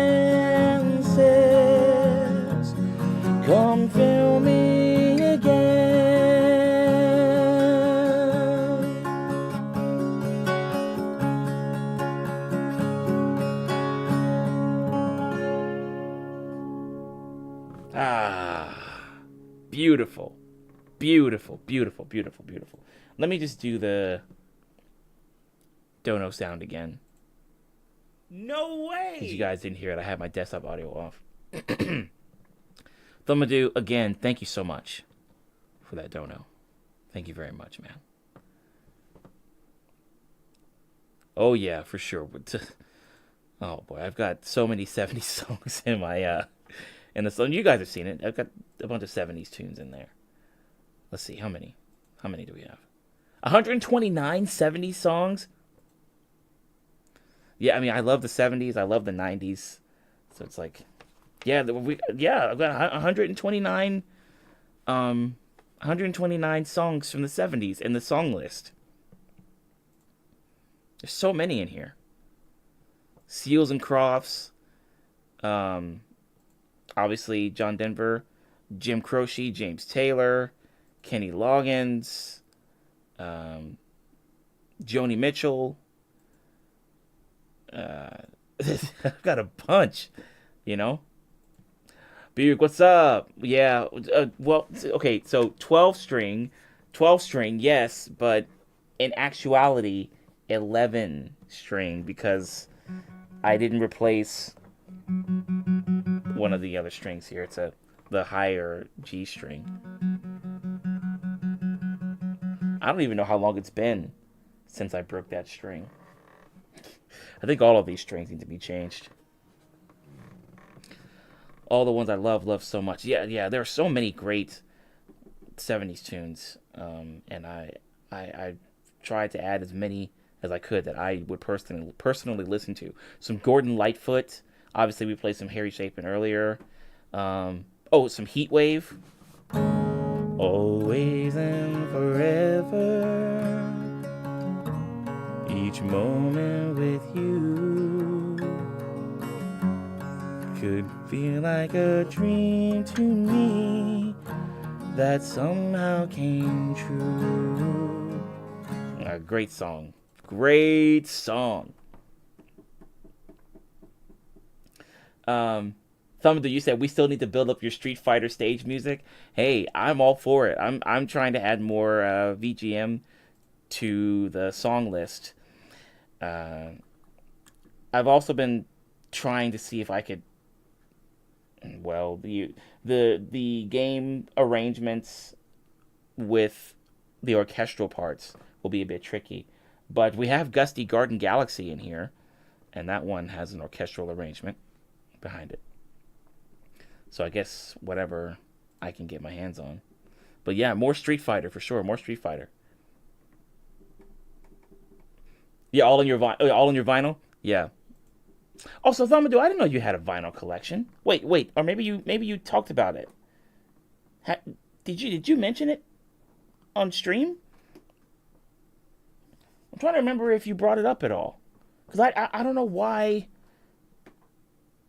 Come fill me again. Beautiful. Beautiful, beautiful, beautiful, beautiful. Let me just do the dono sound again. No way! Because you guys didn't hear it. I had my desktop audio off. Thumb Ado, again, thank you so much for that dono. Thank you very much, man. Oh, yeah, for sure. Oh, boy, I've got so many 70s songs in my, in the song. You guys have seen it. I've got a bunch of 70s tunes in there. Let's see, how many? How many do we have? 129 70s songs? Yeah, I mean, I love the 70s. I love the 90s. So it's like, yeah, I've got 129 songs from the 70s in the song list. There's so many in here. Seals and Crofts, obviously John Denver, Jim Croce, James Taylor, Kenny Loggins, Joni Mitchell. I've got a bunch, you know. Buick, what's up? Yeah, well, okay, so 12 string, yes, but in actuality, 11 string, because I didn't replace one of the other strings here. It's the higher G string. I don't even know how long it's been since I broke that string. I think all of these strings need to be changed. All the ones I love so much. Yeah, there are so many great 70s tunes, and I tried to add as many as I could that I would personally listen to. Some Gordon Lightfoot. Obviously, we played some Harry Chapin earlier. Some Heat Wave. Always and forever, each moment with you could feel like a dream to me that somehow came true. A great song. Great song. Thumb, you said we still need to build up your Street Fighter stage music. Hey, I'm all for it. I'm trying to add more VGM to the song list. I've also been trying to see if I could. Well, the game arrangements with the orchestral parts will be a bit tricky. But we have Gusty Garden Galaxy in here, and that one has an orchestral arrangement behind it. So I guess whatever I can get my hands on. But yeah, more Street Fighter for sure. More Street Fighter. Yeah, all in your vinyl. Yeah. Also, Thamadou, I didn't know you had a vinyl collection. Wait, or maybe you talked about it. Ha- did you mention it on stream? I'm trying to remember if you brought it up at all, because I don't know why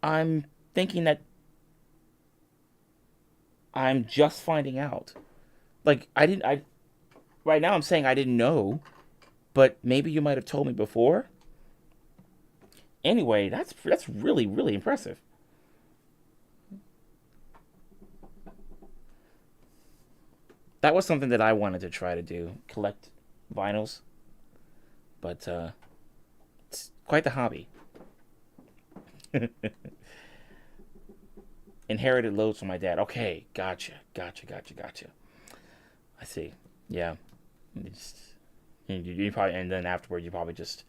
I'm thinking that I'm just finding out. Like I right now I'm saying I didn't know, but maybe you might have told me before. Anyway, that's really really impressive. That was something that I wanted to try to do, collect vinyls, but it's quite the hobby. Inherited loads from my dad. Okay, gotcha. I see. Yeah, you probably, and then afterward you probably just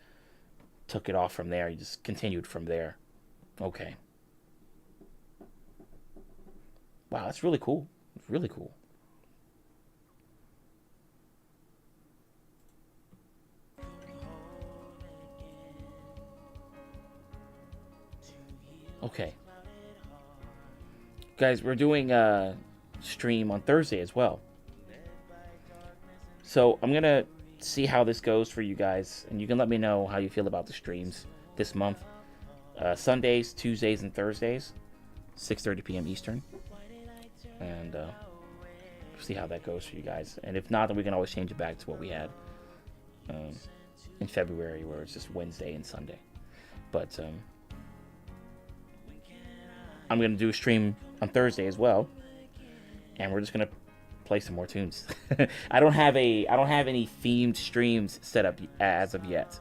took it off from there. You just continued from there. Okay. Wow, that's really cool. It's really cool. Okay. Guys, we're doing a stream on Thursday as well. So I'm going to see how this goes for you guys, and you can let me know how you feel about the streams this month. Sundays, Tuesdays, and Thursdays, 6:30 p.m. Eastern. And see how that goes for you guys. And if not, then we can always change it back to what we had in February, where it's just Wednesday and Sunday. But I'm going to do a stream on Thursday as well, and we're just going to play some more tunes. I don't have any themed streams set up as of yet,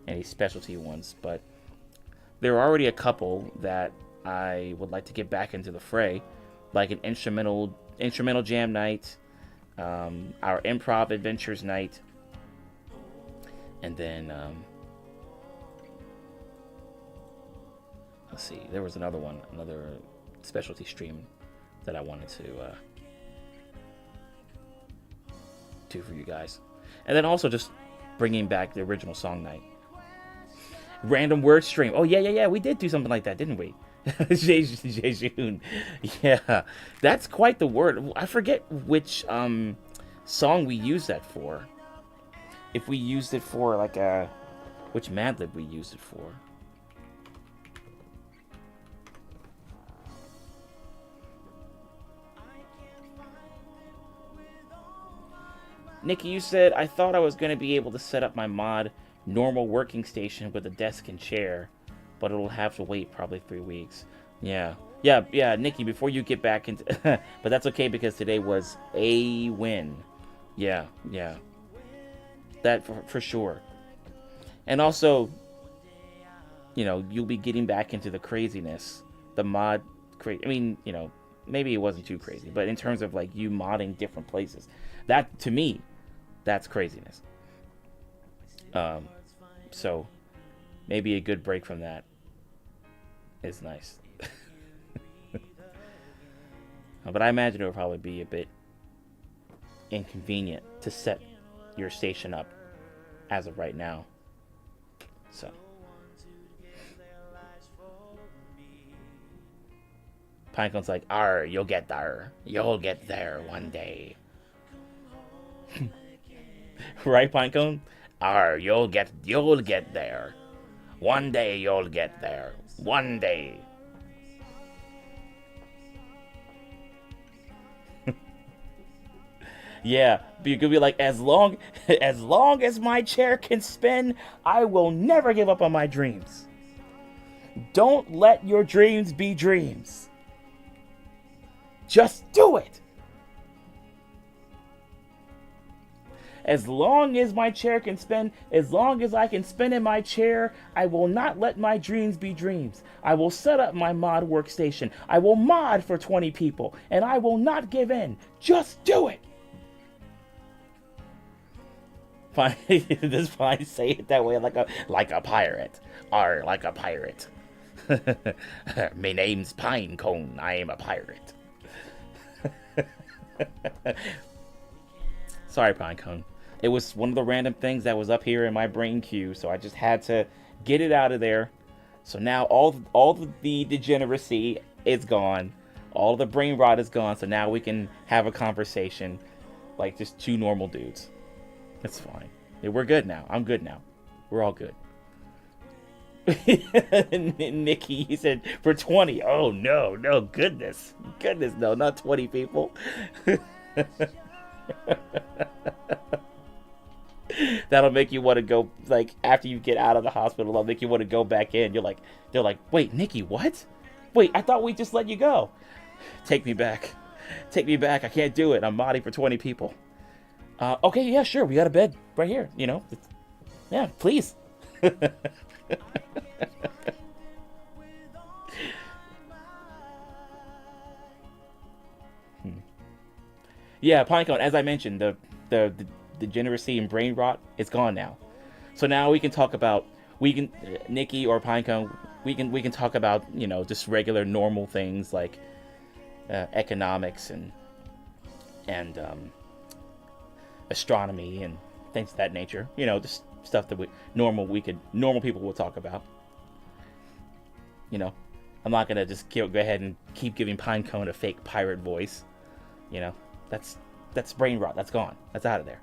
any specialty ones, but there are already a couple that I would like to get back into the fray, like an instrumental jam night, our improv adventures night, and then let's see, there was another specialty stream that I wanted to do for you guys. And then also just bringing back the original song night. Random word stream. Oh, yeah. We did do something like that, didn't we? Jejun. Yeah. That's quite the word. I forget which song we used that for. If we used it for like which Mad Lib we used it for. Nikki, you said, I thought I was going to be able to set up my mod normal working station with a desk and chair, but it'll have to wait probably 3 weeks. Yeah, Nikki, before you get back into... but that's okay because today was a win. Yeah. That for sure. And also, you'll be getting back into the craziness. The mod... I mean, maybe it wasn't too crazy, but in terms of, like, you modding different places. That, to me... that's craziness. So maybe a good break from that is nice. But I imagine it will probably be a bit inconvenient to set your station up as of right now. So Pinecone's like, you'll get there. You'll get there one day. Right, Pinecone? You'll get there. One day you'll get there. One day. Yeah, you could be like, as long as my chair can spin, I will never give up on my dreams. Don't let your dreams be dreams. Just do it. As long as my chair can spin, as long as I can spin in my chair, I will not let my dreams be dreams. I will set up my mod workstation. I will mod for 20 people, and I will not give in. Just do it. Fine, this fine say it that way like a pirate, or like a pirate. My name's Pinecone. I am a pirate. Sorry, Pinecone. It was one of the random things that was up here in my brain queue, so I just had to get it out of there. So now all the degeneracy is gone. All the brain rot is gone. So now we can have a conversation like just two normal dudes. It's fine. Yeah, we're good now. I'm good now. We're all good. Nikki, he said for 20. Oh no, no, goodness, no, not 20 people. That'll make you want to go, like, after you get out of the hospital. That'll make you want to go back in. They're like, wait, Nikki, what? Wait, I thought we just let you go. Take me back. I can't do it. I'm modding for 20 people. Okay, yeah, sure. We got a bed right here. Yeah, please. Yeah, Pinecone, as I mentioned, the degeneracy and brain rot is gone now. So now we can talk about, Nikki or Pinecone, we can talk about, just regular normal things like economics and astronomy and things of that nature. Just stuff that normal people will talk about. I'm not gonna just go ahead and keep giving Pinecone a fake pirate voice. That's brain rot. That's gone. That's out of there.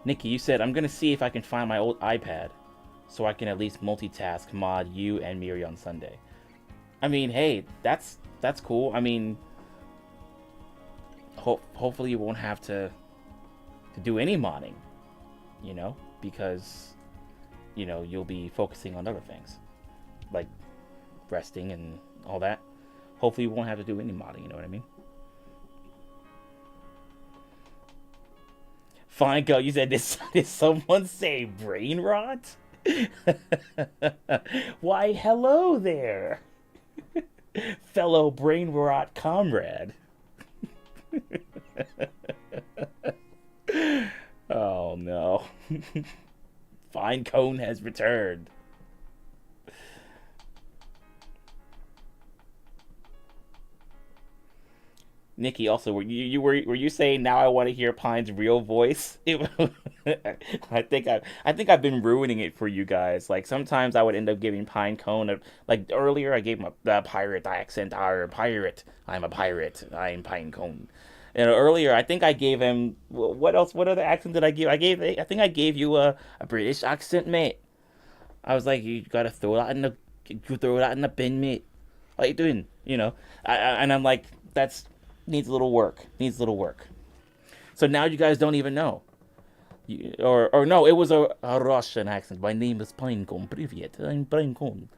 Nikki, you said, I'm gonna see if I can find my old iPad so I can at least multitask mod you and Miri on Sunday. I mean, hey, that's cool. I mean, hopefully you won't have to do any modding, because, you'll be focusing on other things, like resting and all that. Hopefully you won't have to do any modding, you know what I mean? Fine, go. You said, did someone say brain rot? Why, hello there, fellow brain rot comrade. Oh no. Pinecone has returned. Nikki, also, were you saying now I want to hear Pine's real voice? I think I've been ruining it for you guys. Like sometimes I would end up giving Pinecone like earlier I gave him a pirate accent. Pirate. I'm a pirate. I'm Pinecone. And earlier I think I gave him what else? What other accent did I give? I think I gave you a British accent, mate. I was like, you gotta throw that in the bin, mate. What you doing? And I'm like, that's needs a little work. So now you guys don't even know. Or no, it was a Russian accent. My name is Pinecone. Привет, I'm Pinecone.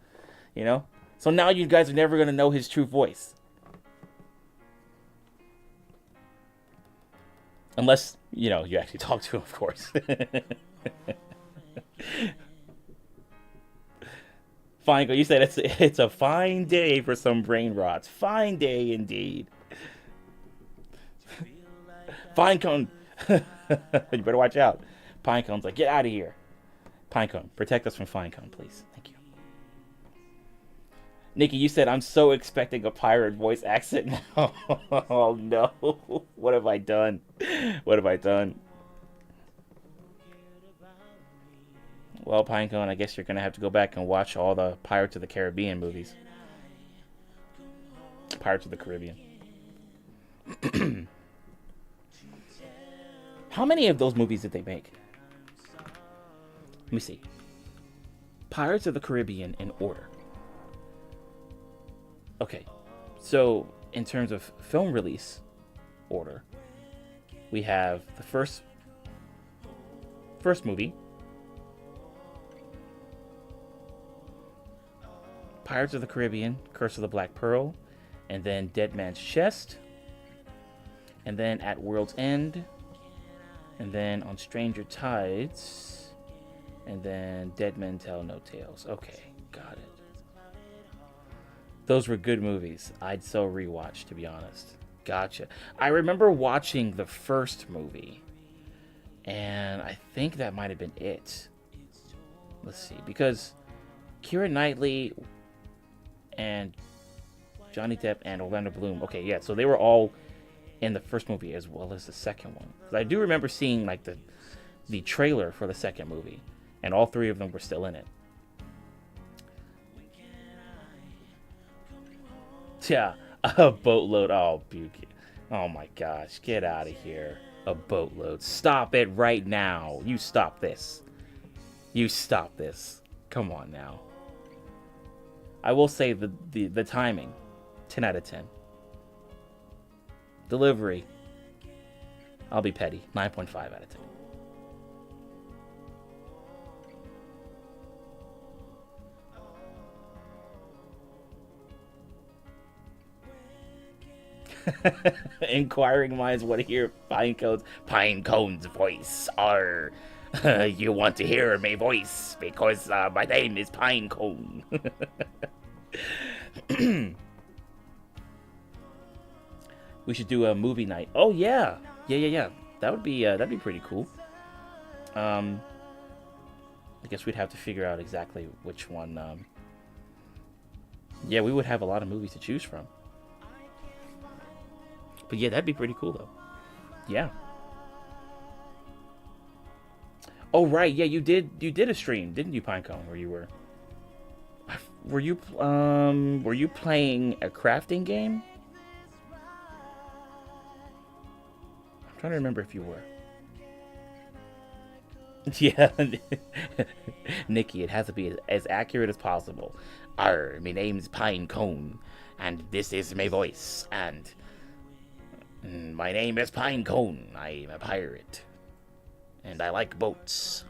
So now you guys are never gonna know his true voice, unless you actually talk to him, of course. Fine, you said it's a fine day for some brain rots. Fine day indeed. Pinecone, you better watch out. Pinecone's like, get out of here. Pinecone, protect us from Pinecone, please. Thank you. Nikki, you said I'm so expecting a pirate voice accent now. Oh no, what have I done? Well, Pinecone, I guess you're gonna have to go back and watch all the Pirates of the Caribbean movies. Pirates of the Caribbean. How many of those movies did they make? Let me see. Pirates of the Caribbean in order. Okay, so in terms of film release order, we have the first movie, Pirates of the Caribbean, Curse of the Black Pearl, and then Dead Man's Chest, and then At World's End, and then On Stranger Tides, and then Dead Men Tell No Tales. Okay, got it. Those were good movies. I'd so rewatch, to be honest. Gotcha. I remember watching the first movie, and I think that might have been it. Let's see, because Keira Knightley and Johnny Depp and Orlando Bloom. Okay, yeah, so they were all in the first movie as well as the second one. 'Cause I do remember seeing like the trailer for the second movie, and all three of them were still in it. Yeah, a boatload. Oh, Buke. Oh my gosh, get out of here. A boatload. Stop it right now. You stop this. You stop this. Come on now. I will say the timing, 10 out of 10. Delivery, I'll be petty, 9.5 out of 10. Inquiring minds want to hear Pine Cone's voice. Or you want to hear my voice because my name is Pine Cone. We should do a movie night. Oh yeah, yeah. That'd be pretty cool. I guess we'd have to figure out exactly which one. Yeah, we would have a lot of movies to choose from. But yeah, that'd be pretty cool though. Yeah. Oh right, yeah, you did a stream, didn't you, Pinecone, where you were you playing a crafting game? I'm trying to remember if you were. Yeah. Nikki, it has to be as accurate as possible. Arr, my name's Pinecone, and this is my voice, and my name is Pinecone. I'm a pirate. And I like boats.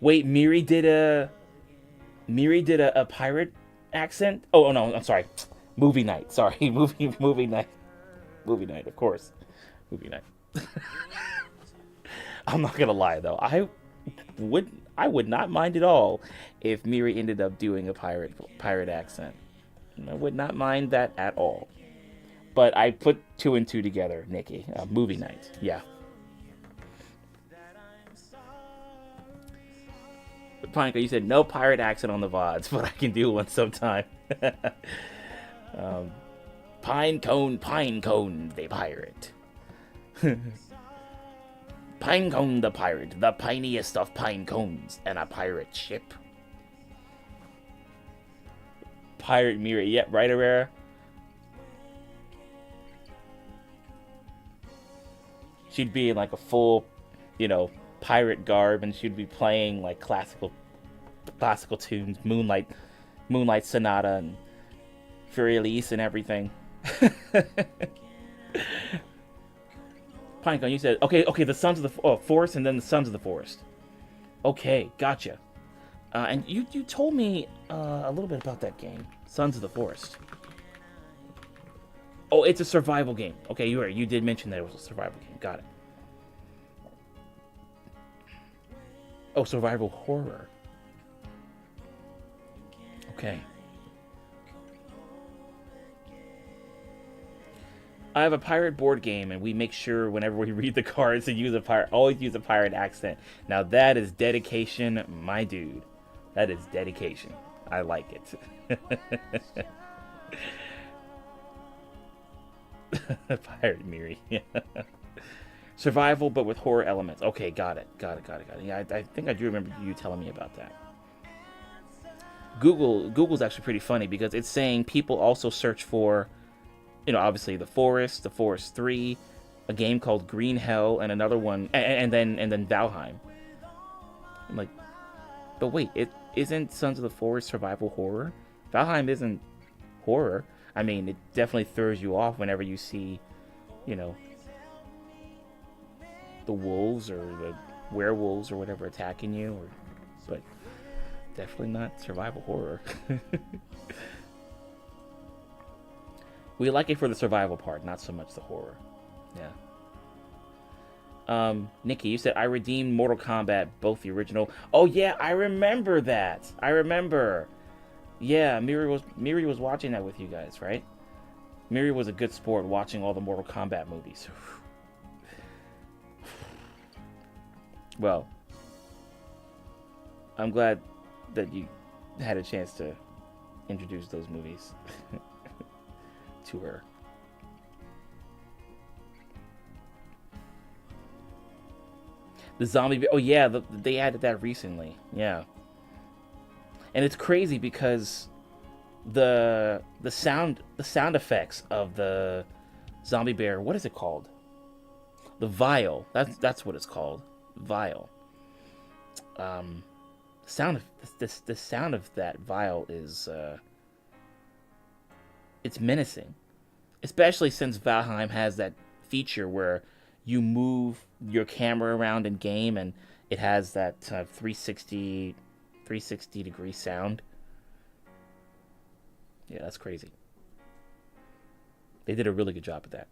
Wait, Miri did a pirate accent? Oh no, I'm sorry. Movie night. Sorry, movie night. Movie night, of course. Movie night. I'm not gonna lie though. I would not mind at all if Miri ended up doing a pirate accent. I would not mind that at all. But I put 2 and 2 together, Nikki. Movie night, yeah. Panka, you said no pirate accent on the VODs, but I can do one sometime. Pinecone, the pirate. Pinecone the pirate, the piniest of pine cones, and a pirate ship. Pirate Miri, yep, right, Herrera. She'd be in like a full, pirate garb, and she'd be playing like classical tunes, Moonlight Sonata, and Furielise and everything. Pinecone, you said okay. The Sons of the Forest, and then the Sons of the Forest. Okay, gotcha. And you told me a little bit about that game, Sons of the Forest. Oh, it's a survival game. Okay, you did mention that it was a survival game. Got it. Oh, survival horror. Okay. I have a pirate board game, and we make sure whenever we read the cards to always use a pirate accent. Now that is dedication, my dude. That is dedication. I like it. Pirate Miri. Survival, but with horror elements. Okay, got it. Yeah, I think I do remember you telling me about that. Google's actually pretty funny because it's saying people also search for, obviously The Forest 3, a game called Green Hell, and another one, and then Valheim. I'm like, but wait, it isn't Sons of the Forest survival horror? Valheim isn't horror. I mean, it definitely throws you off whenever you see, the wolves or the werewolves or whatever attacking you, but definitely not survival horror. We like it for the survival part, not so much the horror. Yeah. Nikki, you said I redeemed Mortal Kombat, both the original. Oh yeah, I remember that. I remember. Yeah, Miri was watching that with you guys, right? Miri was a good sport watching all the Mortal Kombat movies. Well, I'm glad that you had a chance to introduce those movies to her. The zombie. Oh yeah, they added that recently. Yeah, and it's crazy because the sound effects of the zombie bear. What is it called? The vial. That's what it's called. Vial. Sound of the sound of that vial is it's menacing, especially since Valheim has that feature where you move your camera around in game and it has that 360 degree sound. Yeah, that's crazy. They did a really good job at that.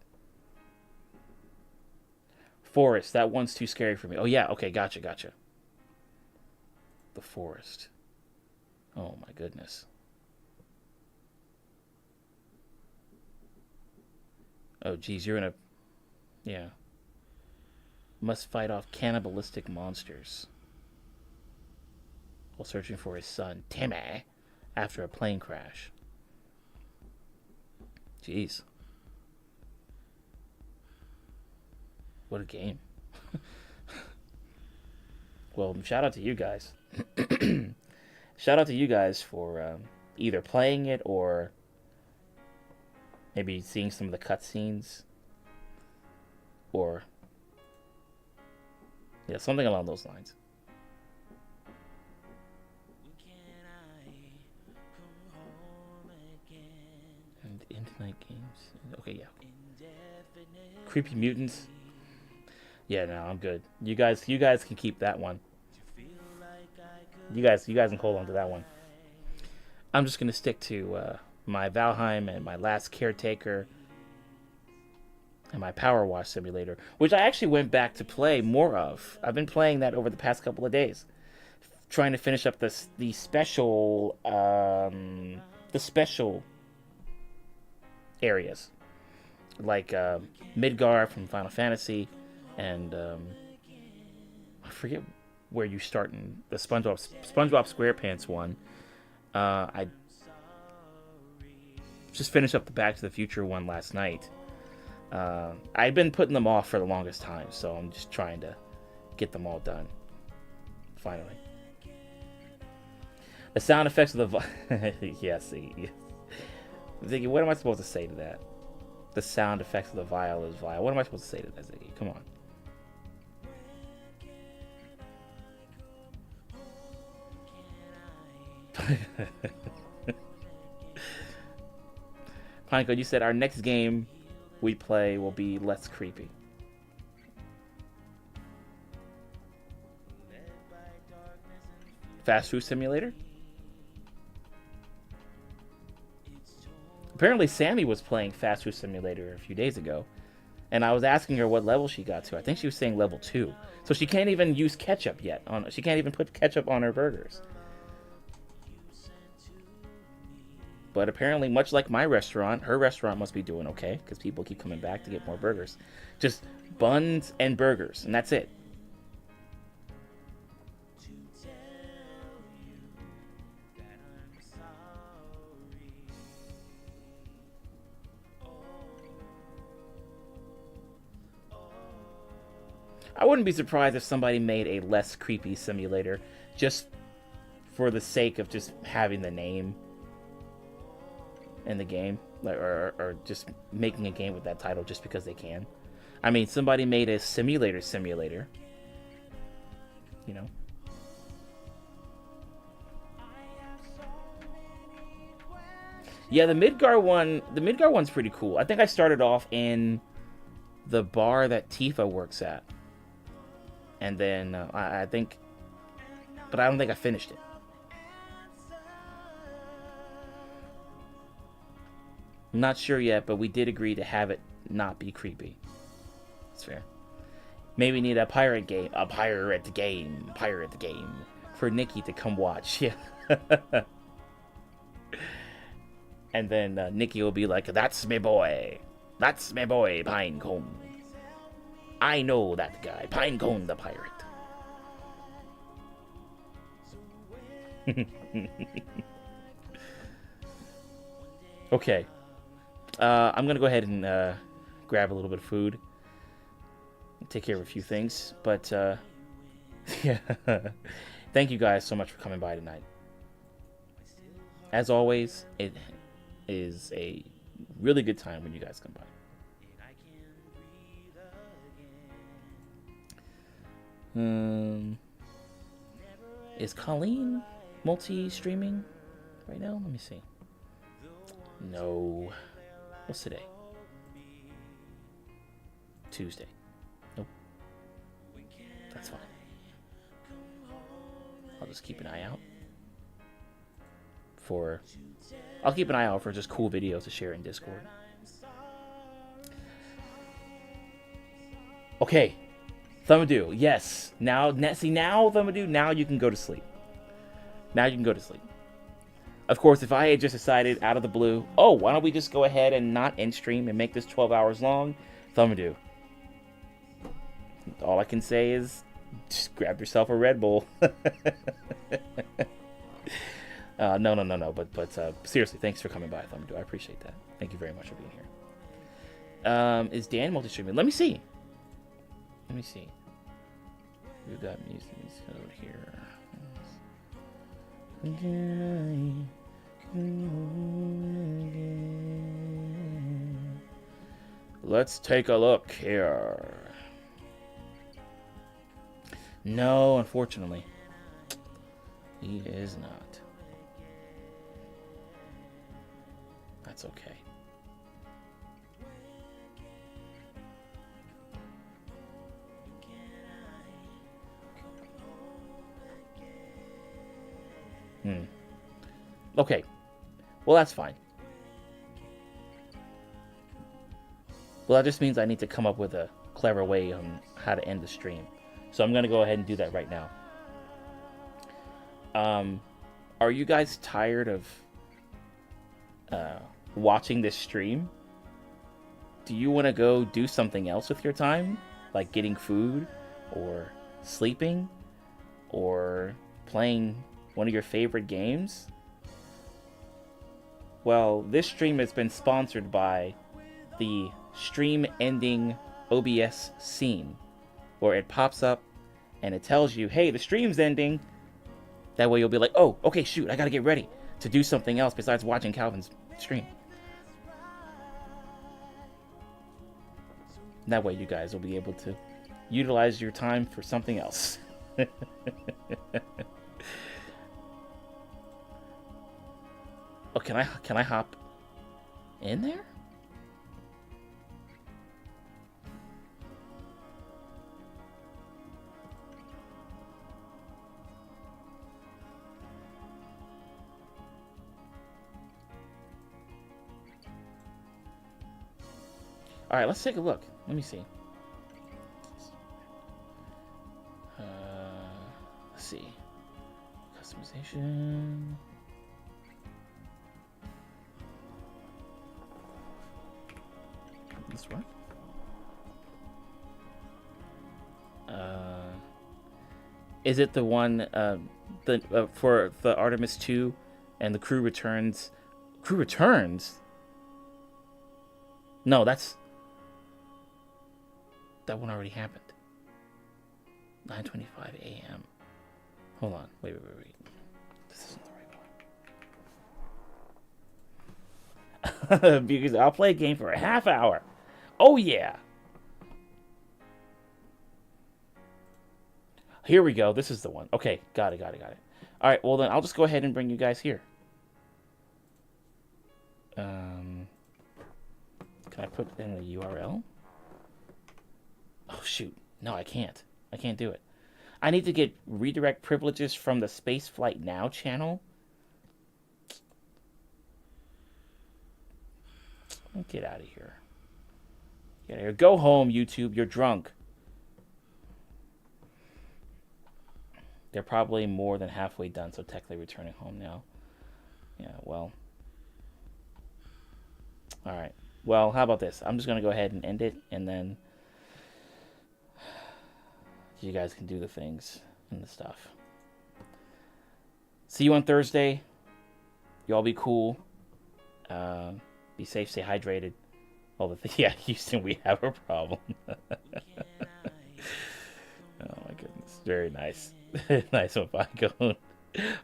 Forest, that one's too scary for me. Oh yeah, okay, gotcha. The forest. Oh my goodness. Oh geez, you're in a... Yeah. Must fight off cannibalistic monsters while searching for his son, Timmy, after a plane crash. Jeez. What a game. Well, shout out to you guys. Shout out to you guys for either playing it or maybe seeing some of the cutscenes. Or, yeah, something along those lines. And Internet games. Okay, yeah. Creepy mutants. Yeah, no, I'm good. You guys can keep that one. You guys can hold on to that one. I'm just gonna stick to my Valheim and my Last Caretaker and my Power Wash Simulator, which I actually went back to play more of. I've been playing that over the past couple of days, trying to finish up the special areas, like Midgar from Final Fantasy, and I forget where you start in the SpongeBob SquarePants one. I just finished up the Back to the Future one last night. I've been putting them off for the longest time, so I'm just trying to get them all done. Finally. The sound effects of the... yeah, see. Ziggy, what am I supposed to say to that? The sound effects of the vial is vile. What am I supposed to say to that, Ziggy? Come on. Pinecode, you said our next game we play will be less creepy. Fast food simulator? Apparently Sammy was playing Fast Food Simulator a few days ago, and I was asking her what level she got to. I think she was saying level 2. So she can't even use ketchup yet. She can't even put ketchup on her burgers. But apparently, much like my restaurant, her restaurant must be doing okay, because people keep coming back to get more burgers. Just buns and burgers, and that's it. I wouldn't be surprised if somebody made a less creepy simulator just for the sake of just having the name in the game, or just making a game with that title just because they can. I mean, somebody made a simulator, you know. Yeah, the Midgar one's pretty cool. I think I started off in the bar that Tifa works at. And then I think, but I don't think I finished it. I'm not sure yet, but we did agree to have it not be creepy. That's fair. Maybe need a pirate game for Nikki to come watch. Yeah. And then Nikki will be like, "That's me boy. That's me boy, Pinecone. I know that guy, Pinecone the pirate." Okay. I'm going to go ahead and grab a little bit of food. Take care of a few things. But, yeah. Thank you guys so much for coming by tonight. As always, it is a really good time when you guys come by. Is Colleen multi-streaming right now? Let me see. No. What's today? Tuesday. Nope. That's fine. I'll just keep an eye out for... I'll keep an eye out for just cool videos to share in Discord. Okay. Thumbadoo, yes. Now, Thumbadoo, now you can go to sleep. Now you can go to sleep. Of course, if I had just decided out of the blue, oh, why don't we just go ahead and not end stream and make this 12 hours long? Thumbadoo. All I can say is, just grab yourself a Red Bull. No. But seriously, thanks for coming by, Thumbadoo. I appreciate that. Thank you very much for being here. Is Dan multi-streaming? Let me see. We've got music code here. Let's take a look here. No, unfortunately. He is not. That's okay. Okay. Well, that's fine. Well, that just means I need to come up with a clever way on how to end the stream. So I'm going to go ahead and do that right now. Are you guys tired of watching this stream? Do you want to go do something else with your time? Like getting food? Or sleeping? Or playing one of your favorite games? Well, this stream has been sponsored by the stream ending OBS scene, where it pops up and it tells you, hey, the stream's ending. That way you'll be like, oh, okay, shoot, I gotta get ready to do something else besides watching Calvin's stream. That way you guys will be able to utilize your time for something else. Oh, can I hop in there? All right, let's take a look. Let me see. Let's see. Customization. This one. Is it the one for the Artemis 2 and the crew returns? Crew returns? No, that one already happened. 9:25 a.m. Hold on. Wait. This isn't the right one. Because I'll play a game for a half hour. Oh, yeah. Here we go. This is the one. Okay, got it. All right, well, then I'll just go ahead and bring you guys here. Can I put in a URL? Oh, shoot. No, I can't. I can't do it. I need to get redirect privileges from the Spaceflight Now channel. Get out of here. Go home, YouTube. You're drunk. They're probably more than halfway done, so technically returning home now. Yeah, well. Alright. Well, how about this? I'm just going to go ahead and end it, and then you guys can do the things and the stuff. See you on Thursday. Y'all be cool. Be safe, stay hydrated. All the yeah, Houston, we have a problem. Oh my goodness. Very nice. Nice one, Pinecone.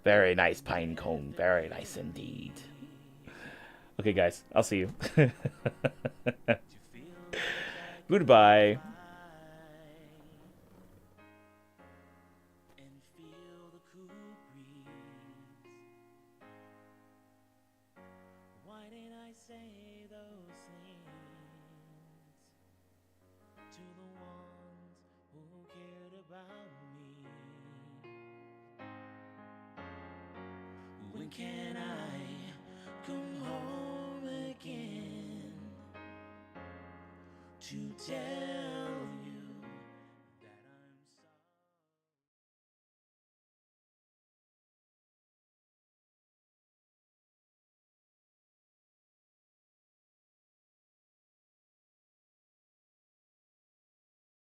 Very nice, Pinecone. Very nice indeed. Okay, guys, I'll see you. Goodbye. Why didn't I say those things to the ones who cared about me? When can I come home again to tell